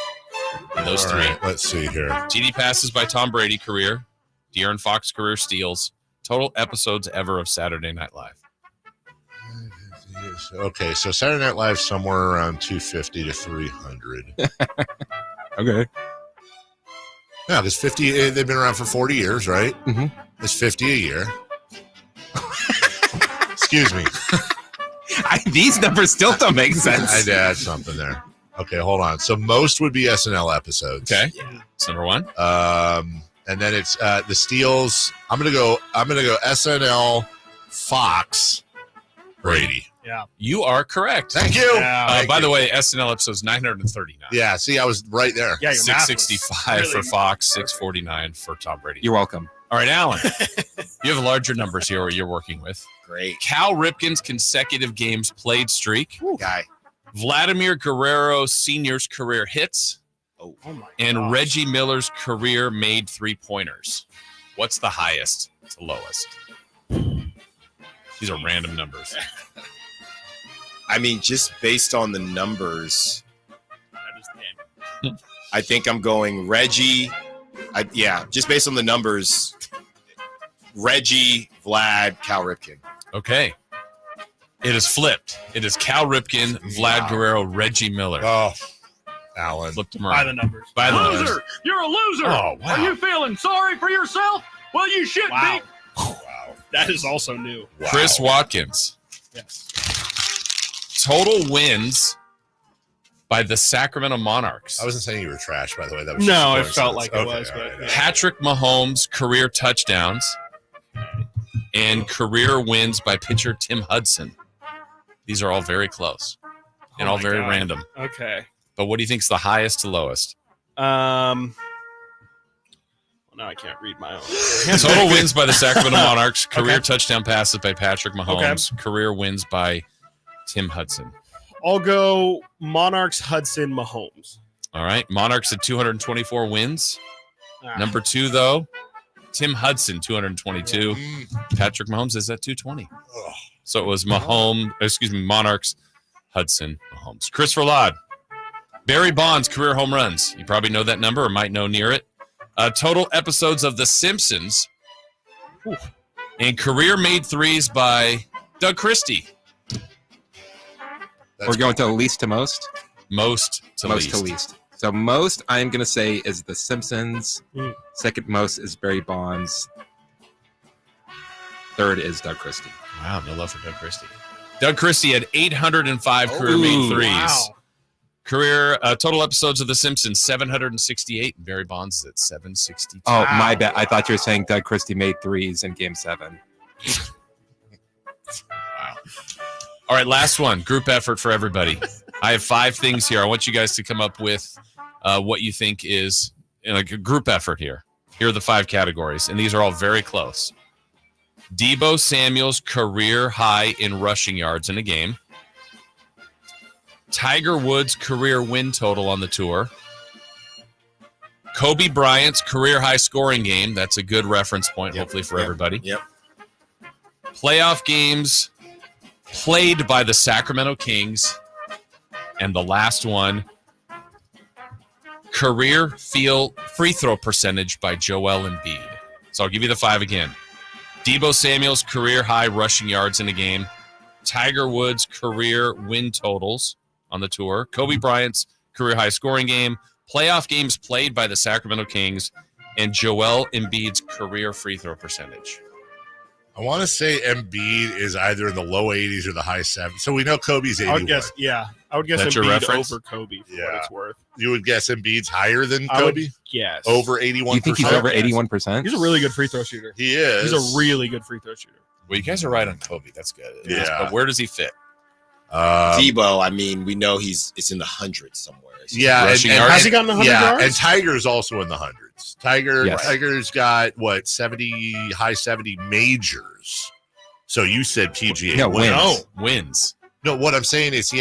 Those 3. Right, let's see here. TD passes by Tom Brady, career. De'Aaron Fox, career steals. Total episodes ever of Saturday Night Live. Okay, so Saturday Night Live somewhere around 250 to 300. Okay. Yeah, because 50, they've been around for 40 years, right? Mm-hmm. It's 50 a year. Excuse me. These numbers still don't make sense. I had to add something there. Okay, hold on. So most would be SNL episodes. Okay, that's number 1. And then it's the steals. I'm gonna go SNL, Fox, Brady. Yeah, you are correct. Thank you. By the way, SNL episodes 939. Yeah, see, I was right there. Yeah, 665 for Fox, 649 for Tom Brady. You're welcome. All right, Alan, you have larger numbers here you're working with. Great. Cal Ripken's consecutive games played streak. Guy. Vladimir Guerrero Sr.'s career hits. Oh my and gosh. Reggie Miller's career made 3-pointers. What's the highest to lowest? These are random numbers. I mean, just based on the numbers, I think I'm going Reggie. Just based on the numbers, Reggie, Vlad, Cal Ripken. Okay. It is flipped. It is Cal Ripken, Vlad Guerrero, Reggie Miller. Oh, Alan. Flipped them around. By the numbers. By the Loser! numbers. You're a loser! Oh, wow. Are you feeling sorry for yourself? Well, you should be. Wow. That is also new. Wow. Chris Watkins. Yes. Total wins by the Sacramento Monarchs. I wasn't saying you were trash, by the way. That was No, it just felt coincidence. like it Okay, was, all but right. Patrick Mahomes' career touchdowns and career wins by pitcher Tim Hudson. These are all very close and Oh all my very God. random. Okay. But what do you think is the highest to lowest? Well, now I can't read my own. Total wins by the Sacramento Monarchs. Career Okay. touchdown passes by Patrick Mahomes. Career wins by Tim Hudson. I'll go Monarchs, Hudson, Mahomes. All right. Monarchs at 224 wins. Ah. Number 2, though, Tim Hudson, 222. Patrick Mahomes is at 220. So it was Monarchs, Hudson, Mahomes. Chris Verlade. Barry Bonds, career home runs. You probably know that number or might know near it. Total episodes of The Simpsons. And career made threes by Doug Christie. We're going to least to most? Most to least. So most, I'm going to say, is The Simpsons. Mm. Second most is Barry Bonds. Third is Doug Christie. Wow, no love for Doug Christie. Doug Christie had 805 career made threes. Wow. Career total episodes of The Simpsons, 768. And Barry Bonds is at 762. Oh, my bad. I thought you were saying Doug Christie made threes in Game 7. Wow. All right, last one. Group effort for everybody. I have 5 things here. I want you guys to come up with what you think is like a group effort here. Here are the 5 categories, and these are all very close. Deebo Samuel's career high in rushing yards in a game. Tiger Woods' career win total on the tour. Kobe Bryant's career high scoring game. That's a good reference point, hopefully, for everybody. Yep. Playoff games played by the Sacramento Kings. And the last one, career free throw percentage by Joel Embiid. So I'll give you the 5 again. Deebo Samuel's career high rushing yards in a game. Tiger Woods' career win totals on the tour. Kobe Bryant's career high scoring game. Playoff games played by the Sacramento Kings. And Joel Embiid's career free throw percentage. I want to say Embiid is either in the low 80s or the high 70s. So we know Kobe's 81. I would guess Embiid over Kobe for what it's worth. You would guess Embiid's higher than Kobe? Yes. Over 81%? You think he's over 81%? He's a really good free throw shooter. He is. He's a really good free throw shooter. Well, you guys are right on Kobe. That's good. Yeah. But where does he fit? Debo, I mean, we know it's in the hundreds somewhere. Yeah. And has he gotten 100 yards? And Tiger's also in the hundreds. Tiger's got, what, 70, high 70 majors. So you said PGA wins. No, wins. No, what I'm saying is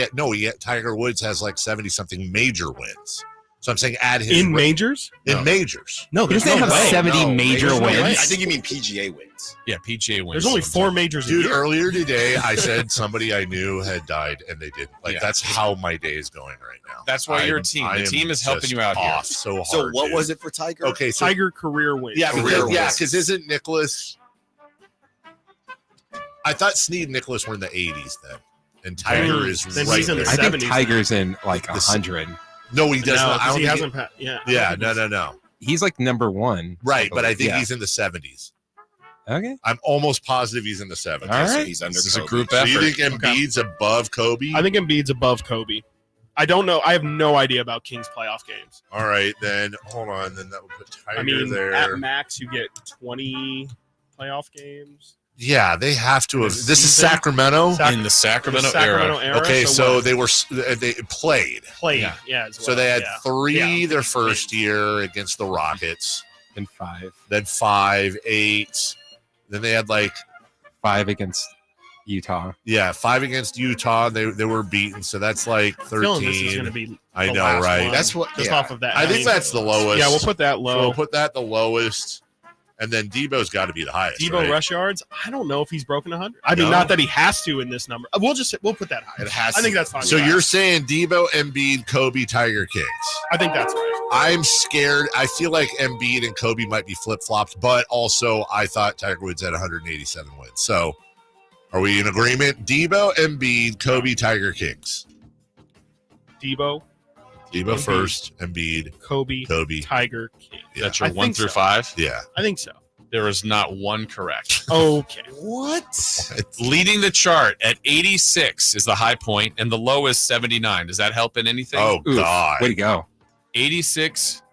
Tiger Woods has like 70-something major wins. So I'm saying add his in majors? In majors. No, there's no have way. 70 major wins. I think you mean PGA wins. Yeah, PGA wins. There's only 4 majors. Dude, earlier today I said somebody I knew had died and they didn't. That's how my day is going right now. That's why you're a team. The team is helping you out here. So hard. So what was it for Tiger? Okay, so Tiger career wins. Yeah, because isn't Nicholas? I thought Snead and Nicholas were in the 80s then, and Tiger is then right he's in there. the I think 70s. Tiger's in like 100. No, he doesn't. No, I don't he think hasn't. No. He's like number 1. Right, but I think he's in the 70s. Okay. I'm almost positive he's in the 70s. All right. So he's under This is a Kobe. group So effort. you think Embiid's above Kobe? I think Embiid's above Kobe. I don't know. I have no idea about Kings playoff games. All right, then hold on. Then that would put Tiger there. At max, you get 20 playoff games. Yeah, they have to have. This is Sacramento in the Sacramento era. Okay, so they played. Yeah. As well. So they had 3 their first year against the Rockets, Then 5. then 5, 8. Then they had 5 against Utah. Yeah, 5 against Utah. They were beaten, so that's 13. This is going to be. I know, right? One. That's what. Just off of that. I think that's the lowest. Yeah, we'll put that low. So we'll put that the lowest, and then Debo's got to be the highest. Debo rush yards. I don't know if he's broken 100. I mean, not that he has to in this number. We'll put that high. It has. I think that's fine. So you're saying Debo, Embiid, Kobe, Tiger, Kings? I think that's right. I'm scared. I feel like Embiid and Kobe might be flip-flopped, but also I thought Tiger Woods had 187 wins. So are we in agreement? Debo, Embiid, Kobe, Tiger, Kings. Debo Embiid, first, Embiid, Kobe, Tiger, King. Yeah. That's your 1 through 5? Yeah. I think so. There is not one correct. Okay. What? Leading the chart at 86 is the high point, and the low is 79. Does that help in anything? Oh, God. Way to go. 86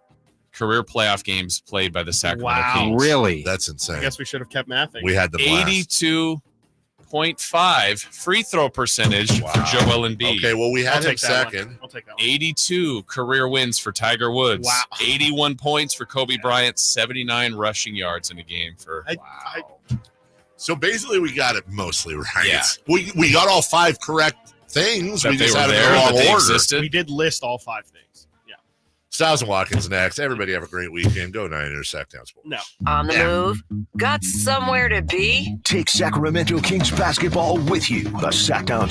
career playoff games played by the Sacramento Kings. Really? That's insane. I guess we should have kept mathing. We had the blast. 82.5 free throw percentage for Joel Embiid. Okay, well, we had him second. I'll take that one. 82 career wins for Tiger Woods. Wow. 81 points for Kobe Bryant. 79 rushing yards in a game for. So basically, we got it mostly right. Yeah. We got all 5 correct things. That we they just were had there, them that all they order. existed. We did list all 5 things. Yeah. Styles and Watkins next. Everybody have a great weekend. Go Niners, Sacktown Sports. No. On the move? Got somewhere to be? Take Sacramento Kings basketball with you. The Sacktown